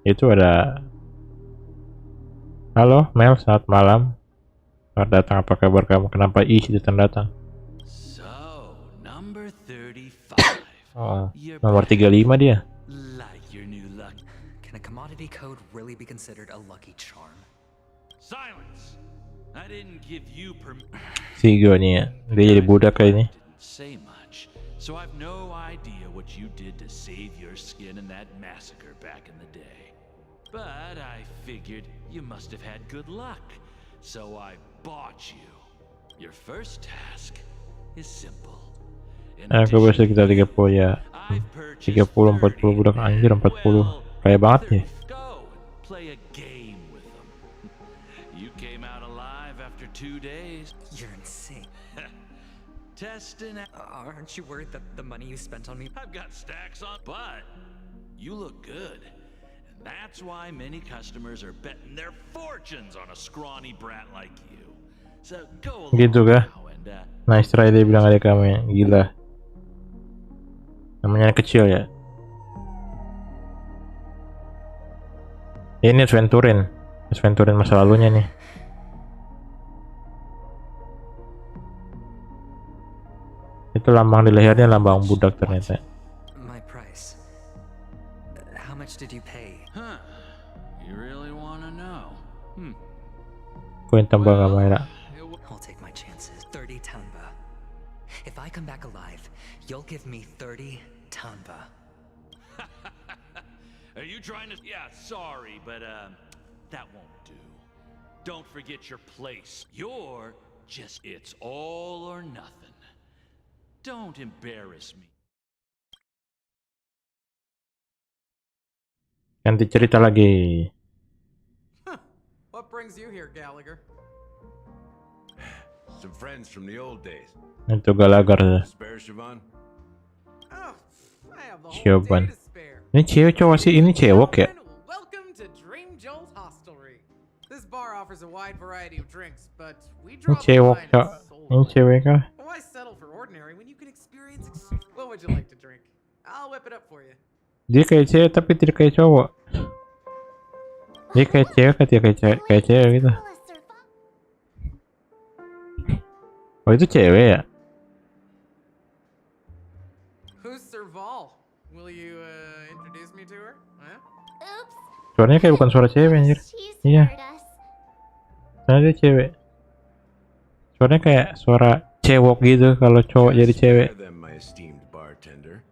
itu ada. Halo Mel, selamat malam. Selamat datang, apa kabar kamu? Kenapa datang datang? So, number 35. Oh, nomor 35 dia. Like your new luck. Can a commodity code really be considered a lucky charm? Silence. I didn't give you Si Go nih ya, dia jadi budak kayak ini. say much, so I've no idea what you did to save your skin in that massacre back in the day. But I figured you must have had good luck, so I bought you. Your first task is simple. Aku bisa sekitar 30 ya. 30, 40 budak anjir, 40. Kayak banget ya. Play a game with them. You came out alive after 2 days. You're insane. Testing out. Aren't you worried that the money you spent on me? I've got stacks on, but you look good. And that's why many customers are betting their fortunes on a scrawny brat like you. So go along Gitu kah? now and Nice try dia bilang adik kamu ya. Gila. Namanya kecil ya. Ini Adventurin masa lalunya nih. Itu lambang di lehernya lambang budak ternyata. My price. How much did you pay? Huh. You really wanna know? Koin tambah kamera. I'll take my chances. 30 tanba. If I come back alive, you'll give me 30 tanba. Are you trying to? Yeah, sorry, but that won't do. Don't forget your place. You're just. It's all or nothing. Don't embarrass me. Ganti cerita lagi. What brings you here, Gallagher? Some friends from the old days. Itu Gallagher. Spare, Siobhan? Oh, I have the whole Siobhan. day to spare. Ini cewek cowok sih, ini cewek ya? Welcome to Dream Joel's Hostelry. This bar offers a wide variety of drinks, but we Ini draw the cewek line kak. at soul. Ini cewek kah? Why settle for ordinary when you can experience? What would you like to drink? I'll whip it up for you. Dia kayak cewek tapi tidak kayak cowok. Dia kayak cewek kayak cewek gitu. Oh itu cewek ya? Who's Serval? Will you introduce me to her? Huh? Suaranya kayak bukan suara cewek anjir. Iya. Karena dia cewek. Suaranya kayak suara cewek gitu kalau cowok jadi cewek. Spare them, my esteemed bartender.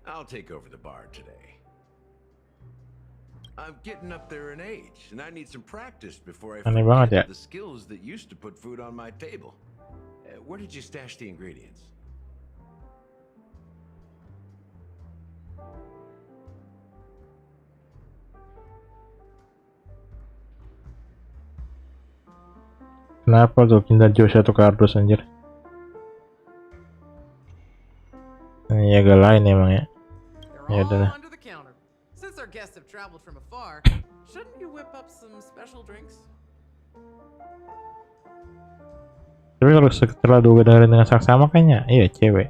I'll take over the bar today. I'm getting up there in age, and I need some practice before I Aneh banget ya. forget the skills that used to put food on my table. Where did you stash the ingredients? Kenapa tuh Kinder Joy satu kardus anjir? Ini agak lain emang ya. Ya udah. Under the counter. Since our guests have traveled from afar, shouldn't you whip up some special drinks? Tapi kalau setelah dua dengerin dengan saksama kayaknya iya cewek.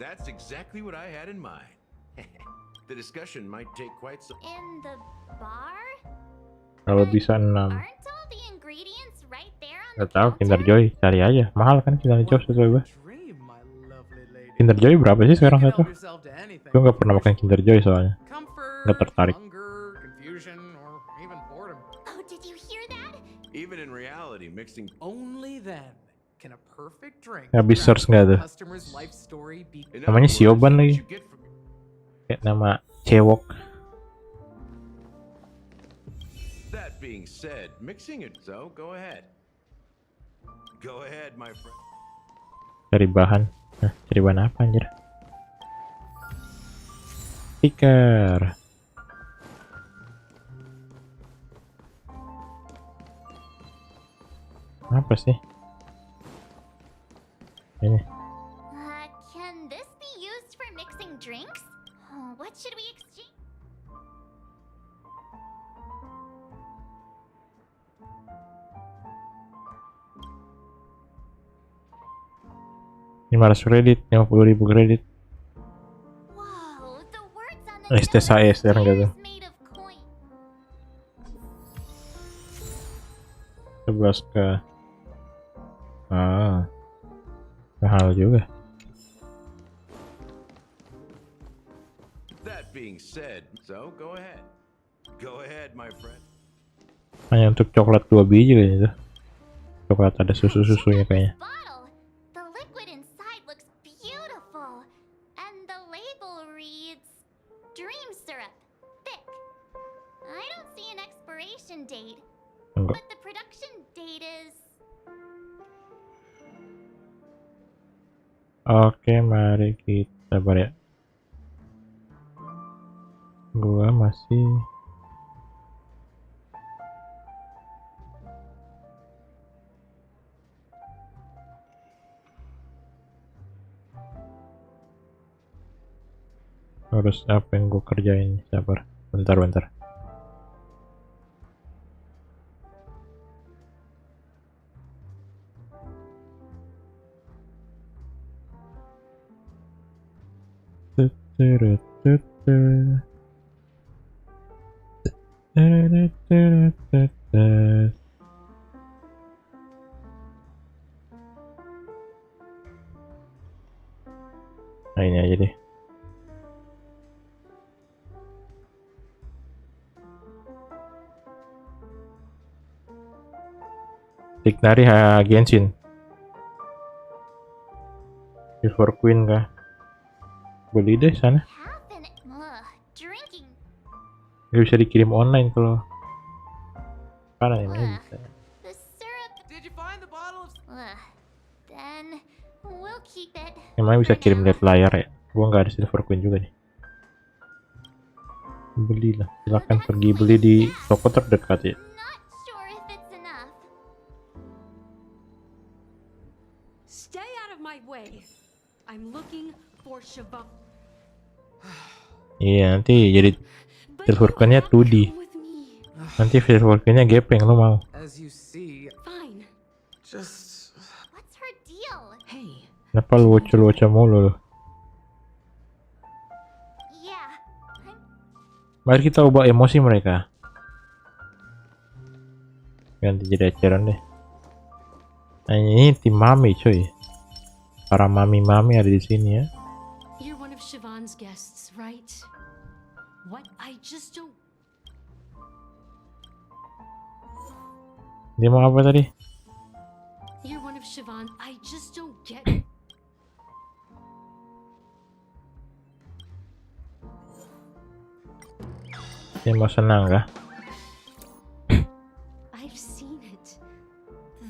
That's exactly what I had in mind. The discussion might take quite some. In the bar? Kalau bisa 6. Aren't all the ingredients right there on Gak tau Kinder Joy cari aja. Mahal kan Kinder Joy sesuai gue. Kinder Joy berapa sih sekarang satu? Gue gak pernah makan Kinder Joy soalnya. Gak tertarik. Confusion, or even boredom. Oh, did you hear that? Even in reality, mixing. Only then can a perfect drink. Habis search nggak tuh? Customer's life story be. Namanya Sioban lagi. Kayak nama cewek. That being said, mixing it, so go ahead. Go ahead, my friend. Cari bahan. Nah, cari bahan apa anjir? Stiker. Apa sih? Ini. Can this be used for mixing drinks? What should we exchange? 500 kredit, 50.000 kredit. STSAS enggak tuh. 11k. Mahal juga. That being said, so go ahead. Go ahead, my friend. Hanya untuk coklat 2 biji kayaknya tuh. Coklat ada susu-susunya kayaknya. The liquid inside looks beautiful, and the label reads Dream Syrup, thick. I don't see an expiration date, but the production date is. Oke, mari kita ya. Gua masih harus apa yang gue kerjain, sabar, bentar. Nah, ini aja deh. Dignari Genshin. Silver Queen kah? Beli deh sana. Gak bisa dikirim online kalau mana ini bisa. Emang bisa kirim lihat layar ya? Gua nggak ada Silver Queen juga nih. Belilah, silahkan pergi beli di toko terdekat ya. Stay out of my way. I'm looking for Siobhan. Iya, nanti jadi Silver Queen-nya 2D. Nanti Silver Queen-nya gepeng, lo mau? Fine. Just. What's her deal? Hey. Kenapa lu lucu-lucu mulu lo? Mari kita ubah emosi mereka. Ganti jadi eceran deh. Nah, ini tim mami cuy. Para mami-mami ada di sini ya. You're one of Siobhan's guests, right? What? I just don't. Dia mau apa tadi? You're one of Siobhan. I just don't get. Dia mau senang kah? I've seen it.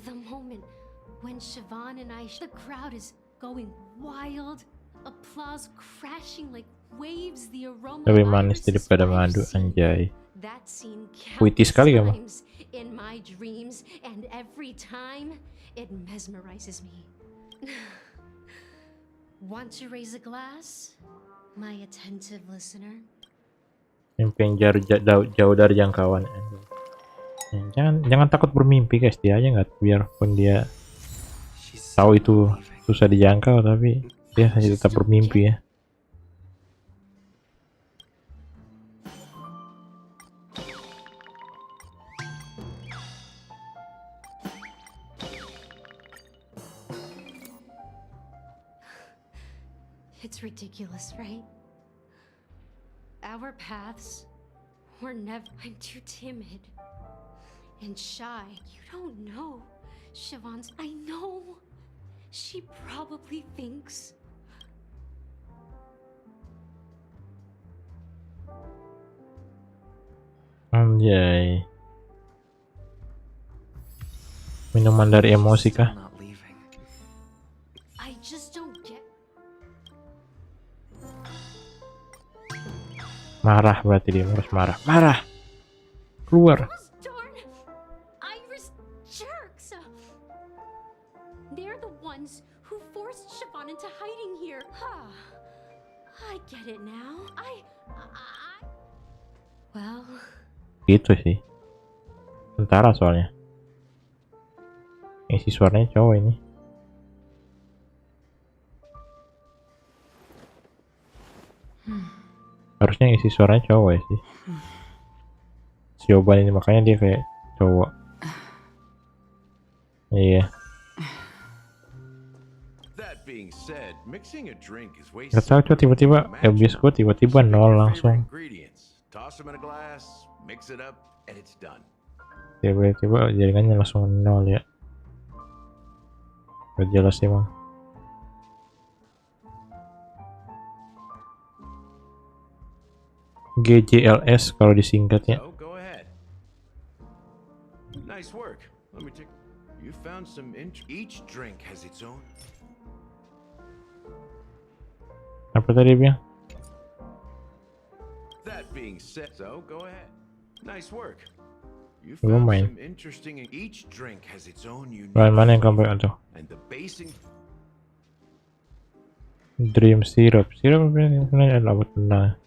The moment when Siobhan and the crowd is going wild, applause crashing like waves, the aroma. Lebih manis daripada madu, anjay. That scene puitis sekali kamu. In my dreams, and every time it mesmerizes me. Want to raise a glass, my attentive listener? Mimpi yang jauh dari jangkauan. Jangan takut bermimpi guys, dia aja nggak, biarpun dia tahu itu susah dijangkau tapi dia hanya tetap bermimpi ya. It's ridiculous, right? Our paths were never. I'm too timid and shy. You don't know, Siobhan's. I know. She probably thinks. Anjay. Minuman dari emosi kah? I just don't get. Marah berarti dia harus marah. Marah. Keluar. Those darn Irish jerks. They're the ones who forced Siobhan into hiding here. Huh. I get it now. Well, Gitu sih. Tentara soalnya. Isi suaranya cowok ini. Harusnya isi suaranya cowok ya sih. Jawaban ini makanya dia kayak cowok. Iya. Gak tau coba tiba-tiba abis gue tiba-tiba nol langsung. Tiba-tiba jaringannya langsung nol ya. Gak jelas emang. GJLS kalau disingkatnya. Nice work. Let me take. You found some. Each drink has its own. Apa tadi bilang? That being said, so go ahead. Nice work. You Belum found main. some interesting. Each drink has its own unique. Bahan mana yang kamu pakai tuh? And the basing. Dream syrup. Syrup apa yang sebenarnya adalah buat tenang.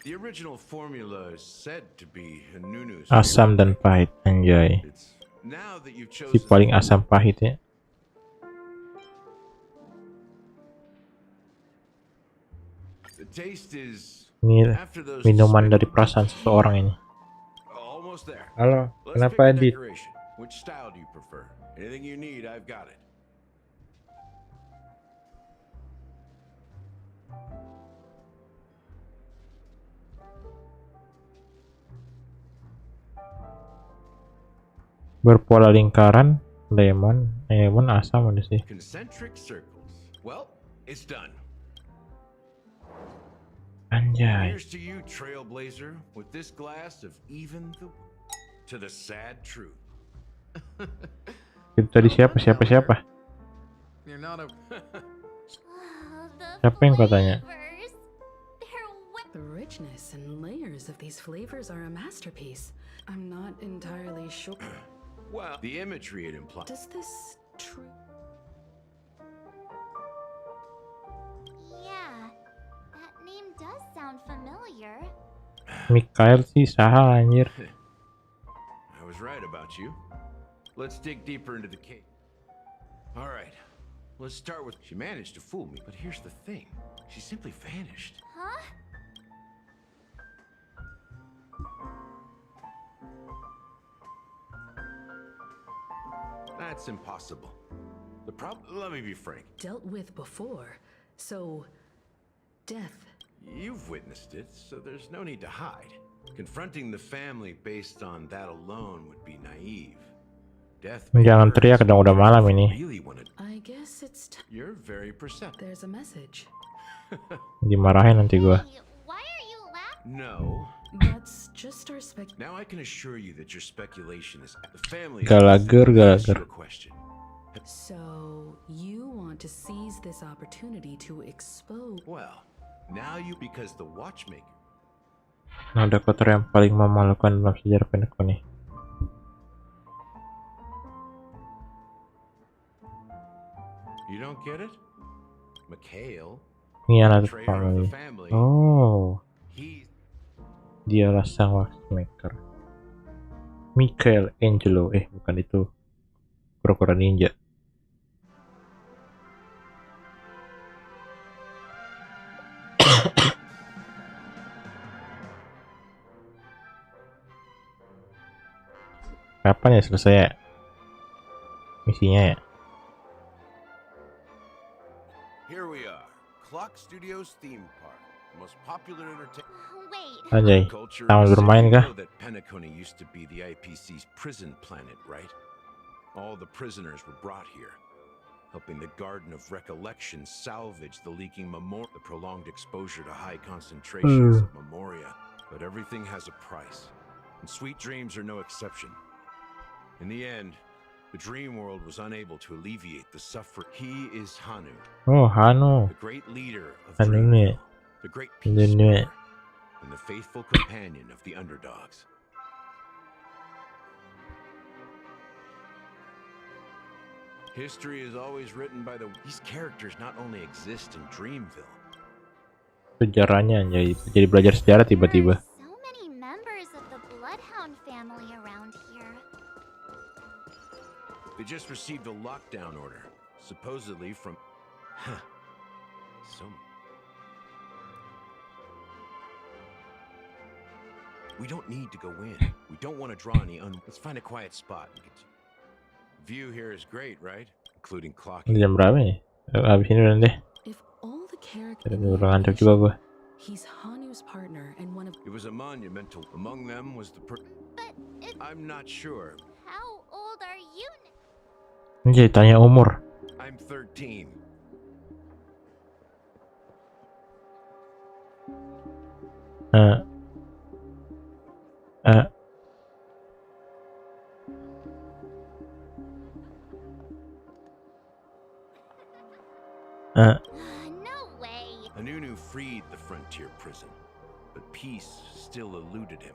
The original formula is said to be Nunu's. Asam dan pahit, anjay. Now that you've chosen. Si paling asam pahit ya. The taste is. Ini minuman dari perasaan seseorang ini. Almost there. Halo, Let's kenapa pick a edit? decoration. Which style do you prefer? Anything you need, I've got it. Berpola lingkaran, lemon asam ada sih. Concentric circles. Well, it's done. Anjay. Here's to you, Trailblazer, with this glass of even to the sad truth. Itu tadi siapa? You're not a. Siapa yang katanya? The richness and layers of these flavors are a masterpiece. I'm not entirely sure. Well, the imagery it implies. Does this true? Yeah, that name does sound familiar. Mikael sih saha anjir. I was right about you. Let's dig deeper into the case. All right, let's start with. She managed to fool me, but here's the thing: she simply vanished. Huh? That's impossible. The problem. Let me be frank. Dealt with before, so death. You've witnessed it, so there's no need to hide. Confronting the family based on that alone would be naive. Death. Jangan teriak dong, udah malam ini. I guess it's You're very perceptive. There's a message. Dimarahin nanti gua. No. That's just our spec. Now I can assure you that your speculation is the family. Galager. Question. So you want to seize this opportunity to expose? Well, now you because the watchmaker. Nada kotor yang paling memalukan dalam sejarah pendekku nih. You don't get it? Mikhail. Pengkhianat family. Oh. Dialah sang watchmaker. Michelangelo, bukan itu. Pura-pura ninja. Kapan ya selesai ya? Misinya ya? Here we are, Clock Studios theme park, the most popular entertainment. Anjay, taman bermain kah? That Penacony used to be the IPC's prison planet, right? All the prisoners were brought here, helping the Garden of Recollection salvage the leaking the prolonged exposure to high concentrations of memoria. But everything has a price, and sweet dreams are no exception. In the end, the dream world was unable to alleviate the suffering. He is Hanu. Oh, Hanu. The great leader of Hanu nih. Dreamville, the great peacemaker, and the faithful companion of the underdogs. History is always written by these characters not only exist in Dreamville. Sejarahnya jadi belajar sejarah tiba-tiba. So many members of the Bloodhound family around here. They just received a lockdown order, supposedly from We don't need to go in. We don't want to draw any Let's find a quiet spot. View here is great, right? Including clocking. Jam berapa nih? Habis ini udah deh. Udah ngantuk juga gue. He's Hanu's partner and one of. It was a monumental. Among them was the I'm not sure. How old are you? Ini jadi tanya umur. I'm 13. No way. Anunu freed the frontier prison, but peace still eluded him.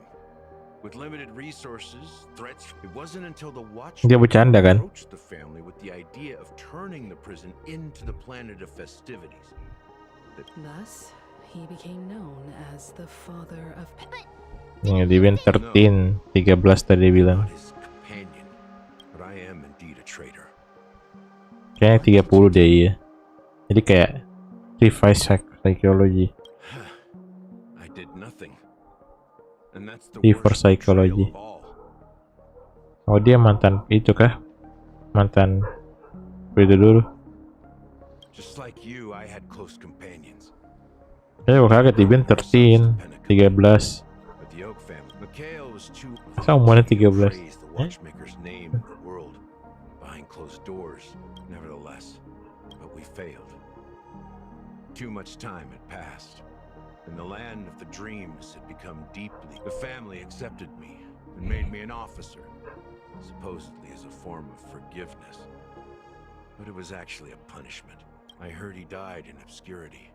With limited resources, threats, it wasn't until the Dia bercanda kan? approached the family with the idea of turning the prison into the planet of festivities. Thus, he became known as the father of. Yang di band 13 tadi bilang. Companion, but I am indeed a traitor. Kayaknya 30 deh ya. Jadi kayak reverse psychology. I did nothing. And that's the Reverse psychology. Oh, dia mantan itu kah? Mantan itu dulu. Just like you, I had close companions. Gue kaget di band 13 But the Oak family, Mikhail was too Masa umurnya 13? the watchmaker's name in the world behind closed doors. Nevertheless, but we failed. Too much time had passed, and the land of the dreams had become deeply. The family accepted me and made me an officer, supposedly as a form of forgiveness. But it was actually a punishment. I heard he died in obscurity,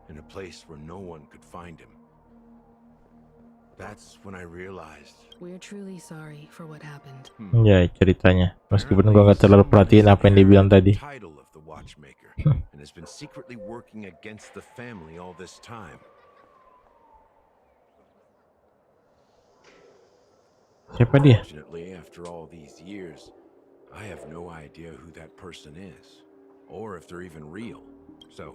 in a place where no one could find him. That's when I realized. We're truly sorry for what happened. Ya ceritanya. Meskipun gua nggak terlalu perhatiin apa yang dibilang tadi. Title of the watchmaker and has been secretly working against the family all this time. Siapa dia? Fortunately, after all these years, I have no idea who that person is, or if they're even real. So,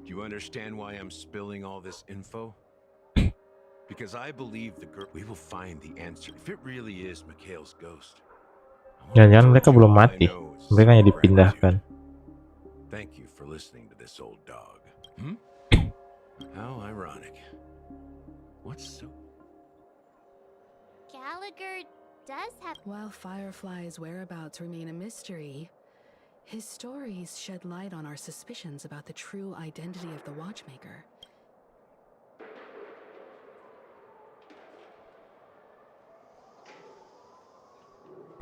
do you understand why I'm spilling all this info? Because I believe we will find the answer. If it really is Mikhail's ghost. Jangan-jangan mereka belum mati. Mereka hanya dipindahkan. Thank you for listening to this old dog. How ironic. What's so... Gallagher does have. While Firefly's whereabouts remain a mystery, his stories shed light on our suspicions about the true identity of the Watchmaker.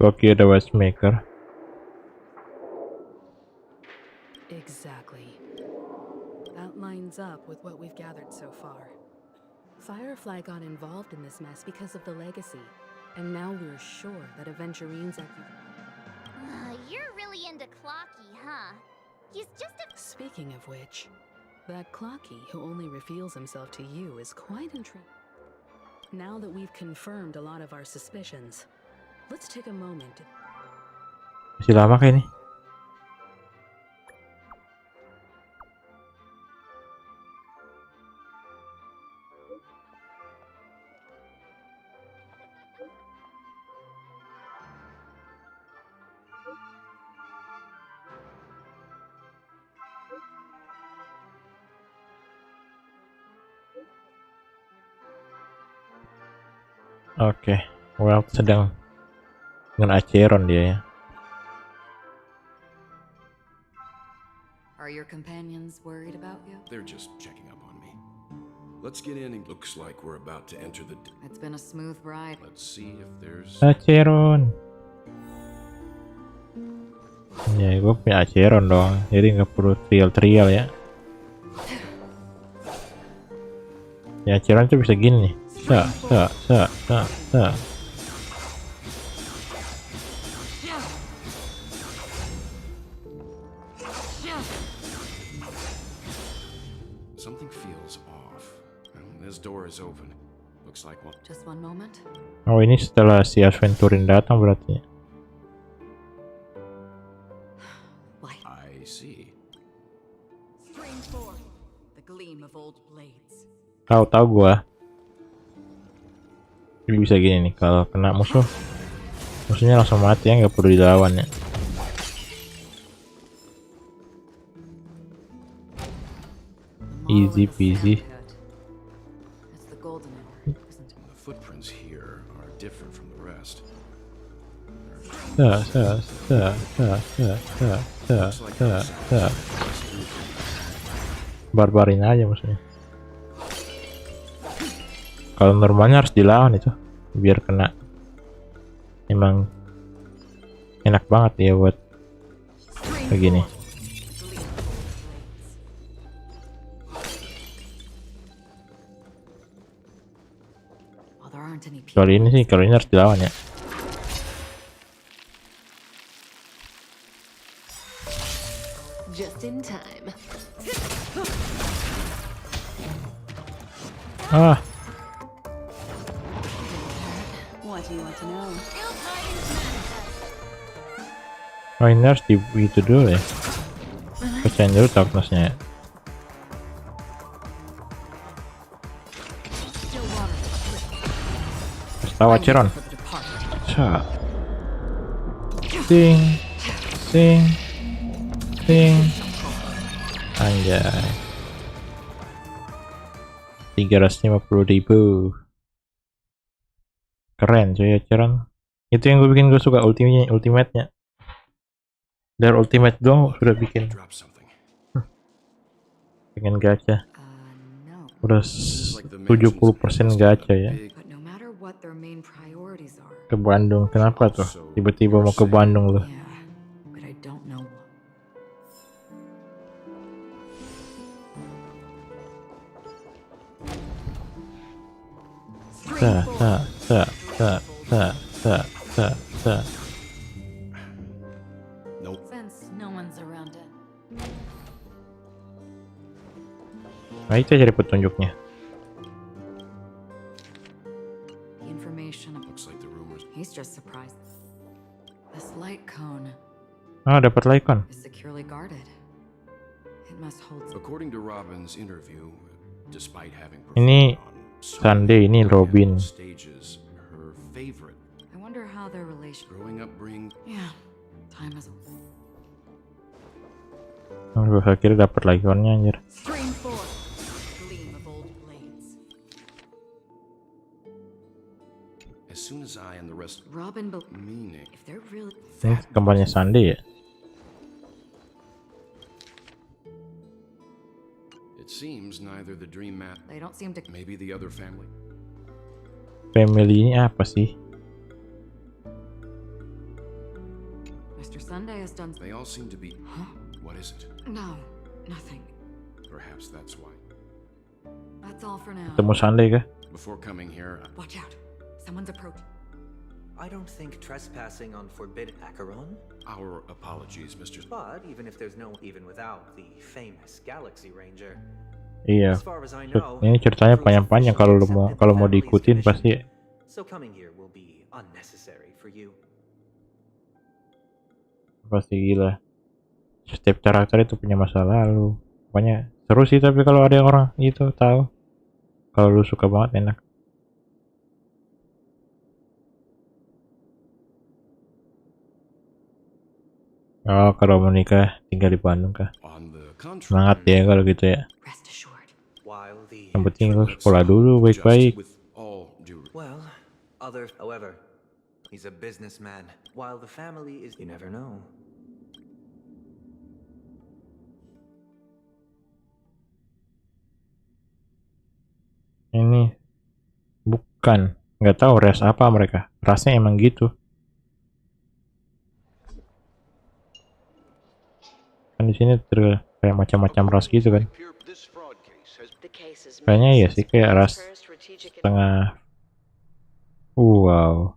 Loki the Watchmaker. Exactly. That lines up with what we've gathered so far. Firefly got involved in this mess because of the legacy, and now we're sure that Aventurines are. You're really into Clocky, huh? He's just a. Speaking of which, that Clocky who only reveals himself to you is quite intriguing. Now that we've confirmed a lot of our suspicions, let's take a moment. Masih lama kayak ini. Oke, well sedang dengan Acheron dia ya. Are your companions worried about you? They're just checking up on me. Let's get in and looks like we're about to enter the... It's been a smooth ride. Let's see if there's... Aceron. Ya, gue punya Aceron dong. Jadi nggak perlu trial ya. Ya, Aceron tuh bisa gini nih. Sa. Something feels off. This door is open. Looks like one. Just one moment. Oh, ini setelah si Aventurin datang berarti. I see. Tahu gua. Ini bisa gini nih, kalau kena musuhnya langsung mati ya, nggak perlu dilawan ya. Easy peasy. The footprints here are different from the rest. Barbarin aja maksudnya. Kalau normalnya harus dilawan itu biar kena. Emang enak banget ya buat begini. Kalau ini harus dilawan ya. Just in time. What do you want to know? Oh, ini harus itu dulu ya. Pecahin dulu toughness-nya ya. Tahu Aceron. Sing. Anjay. 350.000. Keren cuy Aceron. Itu yang gue bikin gue suka ultimate-nya. Dari ultimate doang sudah bikin. Pengen gacha. Udah 70% gacha ya. Ke Bandung, kenapa tuh? Tiba-tiba mau ke Bandung loh. Nah itu cari petunjuknya. He's just surprised. This light cone Dapat light cone. is securely guarded. It must hold. According to Robin's interview, despite having Ini Sunday, ini Robin. stages, her favorite. I wonder how their relation. Growing up brings. Yeah, time is. Gue kira dapat light cone-nya anjir. Stream 4. Gleam of old blades. As soon as I and the rest. Robin, meaning. If they're really. Ini kampanye Sunday ya. It seems neither the dream map. They don't seem to. Maybe the other family. Family ini apa sih? Mr. Sunday has done. They all seem to be. Huh? What is it? No, nothing. Perhaps that's why. That's all for now. Ketemu Sunday kah? Before coming here. Watch out. Someone's approaching. I don't think trespassing on forbidden Acheron. Our apologies, Mr. But even if there's no, even without the famous Galaxy Ranger. Iya. As far as I know, Ini ceritanya panjang-panjang kalau mau diikutin pasti. So coming here will be unnecessary for you. Pasti gila. Setiap karakter itu punya masa lalu. Pokoknya seru sih, tapi kalau ada orang itu tahu. Kalau lu suka banget enak. Oh, kalau mau nikah tinggal di Bandung kah? Semangat ya kalau gitu ya. Yang penting lu sekolah dulu baik-baik. Well, however, he's a businessman. While the family is, you never know. Bukan, nggak tahu ras apa mereka. Rasnya emang gitu. Kan di sini kayak macam-macam ras gitu kan. Kayaknya iya sih kayak ras setengah. Wow.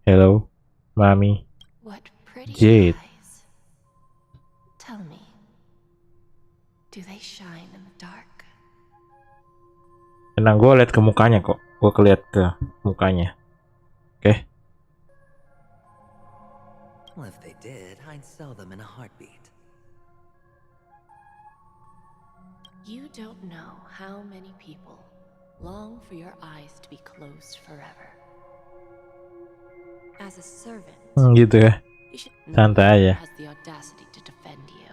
Hello, Mami. What pretty Jade. eyes. Tell me, do they shine in the dark? Tenang, gue liat ke mukanya kok. Gue keliat ke mukanya. Oke. Well, if they did, I'd sell them in a heartbeat. You don't know how many people long for your eyes to be closed forever. As a servant, Gitu ya. Santai aja. has the audacity to defend you.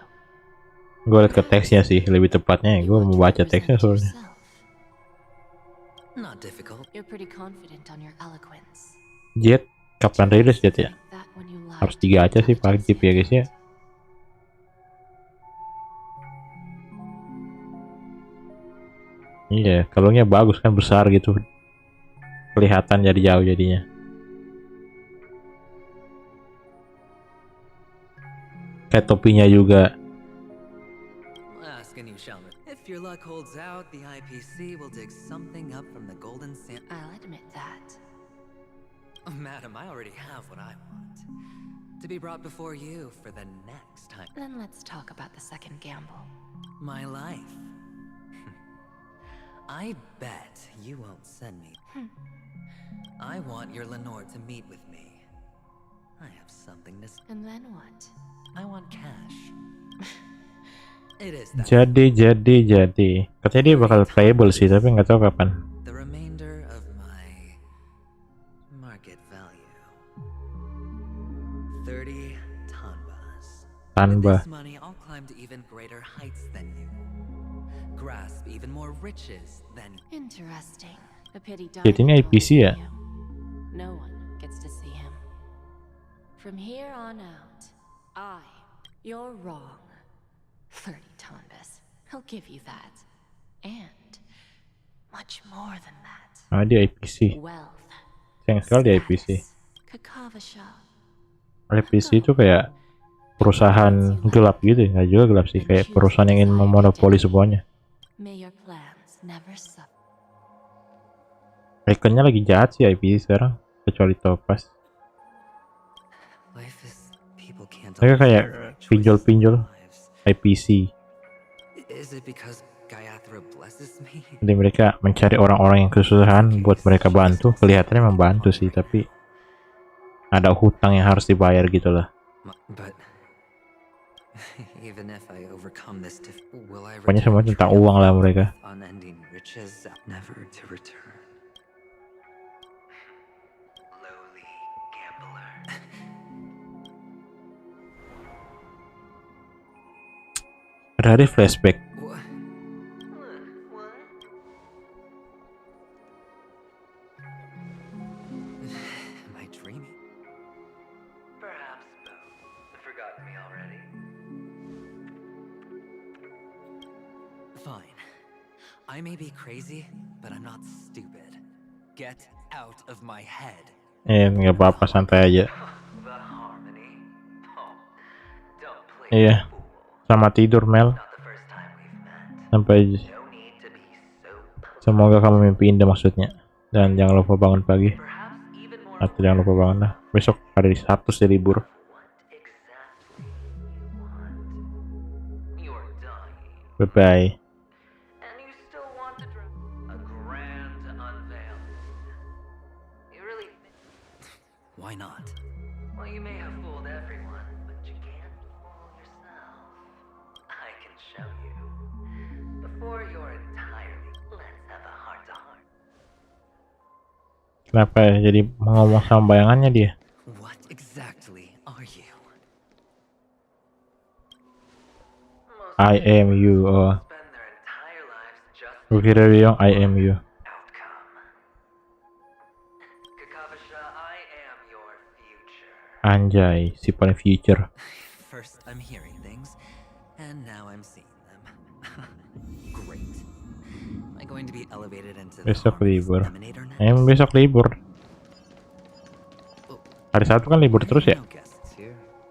Gue liat ke teksnya sih, lebih tepatnya gue mau baca teksnya soalnya. Not difficult. You're pretty confident on your eloquence. Jet, kapan rilis Jet ya? Harus 3 aja sih paling tip ya guys ya. Iya, kalungnya bagus kan, besar gitu. Kelihatan jadi jauh jadinya. Kayak topinya juga. Ask and you shall. If your luck holds out, the IPC will dig something up from the golden sand. I'll admit that. Madam, I already have what I want. To be brought before you for the next time. Then let's talk about the second gamble. My life. I bet you won't send me. I want your Lenore to meet with me. I have something to say. And then what? I want cash. It is that. Jadi. Katanya dia bakal playable sih, tapi nggak tahu kapan. The remainder of my market value. 30 tanbas. Tanba. With this money, I'll climb to even greater heights than you. Grasp even more riches than you. Interesting. A pity Jet ini IPC ya? No one gets to see him. From here on out, you're wrong. 30 tanbas. He'll give you that. And much more than that. Ah, dia IPC. Wealth. Sayang sekali dia IPC. Kakavasha. IPC itu kayak perusahaan gelap gitu ya? Nggak juga gelap sih, kayak perusahaan yang ingin memonopoli semuanya. May your plans never suffer. Ikonnya lagi jahat sih IPC sekarang, kecuali Topaz. Mereka kayak pinjol-pinjol IPC. Jadi mereka mencari orang-orang yang kesusahan buat mereka bantu. Kelihatannya membantu sih, tapi ada hutang yang harus dibayar gitu lah. Pokoknya semua tentang uang lah mereka. Ada flashback. Am I dreaming? Perhaps both. Forgotten me already. Fine. I may be crazy, but I'm not stupid. Get out of my head. Nggak apa-apa, santai aja. Iya. Sama tidur Mel. Sampai semoga kamu mimpi indah maksudnya. Dan jangan lupa bangun pagi. Atau jangan lupa bangun lah. Besok hari Sabtu sih libur. Bye bye. Why not? Well, you may have fooled everyone, but you can't fool yourself. I can show you. Before you're entirely, let's have a heart-to-heart. Kenapa ya jadi ngomong sama bayangannya dia? What exactly are you? I am you. Oh. Kira bilang I am you. Anjay, si paling future. First I'm hearing things, and now I'm seeing them. Great. My I going to be elevated into Besok libur. Emang besok libur. Hari Sabtu kan libur terus ya?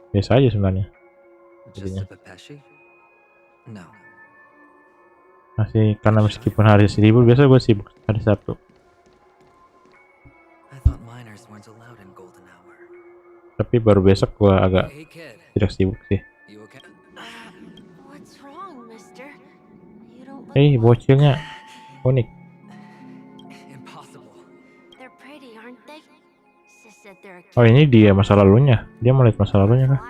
Biasa aja sebenarnya. Jadinya. No. Masih karena meskipun hari libur biasa gue sibuk hari Sabtu. Tapi baru besok gue agak tidak sibuk sih. Hei, bocilnya unik. Oh, ini dia masa lalunya. Dia mau lihat masa lalunya kah?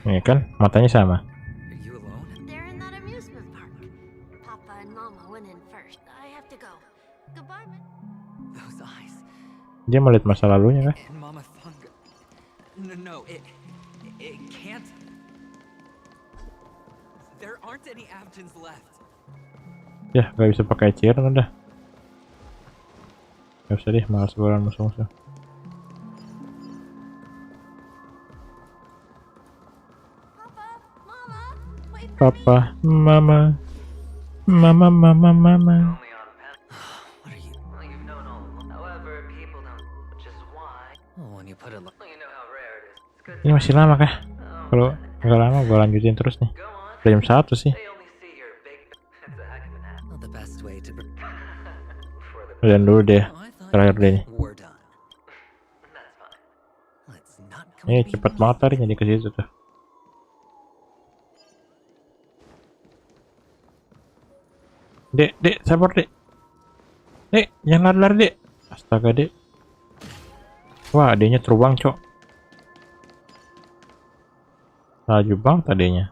Ini kan matanya sama. Dia mau lihat masa lalunya kah? No, it can't. There aren't any Avtons left. Ya, gak bisa pakai chair udah. Gak usah deh, malas gue lawan musuh-musuh. Papa, mama, mama, mama, mama. Ini masih lama kah? Kalau nggak lama gue lanjutin terus nih. Udah jam 1 sih. Dan dulu deh, terakhir deh. Ini cepet banget tarinya di ke situ tuh. Dek, sabar dek. Dek, jangan lari-lari dek. Astaga dek. Wah, adanya terbang cok. Laju banget adanya.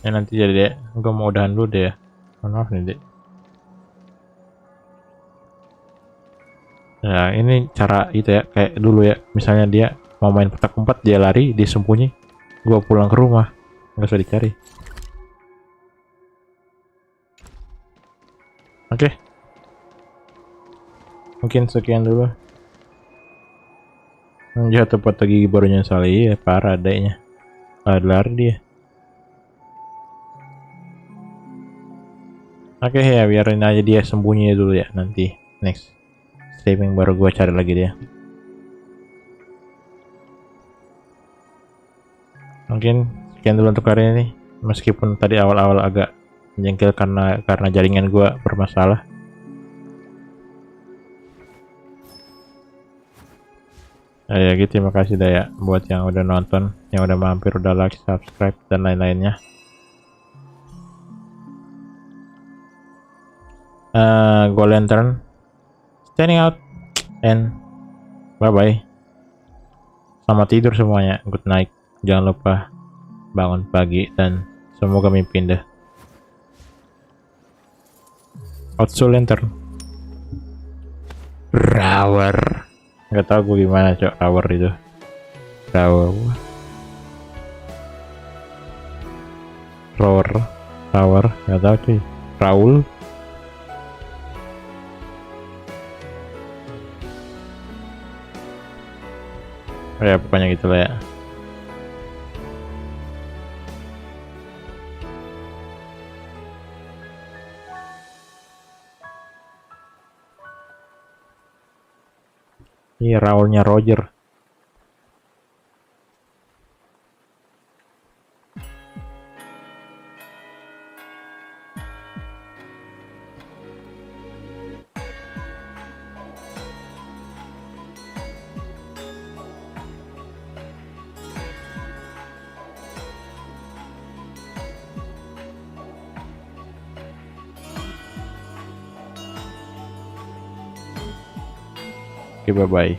Ya nanti jadi dek. Gue mau udahan dulu deh ya. Maaf nih dek. Nah ini cara itu ya, kayak dulu ya. Misalnya dia mau main petak umpet, dia lari, dia sembunyi. Gue pulang ke rumah, nggak usah dicari. Oke. Mungkin sekian dulu. Jatuh patah gigi baru nyesali ya, parah adanya. Lari dia. Oke ya, biarin aja dia sembunyi dulu ya. Nanti next streaming baru gue cari lagi dia. Mungkin sekian dulu untuk hari ini. Meskipun tadi awal-awal agak menjengkel karena jaringan gue bermasalah. Ya gitu, terima kasih dah ya buat yang udah nonton, yang udah mampir, udah like, subscribe dan lain-lainnya. Go Lanttern standing out and bye bye. Selamat tidur semuanya, good night. Jangan lupa bangun pagi dan semoga mimpi indah. Outso Lanttern. Rower. Nggak tahu gue gimana cok rower itu. Rower nggak tahu cuy. Raul. Oh ya pokoknya gitu lah ya. Ini Raulnya Roger. Oke, bye-bye.